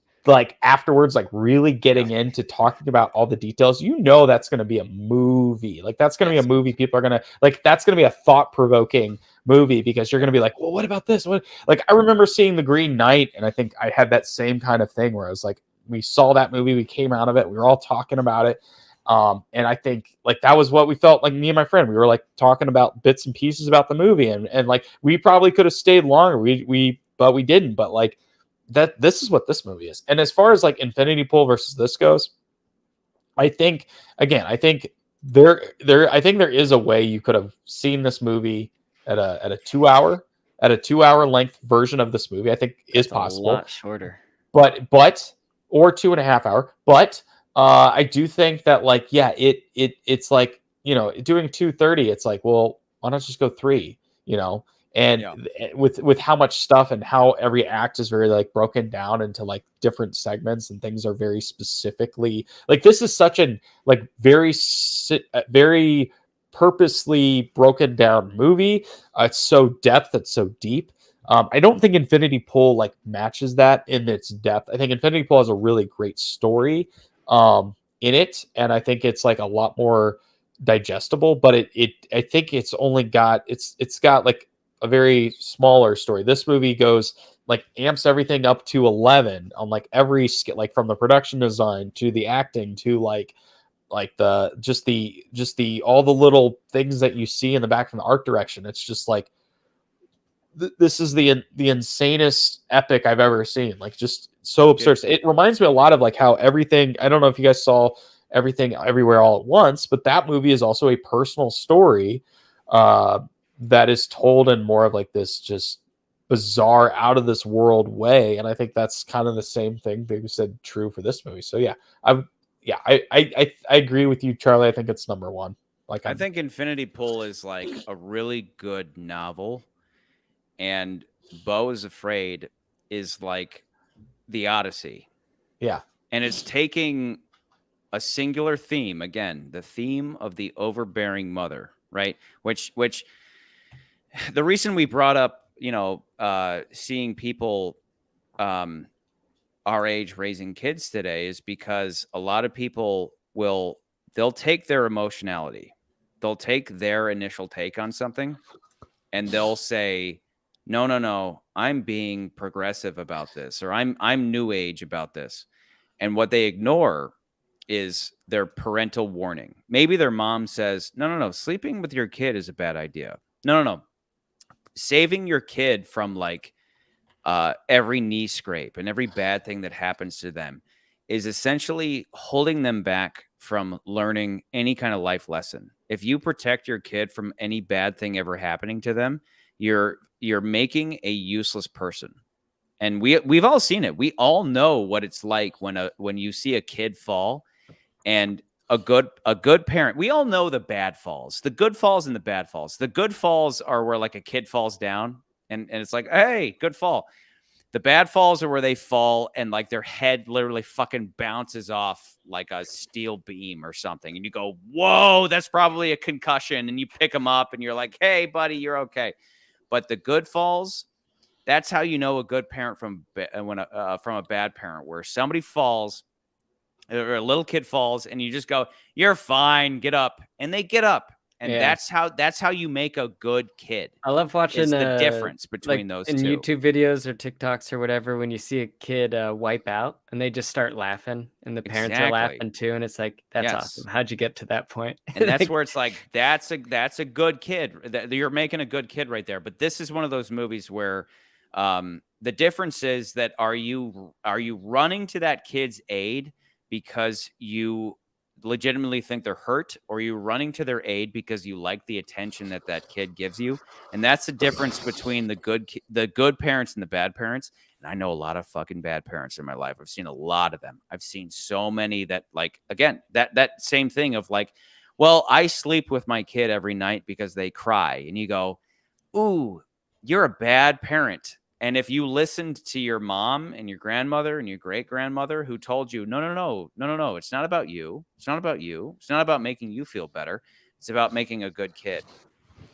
really getting into talking about all the details, that's going to be a movie. Like that's going to be a movie. People are going to that's going to be a thought-provoking movie because you're going to be like, well, what about this? What? Like, I remember seeing The Green Knight, and I think I had that same kind of thing where I was like, we saw that movie, we came out of it, we were all talking about it. And I think that was what we felt like, me and my friend, we were like talking about bits and pieces about the movie. And like, we probably could have stayed longer. But we didn't, but like, this is what this movie is. And as far as like Infinity Pool versus this goes, I think there is a way you could have seen this movie at a 2 hour length version of this movie. I think is possible. A lot shorter. But or 2.5 hour. But I do think that it's like, doing 2:30, it's like, well, why not just go 3, And with how much stuff and how every act is very like broken down into like different segments and things are very specifically like, this is such an like very purposely broken down movie. It's so depth. It's so deep. I don't think Infinity Pool like matches that in its depth. I think Infinity Pool has a really great story in it, and I think it's like a lot more digestible. But I think it's got like a very smaller story. This movie goes like amps everything up to 11 on like every skill, like from the production design to the acting to like the all the little things that you see in the back from the art direction. It's just like this is the insanest epic I've ever seen. Like, just so absurd. It reminds me a lot of like how everything. I don't know if you guys saw Everything Everywhere All at Once, but that movie is also a personal story that is told in more of like this just bizarre, out of this world way. And I think that's kind of the same thing Big said true for this movie. So I agree with you, Charlie. I think it's number one. I think Infinity Pool is like a really good novel, and Beau Is Afraid is like the Odyssey. Yeah. And it's taking a singular theme, again, the theme of the overbearing mother, right? Which the reason we brought up, seeing people our age raising kids today is because a lot of people they'll take their emotionality, they'll take their initial take on something, and they'll say, no, I'm being progressive about this, or I'm new age about this. And what they ignore is their parental warning. Maybe their mom says, no, sleeping with your kid is a bad idea. No. Saving your kid from like every knee scrape and every bad thing that happens to them is essentially holding them back from learning any kind of life lesson. If you protect your kid from any bad thing ever happening to them, you're making a useless person. And we've all seen it. We all know what it's like when you see a kid fall. And a good parent, we all know the bad falls, the good falls and the bad falls. The good falls are where like a kid falls down and it's like, hey, good fall. The bad falls are where they fall and like their head literally fucking bounces off like a steel beam or something. And you go, whoa, that's probably a concussion. And you pick them up and you're like, hey, buddy, you're okay. But the good falls, that's how you know a good parent from a bad parent, where somebody falls or a little kid falls and you just go, you're fine, get up. And they get up And that's how you make a good kid. I love watching the difference between those in two. YouTube videos or TikToks or whatever, when you see a kid wipe out and they just start laughing and the parents are laughing too, and it's like, that's awesome. How'd you get to that point? And that's where it's like, that's a good kid. You're making a good kid right there. But this is one of those movies where the difference is that are you running to that kid's aid because you legitimately think they're hurt, or are you running to their aid because you like the attention that kid gives you? And that's the difference between the good parents and the bad parents. And I know a lot of fucking bad parents in my life. I've seen a lot of them. I've seen so many that, like, again, that same thing of like, well, I sleep with my kid every night because they cry. And you go, ooh, you're a bad parent. And if you listened to your mom and your grandmother and your great-grandmother who told you, no, it's not about you. It's not about you. It's not about making you feel better. It's about making a good kid.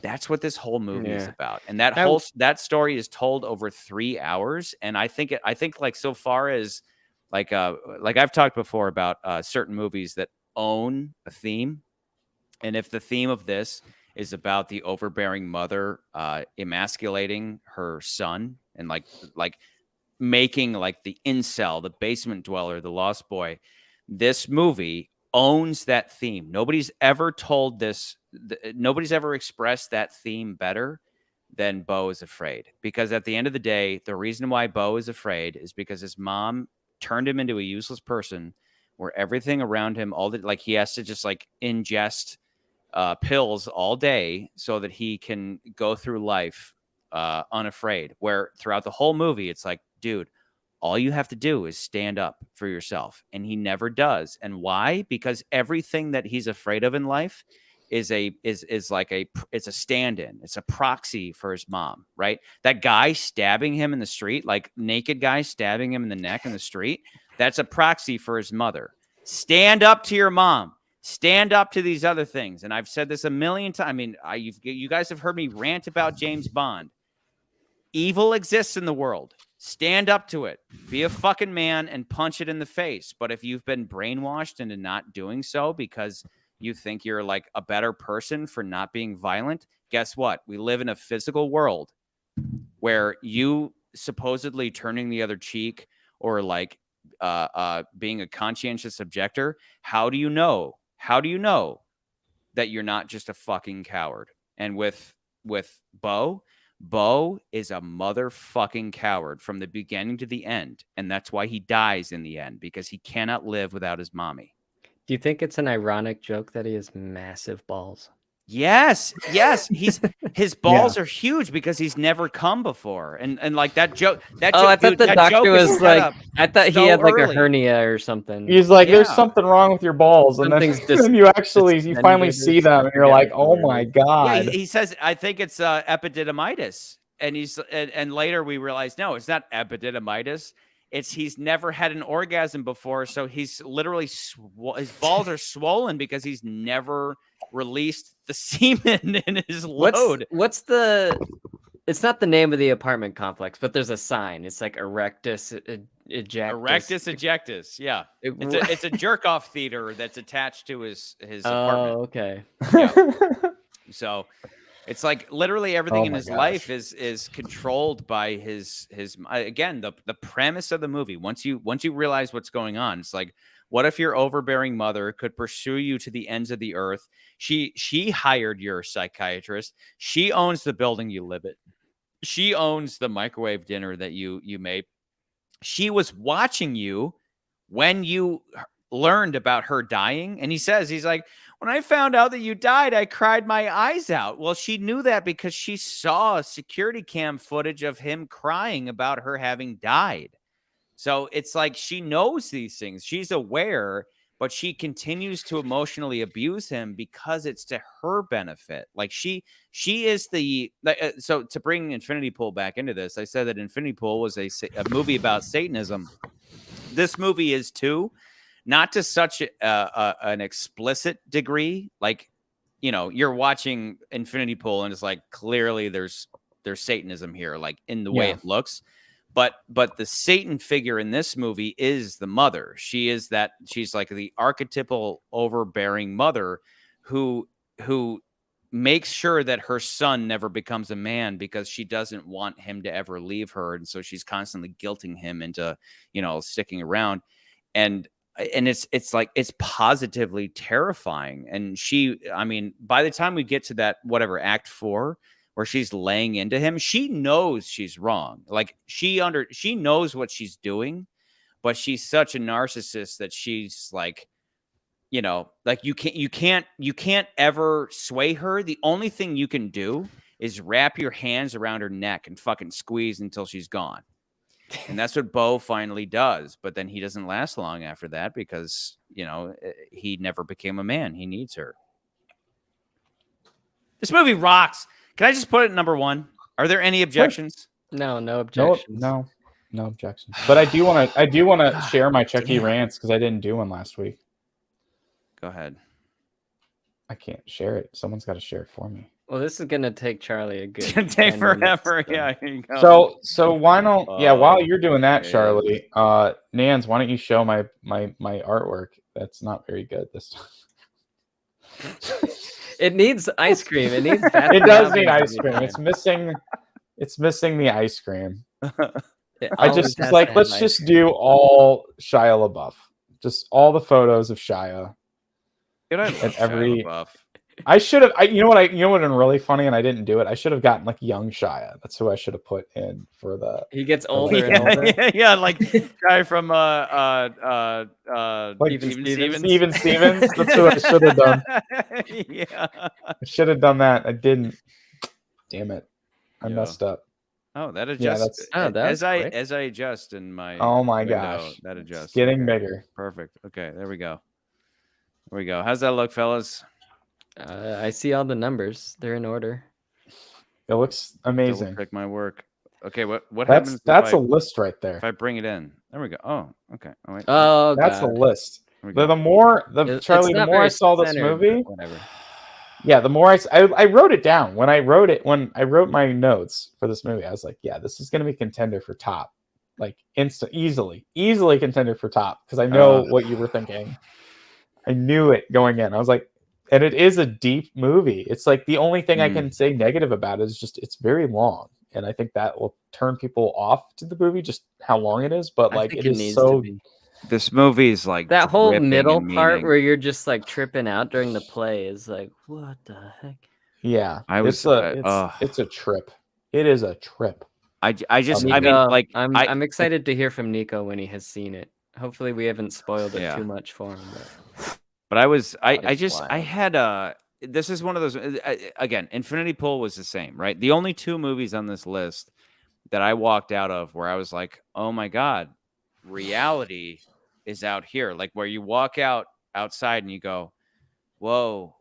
That's what this whole movie is about. And that story is told over 3 hours. And I think like, so far as like I've talked before about certain movies that own a theme. And if the theme of this is about the overbearing mother emasculating her son and like making like the incel, the basement dweller, the lost boy, this movie owns that theme. Nobody's ever told this. Nobody's ever expressed that theme better than Beau Is Afraid. Because at the end of the day, the reason why Beau is afraid is because his mom turned him into a useless person, where everything around him, he has to just like ingest pills all day so that he can go through life unafraid. Where throughout the whole movie, it's like, dude, all you have to do is stand up for yourself. And he never does. And why? Because everything that he's afraid of in life is a stand-in. It's a proxy for his mom, right? That guy stabbing him in the street, like naked guy stabbing him in the neck in the street, that's a proxy for his mother. Stand up to your mom. Stand up to these other things. And I've said this a million times. I mean, you guys have heard me rant about James Bond. Evil exists in the world. Stand up to it. Be a fucking man and punch it in the face. But if you've been brainwashed into not doing so because you think you're like a better person for not being violent, guess what? We live in a physical world where you supposedly turning the other cheek or like being a conscientious objector. How do you know? How do you know that you're not just a fucking coward? And with Beau is a motherfucking coward from the beginning to the end. And that's why he dies in the end, because he cannot live without his mommy. Do you think it's an ironic joke that he has massive balls? Yes. His balls are huge because he's never come before. And like that joke. I thought the doctor was like, I thought he had like a hernia or something. He's like, there's something wrong with your balls. And then you finally see them and you're like, oh my God. Yeah, he says, I think it's epididymitis. And later we realize, no, it's not epididymitis. He's never had an orgasm before. So he's literally, his balls are swollen because he's never released the semen in his load. It's not the name of the apartment complex, but there's a sign. It's like Erectus Ejectus. Erectus Ejectus, yeah. It's a jerk-off theater that's attached to his apartment. Oh, okay. Yeah. So it's like literally everything in his life is controlled by his again, the premise of the movie. Once you realize what's going on, it's like, what if your overbearing mother could pursue you to the ends of the earth? She hired your psychiatrist. She owns the building you live in. She owns the microwave dinner that you made. She was watching you when you learned about her dying. And he's like, when I found out that you died, I cried my eyes out. Well, she knew that because she saw security cam footage of him crying about her having died. So it's like she knows these things. She's aware, but she continues to emotionally abuse him because it's to her benefit. Like she is so to bring Infinity Pool back into this, I said that Infinity Pool was a movie about Satanism. This movie is too, not to such an explicit degree. Like, you're watching Infinity Pool and it's like, clearly there's Satanism here, like in the way it looks. But the Satan figure in this movie is the mother. She's like the archetypal overbearing mother who makes sure that her son never becomes a man because she doesn't want him to ever leave her, and so she's constantly guilting him into, sticking around, and it's like it's positively terrifying. And by the time we get to that act 4 where she's laying into him, she knows she's wrong. Like she knows what she's doing, but she's such a narcissist that she's like, like you can't ever sway her. The only thing you can do is wrap your hands around her neck and fucking squeeze until she's gone. And that's what Beau finally does. But then he doesn't last long after that because, he never became a man. He needs her. This movie rocks. Can I just put it at number 1? Are there any objections? No objections. No objections. But I do want to share my Chucky rants because I didn't do one last week. Go ahead. I can't share it. Someone's got to share it for me. Well, this is gonna take Charlie a good. It's gonna take forever. Yeah. Here you go. So why don't? While you're doing that, Charlie, Nans, why don't you show my artwork? That's not very good this time. It needs ice cream. It needs. It does need ice cream. It's missing. It's missing the ice cream. I just was like, let's just do all Shia LaBeouf. Just all the photos of Shia. And every. I should have. You know what would have been really funny, and I didn't do it. I should have gotten like young Shia. That's who I should have put in for the. He gets older and older. Yeah, like guy from like Steven Stevens. That's who I should have done. Yeah, I should have done that. I didn't. Damn it, I messed up. Oh, that adjusts. Yeah, as I adjust in my. Oh my window, gosh, that adjusts. It's getting bigger. Perfect. Okay, there we go. How's that look, fellas? I see all the numbers. They're in order. It looks amazing. Pick my work. Okay, what happens? That's a list right there. If I bring it in, there we go. Oh, okay. Oh, wait. Oh, that's a list. The more I saw this movie, whatever. Yeah, the more I wrote it down when I wrote my notes for this movie. I was like, yeah, this is gonna be contender for top, like easily contender for top because I know what you were thinking. I knew it going in. I was like. And it is a deep movie. It's like the only thing I can say negative about it is just it's very long. And I think that will turn people off to the movie, just how long it is. But like it is so. This movie is like that whole middle part where you're just like tripping out during the play is like, what the heck? Yeah, it's a trip. It is a trip. I'm excited to hear from Nico when he has seen it. Hopefully, we haven't spoiled it too much for him. But this is one of those, again, Infinity Pool was the same, right? The only 2 movies on this list that I walked out of where I was like, oh my God, reality is out here. Like where you walk outside and you go, whoa,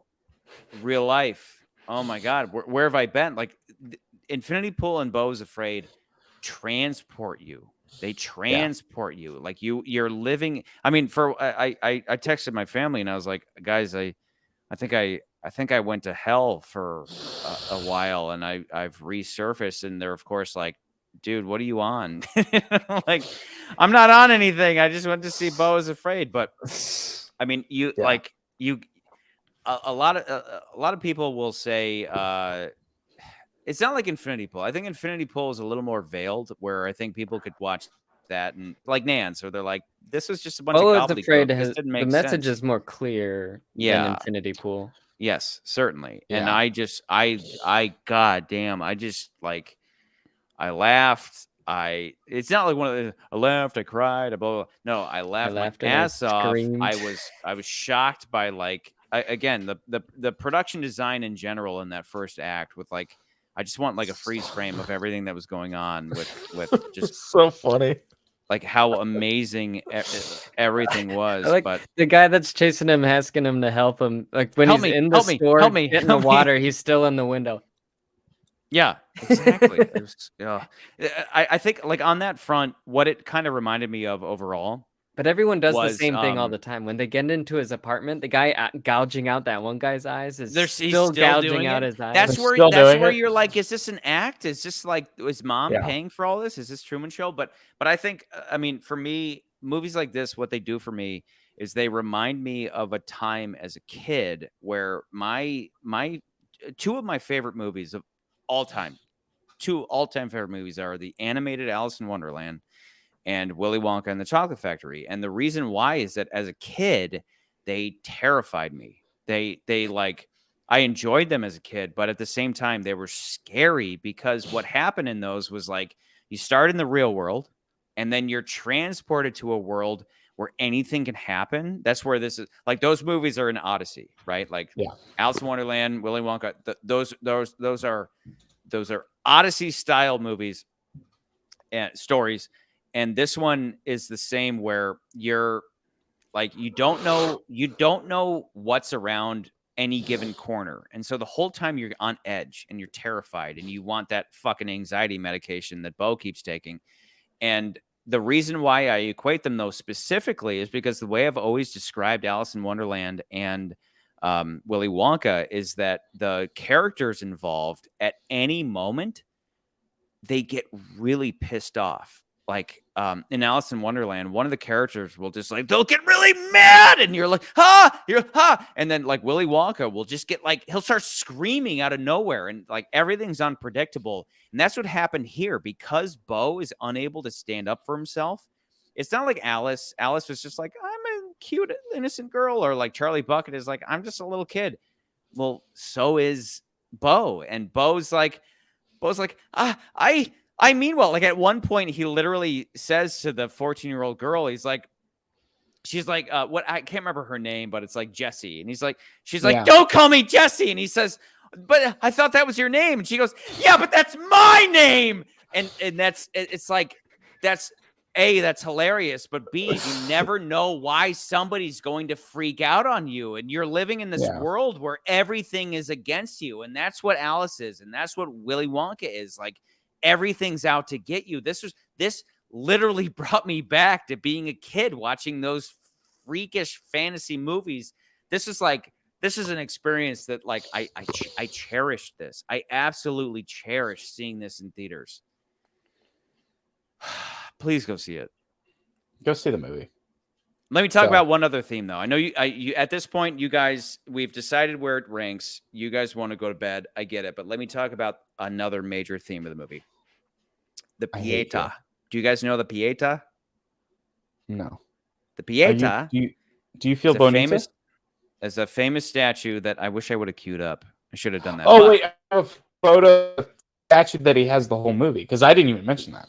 real life. Oh my God, where have I been? Like Infinity Pool and Beau Is Afraid transport you. They transport you like you're living. I mean, I texted my family and I was like, guys, I think I went to hell for a while and I've resurfaced. And they're of course like, dude, what are you on? Like, I'm not on anything. I just went to see Beau Is Afraid. But I mean, a lot of people will say, it's not like Infinity Pool. I think Infinity Pool is a little more veiled, where I think people could watch that and like Nance, or they're like, "This was just a bunch of gobbledygook. This didn't make sense." The message is more clear than Infinity Pool. Yes, certainly. Yeah. And I goddamn, I just like, I laughed. It's not like one of the. I laughed. I cried. No, I laughed my ass off. I was shocked by like again the production design in general in that first act with like. I just want like a freeze frame of everything that was going on with just so funny, like how amazing everything was. Like but the guy that's chasing him, asking him to help him, like when he's in the store, getting the water, he's still in the window. Yeah, exactly. I think like on that front, what it kind of reminded me of overall. But everyone does the same thing all the time. When they get into his apartment, the guy gouging out that one guy's eyes is still gouging out his eyes. That's where you're like, is this an act? Is this like, is mom paying for all this? Is this Truman Show? But I think, I mean, for me, movies like this, what they do for me is they remind me of a time as a kid where my two of my favorite movies of all time. Two all-time favorite movies are the animated Alice in Wonderland and Willy Wonka and the Chocolate Factory. And the reason why is that as a kid, they terrified me. They like, I enjoyed them as a kid, but at the same time, they were scary because what happened in those was like, you start in the real world and then you're transported to a world where anything can happen. That's where this is like, those movies are an odyssey, right? Like Alice in Wonderland, Willy Wonka, those are Odyssey style movies and stories. And this one is the same where you're like, you don't know what's around any given corner. And so the whole time you're on edge and you're terrified and you want that fucking anxiety medication that Beau keeps taking. And the reason why I equate them though specifically is because the way I've always described Alice in Wonderland and Willy Wonka is that the characters involved at any moment, they get really pissed off. Like in Alice in Wonderland, one of the characters will just like, they'll get really mad and you're like, and then like Willy Wonka will just get like, he'll start screaming out of nowhere and like everything's unpredictable. And that's what happened here because Beau is unable to stand up for himself. It's not like Alice. Alice was just like, I'm a cute, innocent girl, or like Charlie Bucket is like, I'm just a little kid. Well, so is Beau. And Beau's like, I mean, well, like at one point he literally says to the 14-year-old girl, he's like, she's like, what? I can't remember her name, but it's like Jessie. And he's like, she's like, don't call me Jessie. And he says, but I thought that was your name. And she goes, yeah, but that's my name. And it's like, that's hilarious. But B, you never know why somebody's going to freak out on you. And you're living in this world where everything is against you. And that's what Alice is. And that's what Willy Wonka is. Like everything's out to get you. This literally brought me back to being a kid watching those freakish fantasy movies. This is an experience that like I cherished this. I absolutely cherish seeing this in theaters. Please go see it. Go see the movie. Let me talk about one other theme, though. I know you at this point, you guys, we've decided where it ranks. You guys want to go to bed. I get it. But let me talk about another major theme of the movie. The Pietà. Do you guys know the Pietà? No. The Pietà. Do you feel bonita? As a famous statue that I wish I would have queued up. I should have done that. Oh, wait. I have a photo of the statue that he has the whole movie because I didn't even mention that.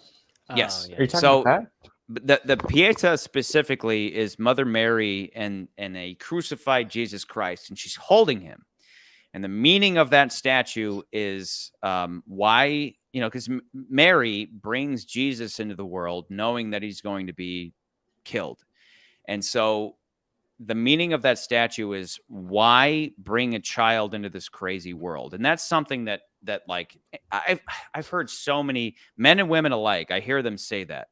Yes. Are you talking about that? The Pietà specifically is Mother Mary and a crucified Jesus Christ, and she's holding him. And the meaning of that statue is why, because Mary brings Jesus into the world knowing that he's going to be killed. And so the meaning of that statue is why bring a child into this crazy world? And that's something that like I've heard so many men and women alike. I hear them say that.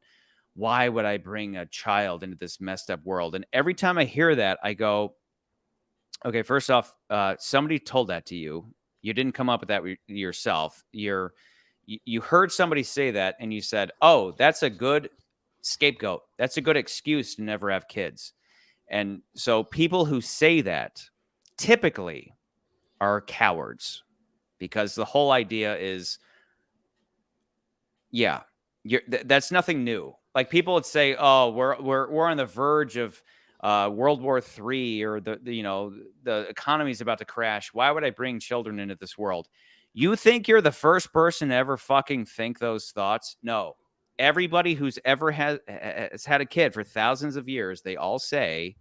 Why would I bring a child into this messed up world? And every time I hear that, I go, okay, first off, somebody told that to you. You didn't come up with that yourself. You heard somebody say that and you said, oh, that's a good scapegoat. That's a good excuse to never have kids. And so people who say that typically are cowards because the whole idea is, that's nothing new. Like people would say, oh, we're on the verge of World War III or the economy is about to crash. Why would I bring children into this world? You think you're the first person to ever fucking think those thoughts? No. Everybody who's ever has had a kid for thousands of years, they all say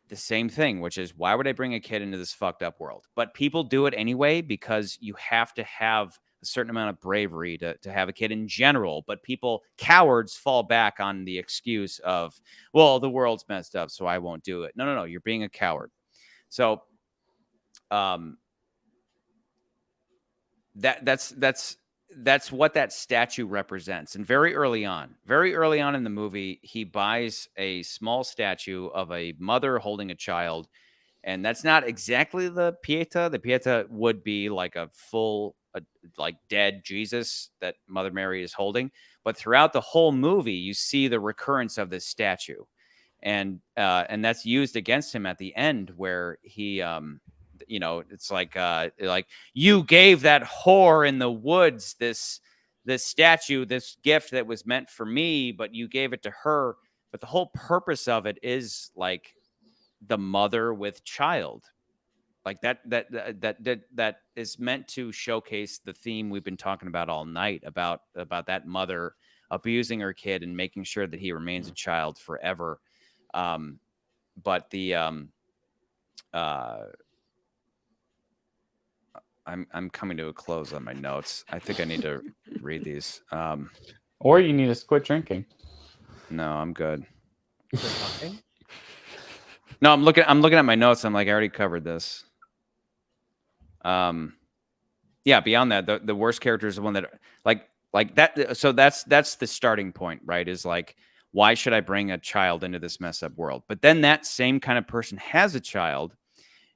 the same thing, which is, why would I bring a kid into this fucked up world? But people do it anyway because you have to have a certain amount of bravery to have a kid in general. But cowards fall back on the excuse of, well, the world's messed up, so I won't do it. No. You're being a coward. So that's what that statue represents. And very early on in the movie, he buys a small statue of a mother holding a child. And that's not exactly the Pietà. The Pietà would be like a full, like dead Jesus that Mother Mary is holding. But throughout the whole movie, you see the recurrence of this statue. And that's used against him at the end where he it's like you gave that whore in the woods this statue, this gift that was meant for me, but you gave it to her. But the whole purpose of it is like the mother with child, like that is meant to showcase the theme we've been talking about all night about that mother abusing her kid and making sure that he remains a child forever. But the I'm coming to a close on my notes. I think I need to read these. Or you need to quit drinking. No, I'm good. No, I'm looking at my notes. I'm like, I already covered this. Yeah, beyond that, the worst character is the one that like that. So that's the starting point, right? Is like, why should I bring a child into this messed up world? But then that same kind of person has a child,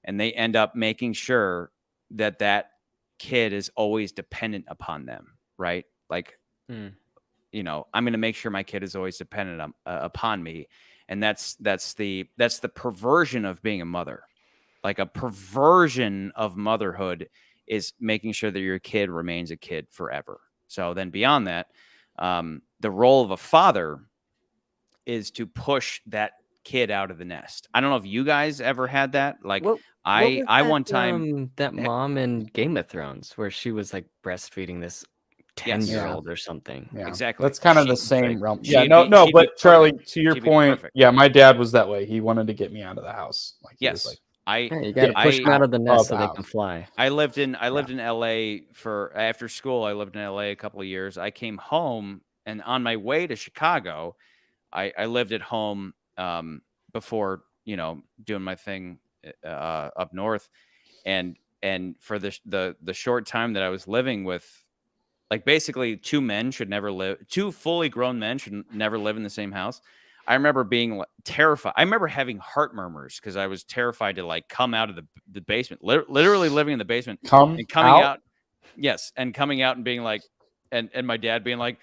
and they end up making sure that that kid is always dependent upon them, right? Like, I'm going to make sure my kid is always dependent upon me, and that's the perversion of being a mother. Like, a perversion of motherhood is making sure that your kid remains a kid forever. So then beyond that, the role of a father is to push that kid out of the nest. I don't know if you guys ever had that. Like, I one time that mom in Game of Thrones where she was like breastfeeding this 10-year-old or something. Yeah, exactly. That's kind of the same realm. Yeah, but Charlie, to your point, yeah, my dad was that way. He wanted to get me out of the house. Like, he was like, you got to push them out of the nest so they can fly. I lived in LA after school. I lived in LA a couple of years. I came home, and on my way to Chicago, I lived at home before, doing my thing up north, and for the short time that I was living with, like, basically two fully grown men should never live in the same house. I remember being terrified. I remember having heart murmurs because I was terrified to like come out of the basement, literally living in the basement, coming out. Yes. And coming out and being like, and my dad being like,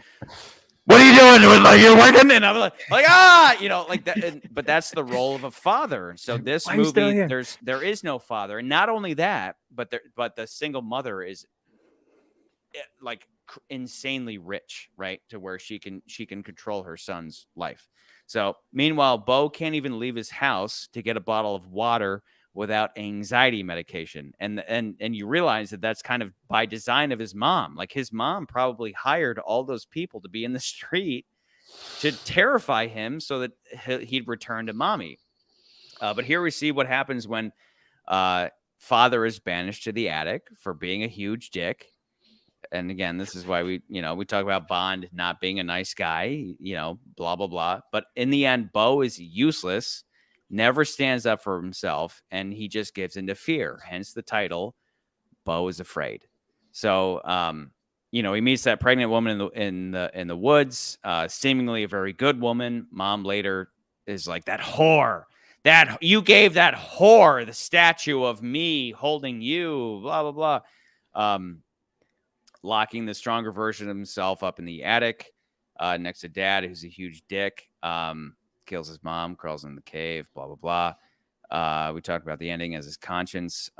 "What are you doing? Like, you're working?" And I'm like like that. But that's the role of a father. So this movie, there is no father. And not only that, but the single mother is like insanely rich, right? To where she can control her son's life. So meanwhile, Beau can't even leave his house to get a bottle of water without anxiety medication. And you realize that that's kind of by design of his mom. Like, his mom probably hired all those people to be in the street to terrify him so that he'd return to mommy. But here we see what happens when father is banished to the attic for being a huge dick. And again, this is why we talk about Bond not being a nice guy, blah, blah, blah. But in the end, Beau is useless, never stands up for himself, and he just gives into fear. Hence the title, Beau Is Afraid. So, he meets that pregnant woman in the woods, seemingly a very good woman. Mom later is like, that whore, that you gave that whore the statue of me holding you, blah, blah, blah. Locking the stronger version of himself up in the attic next to dad, who's a huge dick. Kills his mom, crawls in the cave, blah, blah, blah. We talked about the ending as his conscience.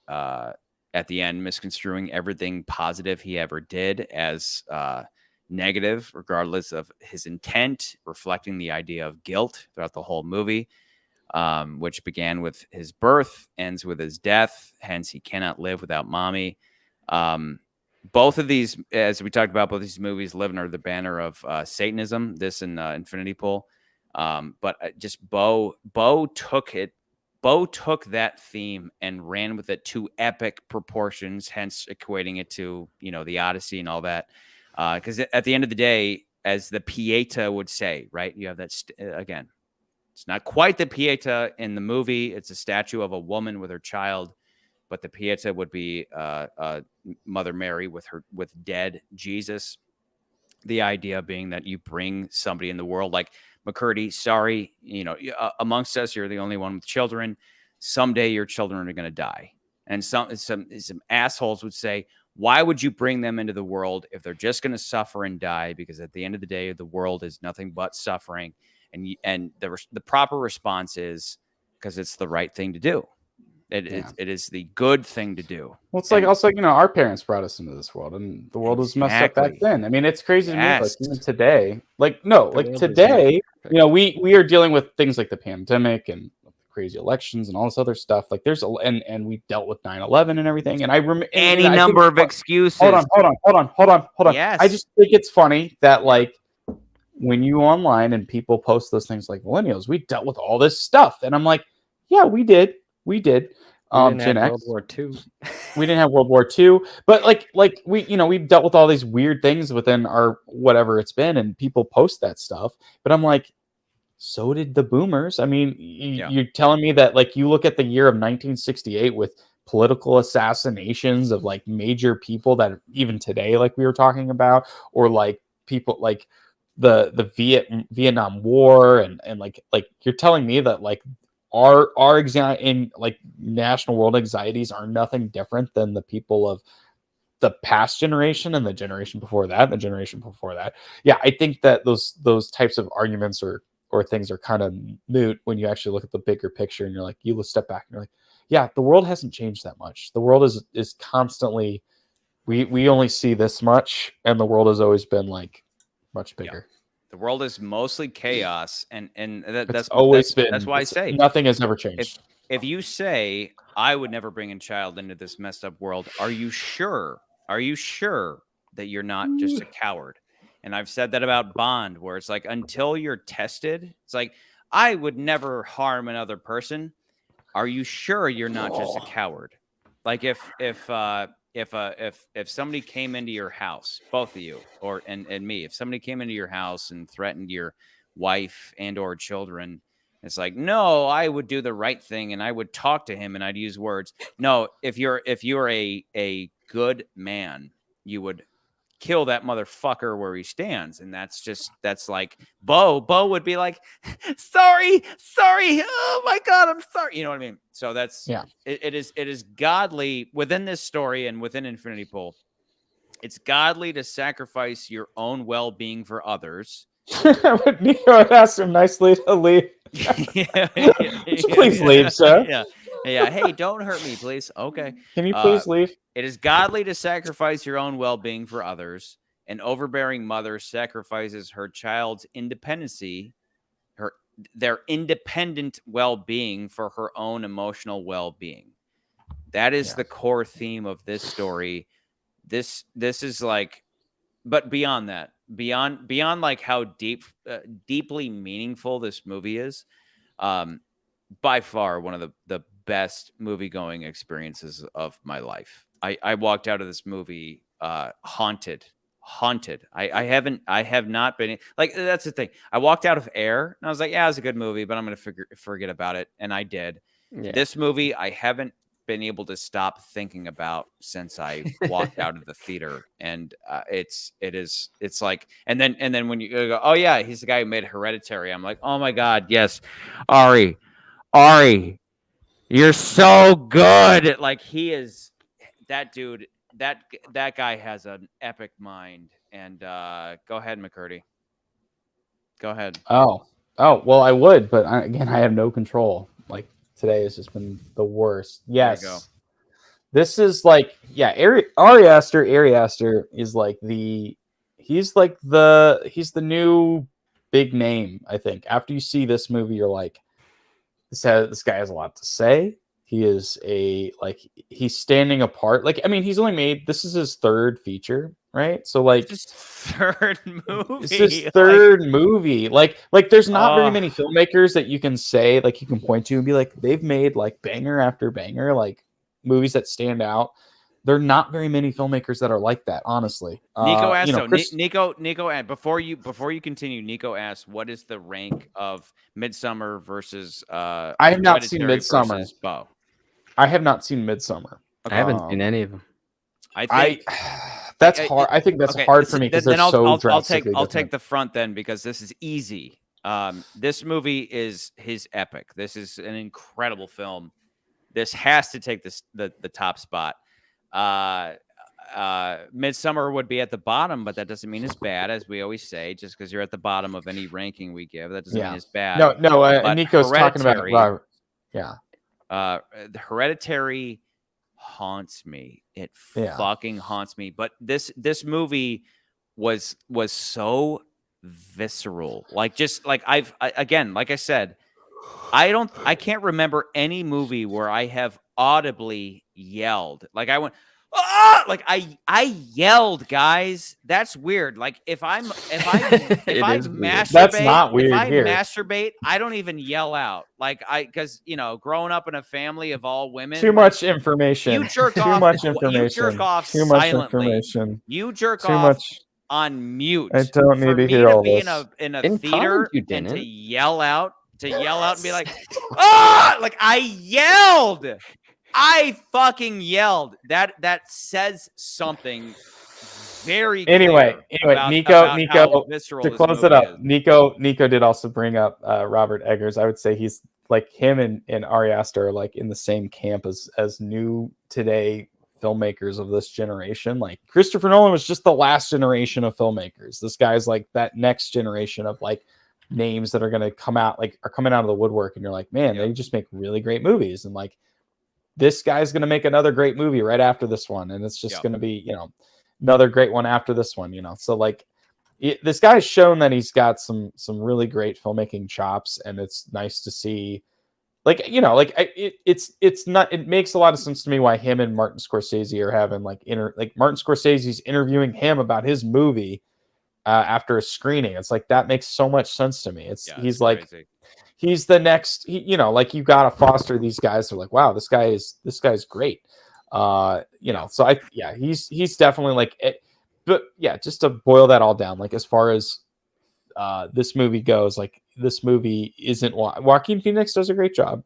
At the end, misconstruing everything positive he ever did as negative, regardless of his intent, reflecting the idea of guilt throughout the whole movie, which began with his birth, ends with his death. Hence, he cannot live without mommy. Both of these, as we talked about, both these movies live under the banner of Satanism, this and Infinity Pool. But just Beau took that theme and ran with it to epic proportions, hence equating it to, the Odyssey and all that. Because at the end of the day, as the Pieta would say, right, you have that, again, it's not quite the Pieta in the movie. It's a statue of a woman with her child. But the Pieta would be Mother Mary with dead Jesus. The idea being that you bring somebody in the world like McCurdy. Sorry, amongst us, you're the only one with children. Someday your children are going to die. And some assholes would say, why would you bring them into the world if they're just going to suffer and die? Because at the end of the day, the world is nothing but suffering. And the proper response is because it's the right thing to do. It is the good thing to do. Well, it's like also, our parents brought us into this world, and the world was messed up back then. I mean, it's crazy to me, like even today, today, we are dealing with things like the pandemic and crazy elections and all this other stuff. Like there's and we dealt with 9/11 and everything. And I remember any number of excuses. Hold on. Yes. I just think it's funny that like when you online and people post those things like millennials, we dealt with all this stuff, and I'm like, yeah, we did. We didn't have World War II. We didn't have World War II, but like we've dealt with all these weird things within our whatever it's been, and people post that stuff. But I'm like, so did the boomers. I mean, you're telling me that like you look at the year of 1968 with political assassinations of like major people that even today, like we were talking about, or like people like the Vietnam War and like you're telling me that like our in like national world anxieties are nothing different than the people of the past generation and the generation before that, and the generation before that. Yeah, I think that those types of arguments or things are kind of moot when you actually look at the bigger picture and you're like, you step back and you're like, yeah, the world hasn't changed that much. The world is constantly, we only see this much, and the world has always been like much bigger. Yeah. The world is mostly chaos, and that's always been. That's why I say nothing has ever changed. If you say I would never bring a child into this messed up world, are you sure? Are you sure that you're not just a coward? And I've said that about Bond, where it's like until you're tested, it's like I would never harm another person. Are you sure you're not just a coward? Like if somebody came into your house, both of you and me, if somebody came into your house and threatened your wife and or children, it's like, no, I would do the right thing and I would talk to him and I'd use words. No, if you're a good man, you would kill that motherfucker where he stands. And that's like Beau would be like, sorry. Oh my God, I'm sorry. You know what I mean? So that's, it is godly within this story and within Infinity Pool. It's godly to sacrifice your own well-being for others. Nico asked him nicely to leave. Please leave, sir. Yeah. Hey, don't hurt me, please. Okay. Can you please leave? It is godly to sacrifice your own well-being for others. An overbearing mother sacrifices her child's independency, their independent well-being for her own emotional well-being. That is the core theme of this story. This is like, but beyond that, beyond like how deeply meaningful this movie is, by far one of the best movie-going experiences of my life. I walked out of this movie haunted. I have not been like, that's the thing. I walked out of Air and I was like, yeah, it was a good movie, but I'm going to forget about it. And I did. Yeah. This movie, I haven't been able to stop thinking about since I walked out of the theater. And it's like, and then when you go, oh yeah, he's the guy who made Hereditary. I'm like, oh my God. Yes. Ari, you're so good. Like he is that dude. That guy has an epic mind. And go ahead, McCurdy. Go ahead. Oh, well, I would, but again, I have no control. Like today has just been the worst. Yes. This is like, Ari Aster is like he's the new big name, I think. After you see this movie, you're like, this guy has a lot to say. He is he's standing apart. Like, I mean, he's only made, this is his third feature, right? So like third movie. It's his third movie. Like there's not very many filmmakers that you can say, like you can point to and be like, they've made like banger after banger, like movies that stand out. There are not very many filmmakers that are like that, honestly. Nico asked, Nico, before you continue, Nico asked, what is the rank of Midsommar versus I have not seen Midsommar. Beau? I have not seen Midsommar. I haven't seen any of them. That's hard. I think that's hard for me because they're so drastically I'll take the front then, because this is easy. This movie is his epic. This is an incredible film. This has to take the top spot. Midsommar would be at the bottom, but that doesn't mean it's bad, as we always say. Just because you're at the bottom of any ranking we give, that doesn't mean it's bad. No. Nico's talking about Robert. Yeah. The Hereditary haunts me. It fucking haunts me. But this movie was so visceral. Like, just like again, like I said, I can't remember any movie where I have audibly yelled. Like, I went, ah! Like, I yelled, guys. That's weird. Like, if I masturbate, that's not weird. If I masturbate, I don't even yell out. Like, because growing up in a family of all women, too much information. You jerk too off. Much information. You jerk off too silently. Much information. You jerk too off much on mute. I don't need to hear all this. In a theater and to yell out and be like, ah! Like, I yelled. I fucking yelled. That says something very anyway, Nico, visceral to close it up, is. Nico did also bring up Robert Eggers. I would say he's like, him and Ari Aster are like in the same camp as new today filmmakers of this generation. Like, Christopher Nolan was just the last generation of filmmakers. This guy's like that next generation of like names that are going to come out, like, are coming out of the woodwork, and you're like, man, they just make really great movies. And like, this guy's going to make another great movie right after this one, and it's just going to be, another great one after this one, So like, this guy's shown that he's got some really great filmmaking chops, and it's nice to see. Like, it's not. It makes a lot of sense to me why him and Martin Scorsese are having like Martin Scorsese's interviewing him about his movie after a screening. It's like, that makes so much sense to me. He's like, crazy. He's the next. Like, you gotta foster these guys. They're like, wow, this guy's great. So he's definitely like it. But yeah, just to boil that all down, like, as far as this movie goes, like, this movie isn't. Joaquin Phoenix does a great job.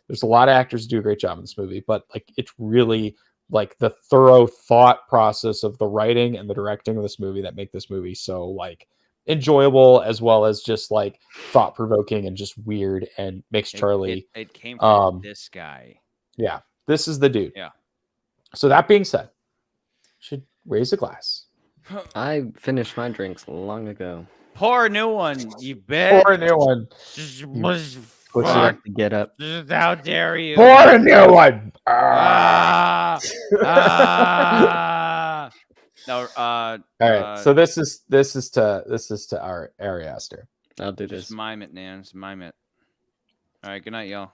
There's a lot of actors who do a great job in this movie, but like, it's really like the thorough thought process of the writing and the directing of this movie that make this movie so like enjoyable, as well as just like thought provoking and just weird, and makes Charlie. It came from this guy. Yeah, this is the dude. Yeah. So that being said, should raise a glass. I finished my drinks long ago. Pour a new one, you bet. Pour a new one. Fuck to get up. How dare you? Pour a new one. No. All right. So this is to our Ari Aster. I'll do this. Just mime it, Nan. Just mime it. All right. Good night, y'all.